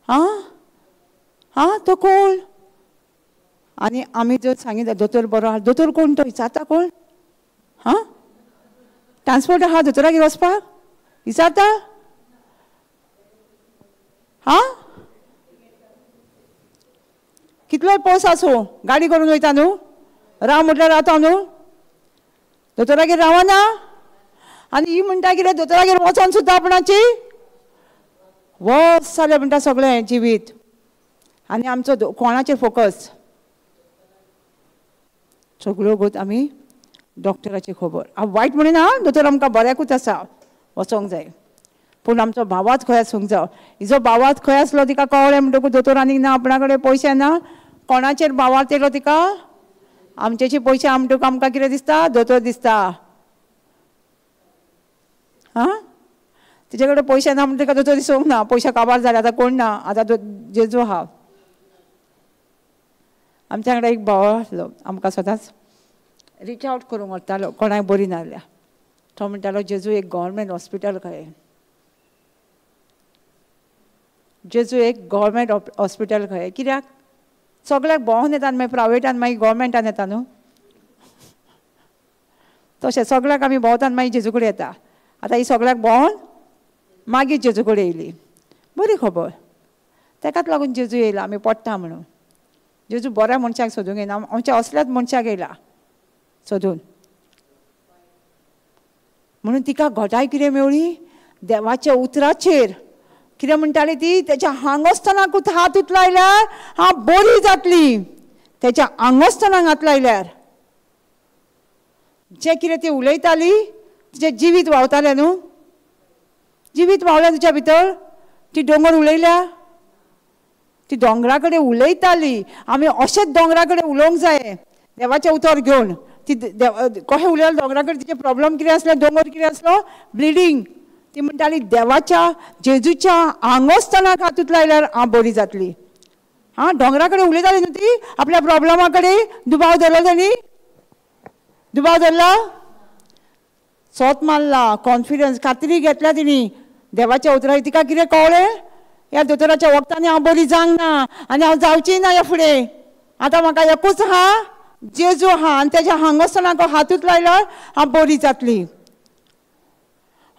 हां हां तो कोण. आनी आमी जर सांगितलें दोतोर बरो आहा, दोतोर कोण तो विचारता कोण, हां ट्रान्सपोर्ट आहा दोतोरागेर वचपाक विचारता, हां कितलोय पावस आसूं गाडी करून वयता न्हू, राव म्हटल्यार रावता न्हू, दोतोरागेर रावना. आनी ही म्हणटा कितें दोतोरागेर वचोन सुद्दां आपणाची वस जालें म्हणटा सगळें जिवीत. आनी आमचो कोणाचेर फोकस, सगळ्यो गोत आमी डॉक्टराची खबर. हांव वायट म्हणिना, दोतोर आमकां बऱ्याकूच आसा, वचोंक जाय. पूण आमचो भावाच खंय आसूंक जाय. हिजो भावाच खंय आसलो तिका कळ्ळें म्हणटकूच दोतोर आनीक ना, आपणा कडेन पयशे ना, कोणाचेर भावार तेलो तिका, आमचेचे पयशे म्हणटकूच आमकां कितें दिसता, दोतोर दिसता. हां तिचे कडेन पयशे ना म्हणटा तिका दोतोर दिसूंक ना, पयशे काबार जाले, आतां कोण ना, आतां जेजू आहा. आमच्या कडेन एक भाव आसलो, आमकां सदांच रीच आवट करूंक वतालो कोणाक बरी ना जाल्यार. तो म्हणटालो जेजू एक गव्हर्मेंट हॉस्पिटल खंय, जेजू एक गव्हर्मेंट हॉस्पिटल खंय. कित्याक सगळ्याक भोंवून येतात, मागीर प्रायवेटान मागीर गव्हर्मेंटान येता न्हू, तशें सगळ्याक आमी भोंवतात मागीर जेजू कडेन येता. आतां ही सगळ्याक भोंवन मागीर जेजू कडेन येयली, बरी खबर. ताकाच लागून जेजू येयला आमी पडटा म्हणून. जेजू बऱ्या मनशाक सोदूंक येना, आमच्या असल्याच मनशाक येयला सोदून. म्हणून तिका घटाय कितें मेवळी, देवाच्या उतराचेर. कितें म्हणटाली ती, तेच्या आंगस्थानाकूच हात लायल्यार हांव बरी जातली. तेच्या आंगस्थानाक हात लायल्यार जें कितें ती उलयताली तिचें जिवीत व्हांवतालें न्हू, जिवीत व्हांवलें तुज्या भितर. ती दोंगर उलयल्या, ती दोंगरा कडेन उलयताली. आमी अशेंच दोंगरा कडेन उलोवंक जाय देवाचें उतर घेवन. ती कशें उलयलें दोंगरा कडेन, तिचें प्रॉब्लेम कितें आसलें, दोंगर कितें आसलो, ब्लिडींग. ती म्हणटाली देवाच्या जेजूच्या आंगस्थानाक हात लायल्यार हांव बरी जातली. हां दोंगरा कडेन उलयताली न्हू ती, आपल्या प्रॉब्लेमा कडेन दुबाव धरलो ताणी, दुबाव धरला, सोत मारला, कॉन्फिडन्स खात्री घेतल्या तिणी देवाच्या उतरार. तिका कितें कळ्ळें, ह्या दोतोराच्या वखदांनी हांव बरी जावंक ना आनी हांव जावची ना ह्या फुडें. आतां म्हाका एकूच आहा, जेजू आहा, आनी तेज्या आंगस्थानाक हातूच लायल्यार हांव बरी जातली.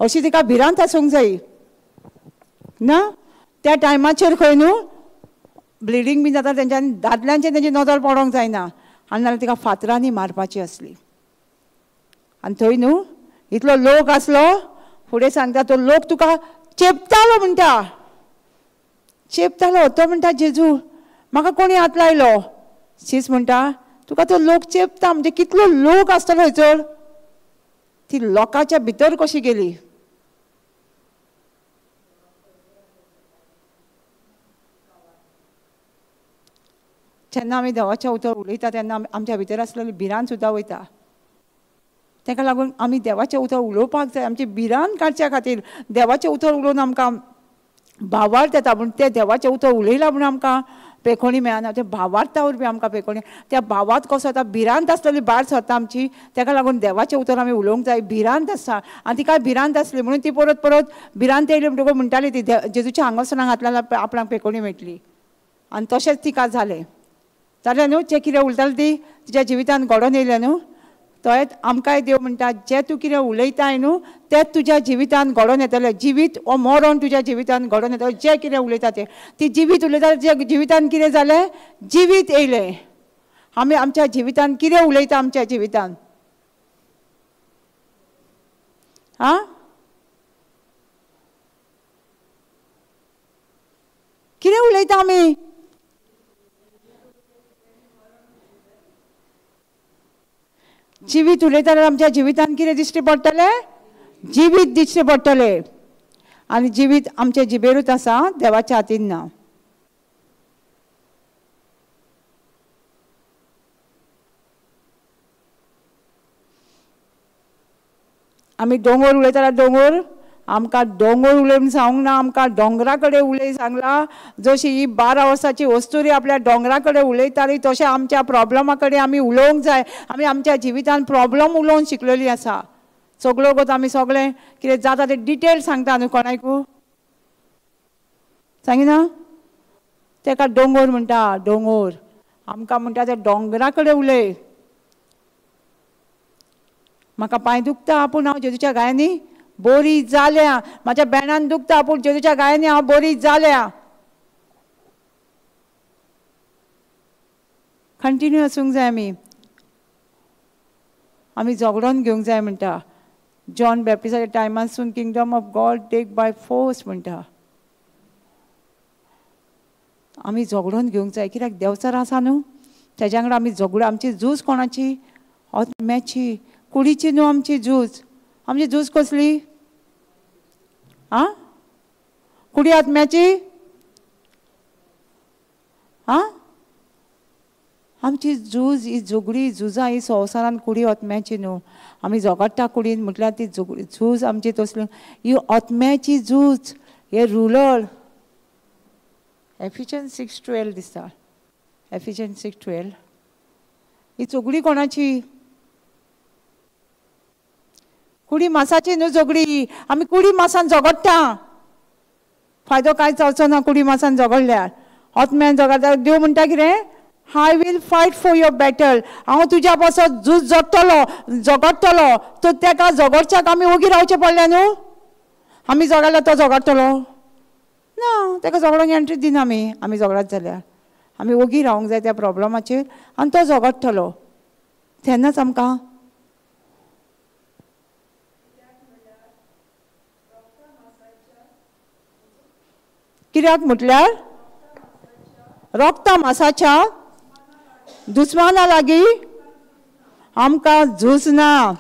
अशी तिका भिरांत आसूंक जाय ना. त्या टायमाचेर खंय न्हू ब्लिडींग बी जाता तेंच्यांनी दादल्यांचेर तेंची नदर पडोंक जायना, आनी नाल्यार तिका फातरांनी मारपाची आसली. आनी थंय न्हू इतलो लोक आसलो, फुडें सांगता तो लोक तुका चेपतालो म्हणटा, चेपतालो. तो म्हणटा जेजू म्हाका कोणी हात लायलो. शीस म्हणटा तुका तो लोक चेपता, म्हणजे कितलो लोक आसतलो थंयसर. ती लोकांच्या भितर कशी गेली. जेन्ना आमी देवाच्या उतर उलयता तेन्ना आमच्या भितर आसलेली भिरांत सुद्दां वयता. ताका लागून आमी देवाचें उतर उलोवपाक जाय. आमची भिरांत काडच्या खातीर देवाचें उतर उलोवन आमकां भावार्थ येता. पूण तें देवाचें उतर उलयलां म्हणून आमकां पेखोणी मेळना, ते भावार्था वरवीं आमकां पेखोणी. त्या भावार्थ कसो जाता, भिरांत आसलेली भायर सरता आमची. ताका लागून देवाचें उतर आमी उलोवंक जाय. भिरांत आसा आनी तिका भिरांत आसली म्हणून ती परत परत भिरांत येयली म्हणटकूच म्हणटाली ती जेजूच्या आंगस्थानाक हात लायल्यार आपणाक पेखोणी मेळटली. आनी तशेंच तिका जालें. जाल्यार न्हू जें कितें उलयतालें ती तुज्या जिवितान घडोवन येयलें न्हू तोच आमकांय देव म्हणटा जें तूं कितें उलयताय न्हू तेंच तुज्या जिवितान घडोवन येतलें जिवीत वो मरण तुज्या जिवितान घडोवन येतलें जें कितें उलयता तें ती जिवीत उलयता जें जिवितान कितें जालें जिवीत येयलें आमी आमच्या जिवितान कितें उलयता आमच्या जिवितान आं कितें उलयता आमी जिवीत उलयता जाल्यार आमच्या जिवितान कितें दिश्टी पडटलें जिवीत दिश्टी पडटलें आनी जिवीत आमच्या जिबेरूच आसा देवाच्या हातीन ना आमी दोंगर उलयता जाल्यार दोंगर आमकां दोंगर उलय सांगूंक ना आमकां दोंगरा कडेन उलय सांगला जशी ही 12 वर्साची वस्तुरी आपल्या दोंगरा कडेन उलयताली तशें आमच्या प्रॉब्लमा कडेन आमी उलोवंक जाय आमी आमच्या जिवितान प्रॉब्लम उलोवन शिकलेली आसा सगळो गोत आमी सगळें कितें जाता तें डिटेल सांगता न्हू कोणाकू सांगिना तेका दोंगर म्हणटा दोंगर आमकां म्हणटा ते दोंगरा कडेन उलय म्हाका पांय दुखता आपूण हांव जेजूच्या गायांनी बरी जाल्या म्हाज्या बेणान दुखता आपूण जेजूच्या गायांनी हांव बरी जाल्या कंटिन्यू आसूंक जाय आमी झगडोन घेवंक जाय म्हणटा जॉन बॅप्टिस्टाच्या टायमासून kingdom of God take by force म्हणटा आमी झगडोन घेवंक जाय कित्याक देवचार आसा न्हू तेज्या वांगडा आमी झगडो आमची झूज कोणाची आत्म्याची कुडीची न्हू आमची झूज कसली आं कुडी आत्म्याची आं आमची झूज ही झगडी झुजां ही संवसारान कुडी आत्म्याची न्हू आमी झगडटा कुडीन म्हटल्यार ती झूज आमची तसली ही आत्म्याची झूज हे रुलर एफिशियन्स 6:12 दिसता एफिशियन्स 6:12 ही झगडी कोणाची कुडी मासाची न्हू झगडी आमी कुडी मासान झगडटा फायदो कांयच जावचो ना कुडी मासान झगडल्यार आत्म्यान झगडटा देव म्हणटा कितें I will fight for your battle हांव तुज्या पासत झूज झगडटलो तो तेका झगडच्याक आमी ओगी रावचें पडलें न्हू आमी झगडल्यार तो झगडटलो ना तेका झगडोंक एंट्री दिना आमी झगडत जाल्यार आमी ओगी रावंक जाय त्या प्रॉब्लमाचेर आनी तो झगडटलो तेन्नाच आमकां कित्याक म्हटल्यार रोगता मासाच्या दुस्माना लागीं आमकां झूज ना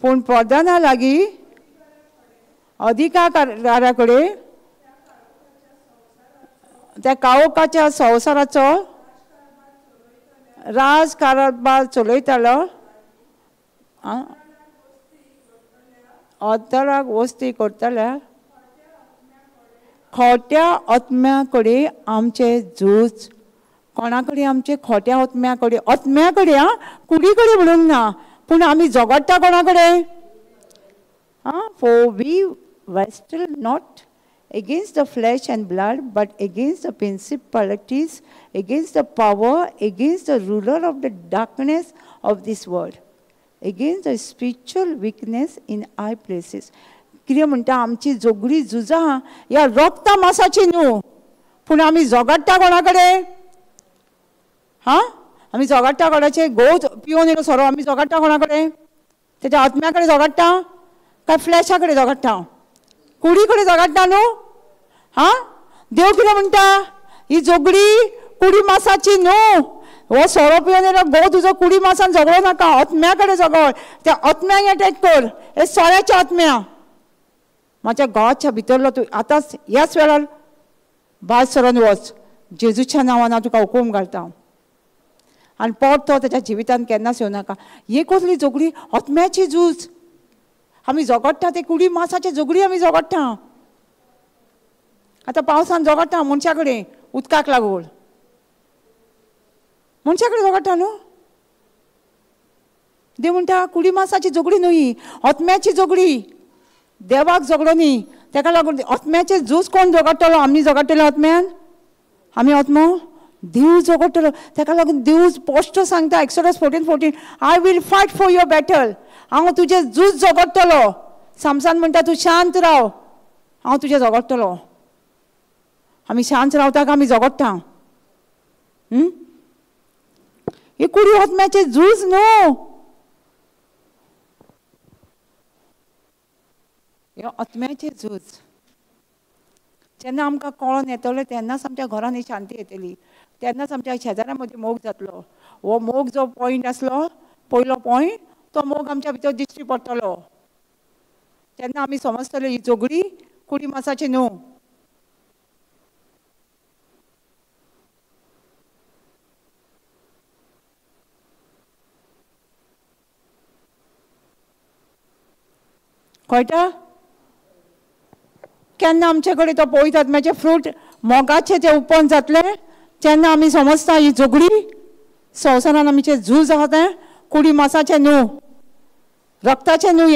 पूण प्रधाना लागीं अधिकारा कडेन त्या काळोखाच्या संवसाराचो राजकारभार चलयतालो अद्दराक वस्ती करतल्या खोट्या आत्म्या कडेन आमचे झूज कोणा कडेन आमचे खोट्या आत्म्या कडेन आं कुडी कडेन म्हणूंक ना पूण आमी झगडटा कोणा कडेन for we wrestle not against the flesh and blood but against the principalities against the power against the ruler of the darkness of this world against the spiritual weakness in high places कितें म्हणटा आमची झगडी झुजां ह्या रोगता मासाची न्हू पूण आमी झगडटा कोणा कडेन आमी झगडटा कोणाचे घोव पिवन येयलो सोरो आमी झगडटा कोणा कडेन तेज्या आत्म्या कडेन झगडटा काय फ्लॅशा कडेन झगडटा कुडी कडेन झगडटा न्हू देव कितें म्हणटा ही झगडी कुडी मासाची न्हू हो सोरो पिवन येयलो घोव तुजो कुडी मासान झगडो नाका आत्म्या कडेन झगड त्या आत्म्याक अटॅक कर हे सोऱ्याच्या आत्म्या म्हाज्या घोवाच्या भितरलो तूं आतांच ह्याच वेळार भायर सरोन वच जेजूच्या नांवान हांव तुका हुकूम घालता आनी परत तो तेज्या जिवितान केन्नाच येवं नाका ही कसली झगडी आत्म्याची झूज आमी झगडटा ते कुडी मासाचे झगडी आमी झगडटा आतां पावसान झगडटा मनशा कडेन उदकाक लागून मनशा कडेन झगडटा न्हू देव म्हणटा कुडी मासाची झगडी न्हू ही आत्म्याची झगडी देवाक झगडो न्ही तेका लागून आत्म्याचे झूज कोण झगडटलो आमी झगडटले आत्म्यान आमी आत्मो देव झगडटलो. ताका लागून देव स्पश्ट सांगता exodus 14:14 I will fight for your battle. हांव तुजें झूज झगडटलो. सामसान म्हणटा तूं शांत राव, हांव तुजें झगडटलो. आमी शांत रावता आमी झगडटा. ही कुडी आत्म्याचें झूज न्हू, हे आत्म्याचें झूज. जेन्ना आमकां कळोन येतलें तेन्नाच आमच्या घरान ही शांती येतली. तेन्नाच आमच्या शेजाऱ्या मदीं मोग जातलो. हो मोग जो पॉयंट आसलो, पयलो पॉयंट, तो मोग आमच्या भितर दिश्टी पडटलो. तेन्ना आमी समजतले ही झगडी कुडी मासाची न्हू. कळटा? केन्ना आमचे कडेन तो पवित्र आत्म्याचे फ्रूट मोगाचे जे उपन जातले तेन्ना आमी समजता ही झगडी संवसारान आमचे झूज आहा तें कुडी मासाचें न्हू, रक्ताचें न्हू.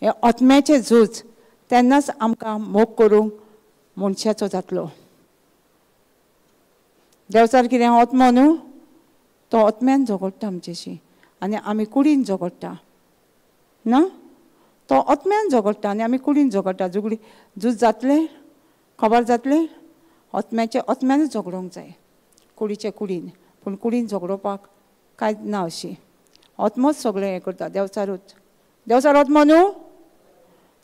हे आत्म्याचें झूज. तेन्नाच आमकां मोग करूंक मनशाचो जातलो. देवचार कितें आत्मो न्हू, तो आत्म्यान झगडटा आमचेशी आनी आमी कुडीन झगडटा ना. तो आत्म्यान झगडटा आनी आमी कुडीन झगडटा. झगडी झूज जातले खबर जातले आत्म्यानूच झगडोंक जाय कुडीचे कुडीन. पूण कुडीन झगडोवपाक कांयच ना अशी. आत्मोच सगळें हें करता. देवचारूच. देवचार आत्मो न्हू,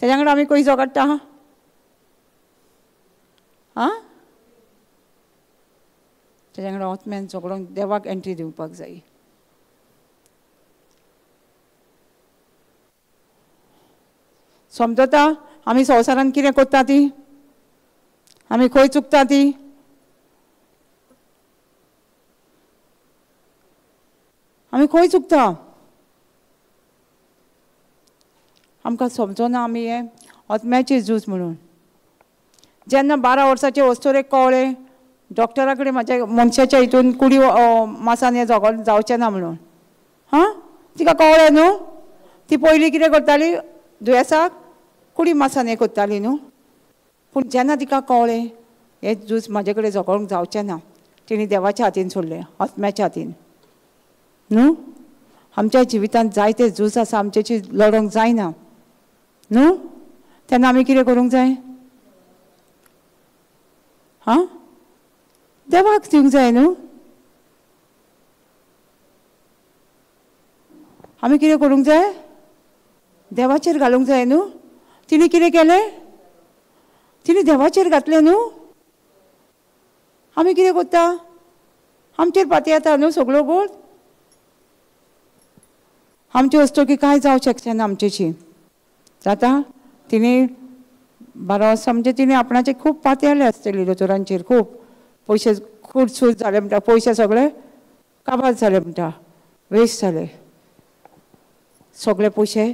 तेज्या वांगडा आमी खंय झगडटा? तेज्या वांगडा आत्म्यान झगडोंक देवाक एंट्री दिवपाक जाय. समजता आमी संवसारान कितें करता ती, आमी खंय चुकता ती. आमी खंय चुकता आमकां समजना. आमी हें आत्म्याचें झूज म्हणून. जेन्ना 12 वर्साचे वस्तुरेक कळ्ळें डॉक्टरा कडेन म्हाज्या मनशाच्या हितून कुडी मासान हें झगड जावचें ना म्हणून. तिका कळ्ळें न्हू. ती पयलीं कितें करताली, दुयेंसाक कुडी मासान हें करताली न्हू. पूण जेन्ना तिका कळ्ळें हें झूज म्हाजे कडेन झगडूंक जावचें ना, तिणी देवाच्या हातीन सोडलें, आत्म्याच्या हातीन न्हू. आमच्या जिवितांत जायते झूज आसा आमचेची लडोंक जायना न्हू. तेन्ना आमी कितें करूंक जाय? देवाक दिवंक जाय न्हू. आमी कितें करूंक जाय? देवाचेर घालूंक जाय न्हू. तिणी कितें केलें? तिणी देवाचेर घातलें न्हू. आमी कितें करता? आमचेर पाती येता न्हू सगळ्यो गोड. आमची वस्तू की कांय जावं शकचें ना आमचेशी. जाता तिणी 12 वर्सां म्हणजे तिणी आपणाचे खूब पाती आसले आसतली दोतोरांचेर. खूब पयशे खूब सूज जाले म्हणटा. पयशे सगळे काबार जाले म्हणटा, वेस्ट जाले सगळे पयशे.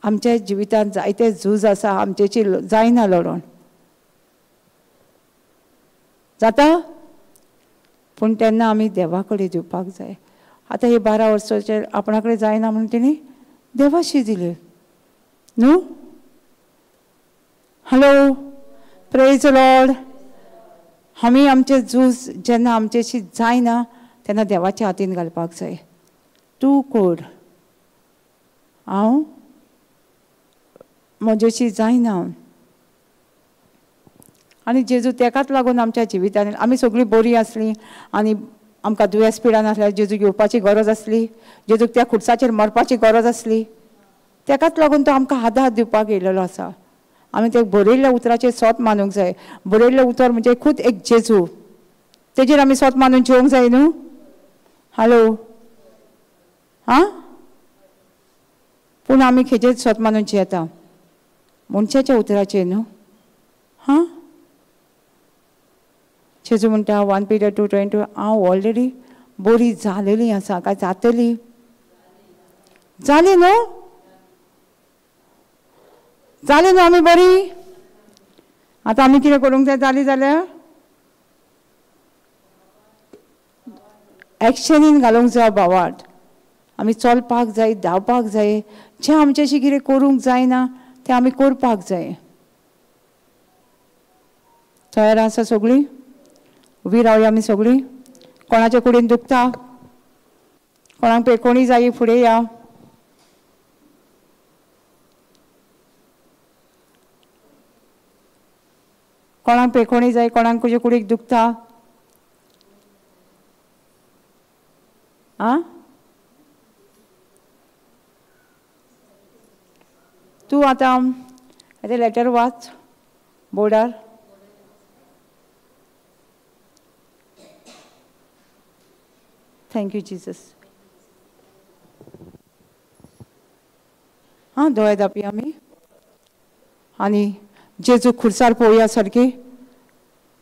आमच्या जिवितांत जायते झूज आसा आमचेची जायना लडोन. जाता पूण तेन्ना आमी देवा कडेन दिवपाक जाय. आतां हे 12 वर्साचे आपणा कडेन जायना म्हणून तिणी देवाशी दिले न्हू. Hello, praise Lord. आमी आमचे झूज जेन्ना आमचेशी जायना तेन्ना देवाच्या हातीन घालपाक जाय. तूं कोड, हांव म्हजेशी जायना. आनी जेजू तेकाच लागून आमच्या जिवितांनी आमी सगळीं बरीं आसलीं आनी आमकां दुयेंस पिडा नासल्यार जेजूक येवपाची गरज आसली. जेजूक त्या खुर्साचेर मरपाची गरज आसली. तेकाच लागून तो आमकां आदार दिवपाक येयलेलो आसा. आमी ते बरयल्ल्या उतराचेर सोत मानूंक जाय. बरयल्लें उतर म्हणजे खूद एक जेजू, तेजेर आमी सोत मानून जिवंक जाय न्हू. हॅलो, पूण आमी खेजेर सोत मानून जियेता? मनशाच्या उतराचेर न्हू. जेजू म्हणटा 1 Peter 2:22 हांव ऑलरेडी बरी जालेली आसा. काय जातली? जाली न्हू. जाली न्हू आमी बरी. आतां आमी कितें करूंक जाय? जाली जाल्यार एक्शनीन घालूंक जाय भावार्थ. आमी चलपाक जाय, धांवपाक जाय. जें आमचेशी कितें करूंक जायना तें आमी करपाक जाय. तयार आसा सगळीं? उबी रावया आमी सगळीं. कोणाच्या कुडीन दुखता? कोणाक पेकोणी जायी फुडें या. कोणाक पेकोणी जाय? कोणाक तुजे कुडीक दुखता? आं? तूं आतां हेजें लेटर वाच बोर्डार. Thank you Jesus. हां, दोळे धापया आमी आनी जेजू खुर्सार पळोवया सारकी.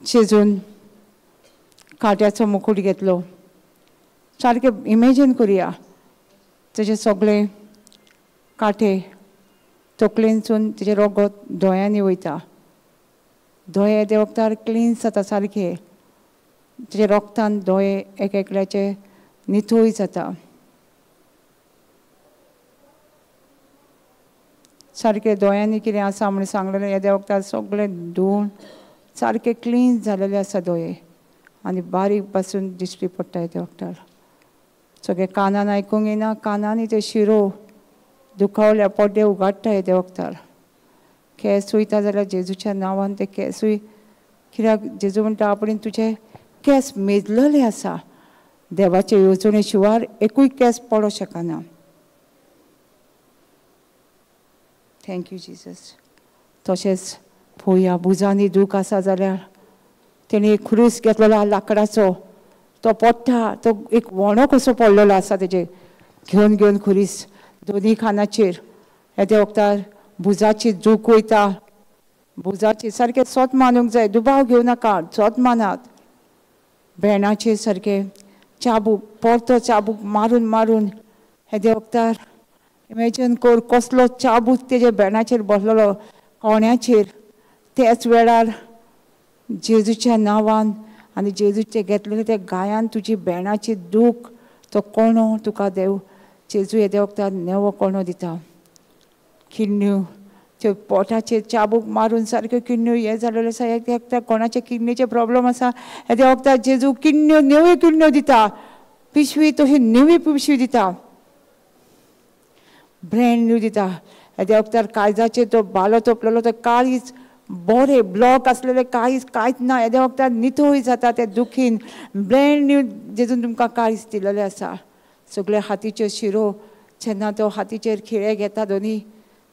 जेजून काट्याचो मुकुट घेतलो. सारकें इमेजीन करुया तेजे सगळे काटे तकलेनसून तेजे रगत दोळ्यांनी वयता. दोळे ते वखदार क्लीन्स जाता सारके. तेजे रगतान दोळे एक एकल्याचे नितळ जाता. सारके दोळ्यांनी कितें आसा म्हण सांगलेलें येदे वखदार सगळें धुवन सारके क्लीन जालेले आसा दोळे आनी बारीक पासून दिश्टी पडटा येदे वखदार. सगळे कानान आयकूंक येना. कानांनी ते शिरो दुखावल्या पड्डे उगाडटा येदे वखदार. केंस वयता जाल्यार जेजूच्या नांवान ते केंसूय कित्याक जेजू म्हणटा आपणें तुजे केंस मेजलेले आसा. देवाचे येवजणे शिवार एकूय केंस पडो शकना. Thank you Jesus. तशेंच पळोवया भुजांनी दूख आसा जाल्यार तेणी एक क्रूस घेतलेलो लाकडाचो तो पडटा. तो एक वणो कसो पडलेलो आसा तेजे घेवन घेवन खुरीस दोनी खानाचेर. येदे वखदार भुजाची दूख वयता. भुजाची सारकें सोत मानूंक जाय. दुबाव घेवं नाका. सोत मानात. भेणाचेर सारके चाबूक परतो चाबूक मारून मारून येदे वखदार इमेजीन कर कसलो चाबूक तेजे भेणाचेर बसलेलो कोण्याचेर. त्याच वेळार जेजूच्या नांवान आनी जेजूचे घेतलेले ते गायान तुजी भेणाची दूख तो कोणो तुका देव जेजू येदे वखदार नेवो कोणो दिता. किडन्यो त्यो पोटाचेर चाबूक मारून सारक्यो किडन्यो हे जालेल्यो आसा. एक एकट्या कोणाचे किडनीचे प्रॉब्लेम आसा येदे वखदार जेजू किडन्यो नेव्यो किडन्यो दिता. पिशवी तशी नेवी पिशवी दिता. ब्रँड न्यू दिता. येदे वखदार काळजाचेर तो बालो तोपलेलो तो काळीज बरे ब्लॉक आसलेले काळीज कांयच ना. येदे वखदार नितळ जाता ते दुखीन. ब्रँड न्यू जेजून तुमकां काळीज दिलेले आसा. सगळे हातीच्यो शिरो जेन्ना तो हातीचेर खिळे घेता दोनी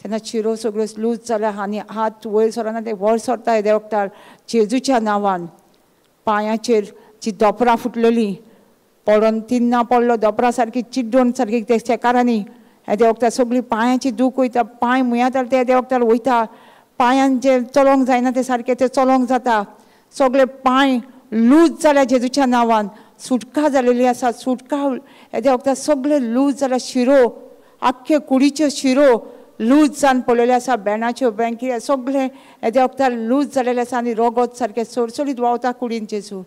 तेन्ना शिरो सगळ्यो लूज जाल्या आनी हात वयर सरना ते वर सरता येदे वखदार जेजूच्या नांवान. पांयाचेर जी दोपरां फुटलेली पडोन तिन्ना पडलो दोपरां सारकी चिड्डून सारकी ते शेकारांनी येदे वखदार सगळी पांयाची दूख वयता. पांय मुयाताले ते येदे वखदार वयता. पांयान जे चलोंक जायना ते सारके ते चलोंक जाता. सगळे पांय लूज जाल्या जेजूच्या नांवान. सुटका जालेली आसा. सुटका येदे वखदार सगळे लूज जाल्या. शिरो आख्खे कुडीच्यो शिरो लूज जावन पडलेले आसा. भेणाच्यो बँकी सगळे येदे वखदार लूज जालेले आसा आनी रगत सारकें सडसडीत व्हांवता कुडीन जेजू.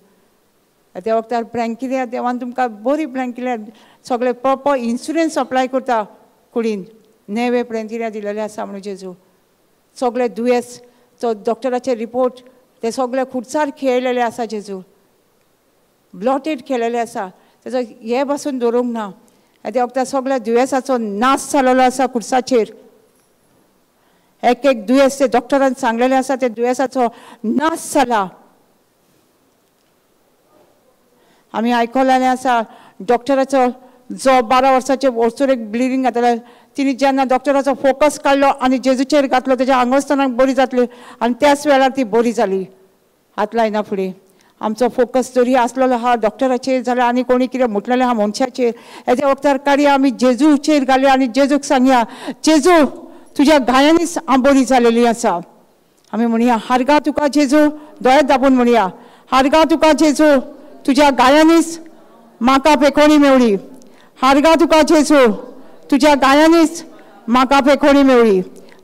येदे वखदार ब्लँकिल्या देवान तुमकां बरी ब्लँकिल्या सगळे प्रॉपर इन्शुरन्स अप्लाय करता कुडीन. नेवे ब्लँकिल्या दिलेले आसा म्हणून जेजू. सगळे दुयेंस तो डॉक्टराचे रिपोर्ट ते सगळे खुर्सार खेळलेले आसा जेजू. ब्लॉटेड केलेले आसा. तेजो हे बसून दवरूंक ना. येदे वखदार सगळ्या दुयेंसाचो नाश जालेलो आसा खुर्साचेर. एक एक दुयेंस ते डॉक्टरान सांगलेले आसा ते दुयेंसाचो नाश जाला. आमी आयकलेलें आसा डॉक्टराचो जो 12 वर्साचे वर्सूर एक ब्लिडींग घातलें तिणी जेन्ना डॉक्टराचो फोकस काडलो आनी जेजूचेर घातलो तेज्या आंगवस्तानाक बरी जातली आनी त्याच वेळार ती बरी जाली. हात लायना फुडें. आमचो फोकस जरी आसलेलो आहा डॉक्टराचेर जाल्यार आनी कोणी कितें म्हटलेलें आहा मनशाचेर येदे वखदार काडया आमी जेजूचेर घालया आनी जेजूक सांगया जेजू तुज्या गायांनीच हांव बरी जालेली आसा. आमी म्हणया हारगा तुका जेजू. दोळे दाबून म्हणया हारगा तुका जेजू तुज्या गायांनीच म्हाका पेखोणी मेवळी. हारगा तुका जेजू तुज्या गायांनीच म्हाका पेखोणी मेवळी.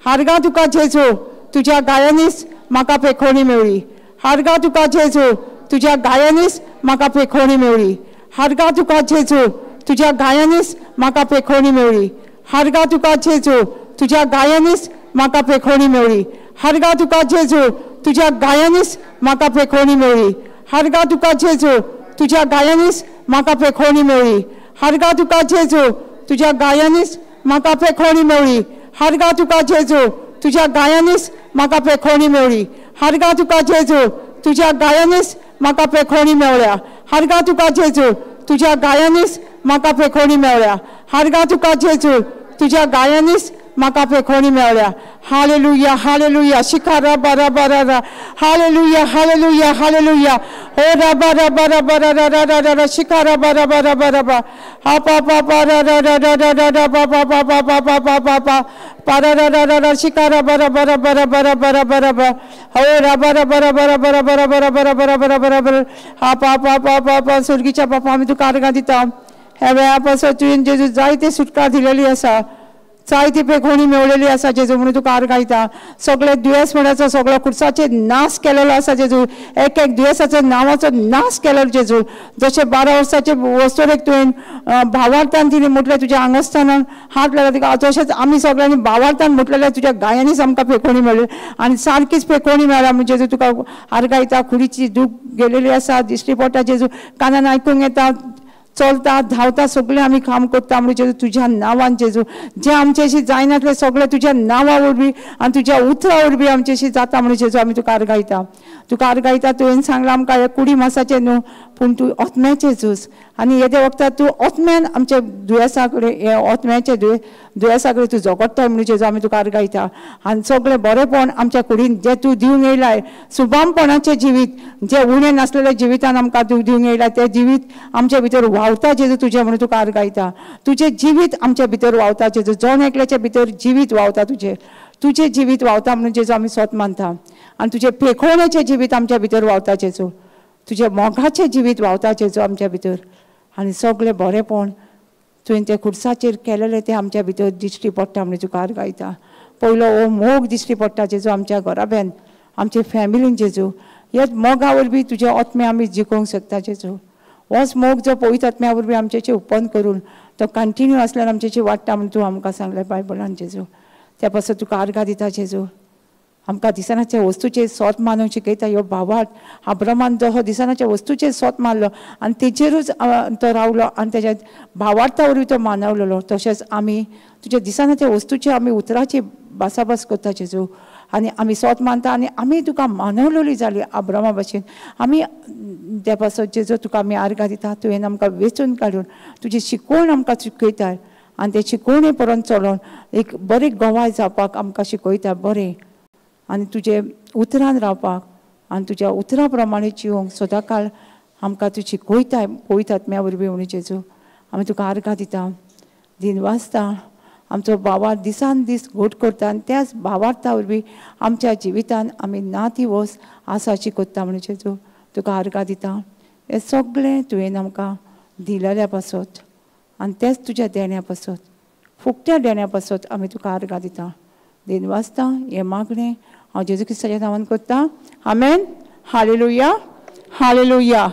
हारगा तुका जेजू तुज्या गायांनीच म्हाका पेखोणी मेवळी. हारगा तुका जेजू तुज्या गायांनीच म्हाका पेखोणी मेवळी. हारगा तुका जेजू तुज्या गायांनीच म्हाका पेखोणी मेवळी. हारगा तुका जेजू तुज्या गायांनीच म्हाका पेखोणी मेवळी. हारगा तुका जेजू तुझ्या गायांनीच म्हाका पेखोवणी मेळ्ळी. हारगा तुका जेजू, तुझ्या गायांनीच म्हाका पेखोवणी मेळ्ळी. हारगा तुका जेजू, तुझ्या गायांनीच म्हाका पेखोवणी मेळ्ळी. हारगा तुका जेजू, तुझ्या गायांनीच म्हाका पेखोवणी मेळ्ळी. हारगा तुका जेजू, तुझ्या गायांनीच म्हाका पेखोवणी मेळ्ळ्या. हारगा तुका जेजू, तुझ्या गायांनीच म्हाका पेखोवणी मेळ्ळ्या. हारगा तुका जेजू, तुझ्या गायांनीच म्हाका पेखोवणी मेळ्ळ्या. हालेलुया हालेलुया शिखा रबा रबा रा हालेलुया हालेलुया हालेलुया हो रबा रबा रबा रा रा रा रा रा शिखा रबा रबा रबा रबा हा पा पा पा रा रा रा रा रा रा रा पा पा पा पा पा पा पा पा पा पा रा रा रा रा रा शिखा रबा रबा रबा रबा रबा रबा रबा हो रबा रबा रबा रबा रबा रबा रबा रबा रबा रबा रबा हा पा पा पा पा पा सुरगीच्या बापा आमी तुका आर्गां दिता. ह्या वेळा पासून तुवें जेजू जायते सुटका दिलेली आसा, जायती पेखोवणी मेळलेली आसा जेजू म्हणून तुका आर्गायता. सगळे दुयेंस म्हणाचो सगळो खुर्साचेर नाश केलेलो आसा जेजू. एक एक दुयेंसाचो नांवाचो नाश केलेलो जेजू. जशे 12 वर्साचे वस्तोरेक तुवें भावार्थान तिणें म्हटलें तुज्या आंगस्थानान हात लायला तिका, तशेंच आमी सगळ्यांनी भावार्थान म्हटलेलें तुज्या गायांनीच आमकां पेखोवणी मेळ्ळी आनी सारकीच पेखोवणी मेळ्ळ्या म्हणजे जेजू तुका आर्गायता. कुडीची दूख गेलेली आसा, दिश्टी पडटा जेजू, कानान आयकूंक येता, चलता धांवता सगळें आमी काम करता म्हणजे जेजू तुज्या नांवान जेजू जे आमचेशी जायनासलें सगळें तुज्या नांवा वरवीं आनी तुज्या उतरा वरवीं आमचेशी जाता म्हणून जेजू आमी तुका आर्गायता. तुका आर्गायता तुवें सांगलां आमकां हे 20 मासाचे न्हू पूण तूं ओतम्याचें झूज आनी येद्या वखदार तूं ओतम्यान आमच्या दुयेंसा कडेन हे ओतम्याचे दुयेंसा कडेन तूं झगडटाय म्हणून जेजू आमी तुका आर्गायता. आनी सगळें बरेंपण आमच्या कुडीन जें तूं दिवंक येयलाय, सुबामपणाचें जिवीत जें उणें नासलेलें जिवितान आमकां तूं दिवंक येयलाय तें जिवीत आमच्या भितर व्हांवता जेजू तुजें म्हणून तुका आर्गायता. तुजें जिवीत आमच्या भितर व्हांवता जेजू, जण एकल्याच्या भितर जिवीत व्हांवता तुजें जिवीत व्हांवता म्हणून जेजू आमी सोत मानता. आनी तुजें पेखोवणेचें जिवीत आमच्या भितर व्हांवता जेजू, तुजें मोगाचें जिवीत व्हांवता जेजू आमच्या भितर. आनी सगळें बरेंपण तुवें तें खुर्साचेर केलेलें तें आमच्या भितर दिश्टी पडटा म्हणून तुका आर्गायता. पयलो हो मोग दिश्टी पडटा जेजू आमच्या घराब्यान, आमचे फॅमिलीन जेजू. हेच मोगा वरवीं तुजें ओतमें आमी जिखोवंक शकता जेजू. होच मोग जो पवित्र आत्म्या वरवीं आमचेचेर उपन करून तो कंटिन्यू आसल्यार आमचेचेर वाडटा म्हणून तूं आमकां सांगलें बायबलान जेजू. त्या पासून तुका आर्गां दिता जेजू. आमकां दिसनाच्या वस्तूचेर सोत मानूंक शिकयता. ह्यो भावार्थ अब्रामान जो दिसनाच्या वस्तूचेर सोत मारलो आनी तेजेरूच तो रावलो आनी तेज्या भावार्था वरवीं तो मानवलेलो, तशेंच आमी तुज्या दिसनाच्या वस्तूचेर आमी उतराची भासाभास करता जेजू आनी आमी सोत मानता आनी आमी तुका मानवलेली जाली अब्रामा भशेन. आमी त्या पासून जेजू तुका आमी आर्गां दिता. तुवें आमकां वेचून काडून तुजी शिकवण आमकां शिकयता आनी ते शिकवणे परत चलोवन एक बरें गोवाय जावपाक आमकां शिकयता बरें आनी तुजे उतरान रावपाक आनी तुज्या उतरा प्रमाणे जिवंक सदांकाळ आमकां तूं शिकयता पवित्र आत्म्या वरवीं म्हणून जेजू आमी तुका आर्गां दिता. दिन वाजता आमचो भावार्थ दिसान दीस घोट करता आनी त्याच भावार्था वरवीं आमच्या जिवितान आमी नाती वस आसाची कोत्ता म्हणून जेजू तुका आर्गां दिता. हें सगळें तुवें आमकां दिलेल्या पासत आनी तेच तुज्या देण्या पासत फुकट्या देण्या पासत आमी तुका आर्गां दिता. दिन वाजता हें मागणें हांव जेजू क्रिस्ताच्या नांवान करता. आमेन. हालेलुया हालेलुया.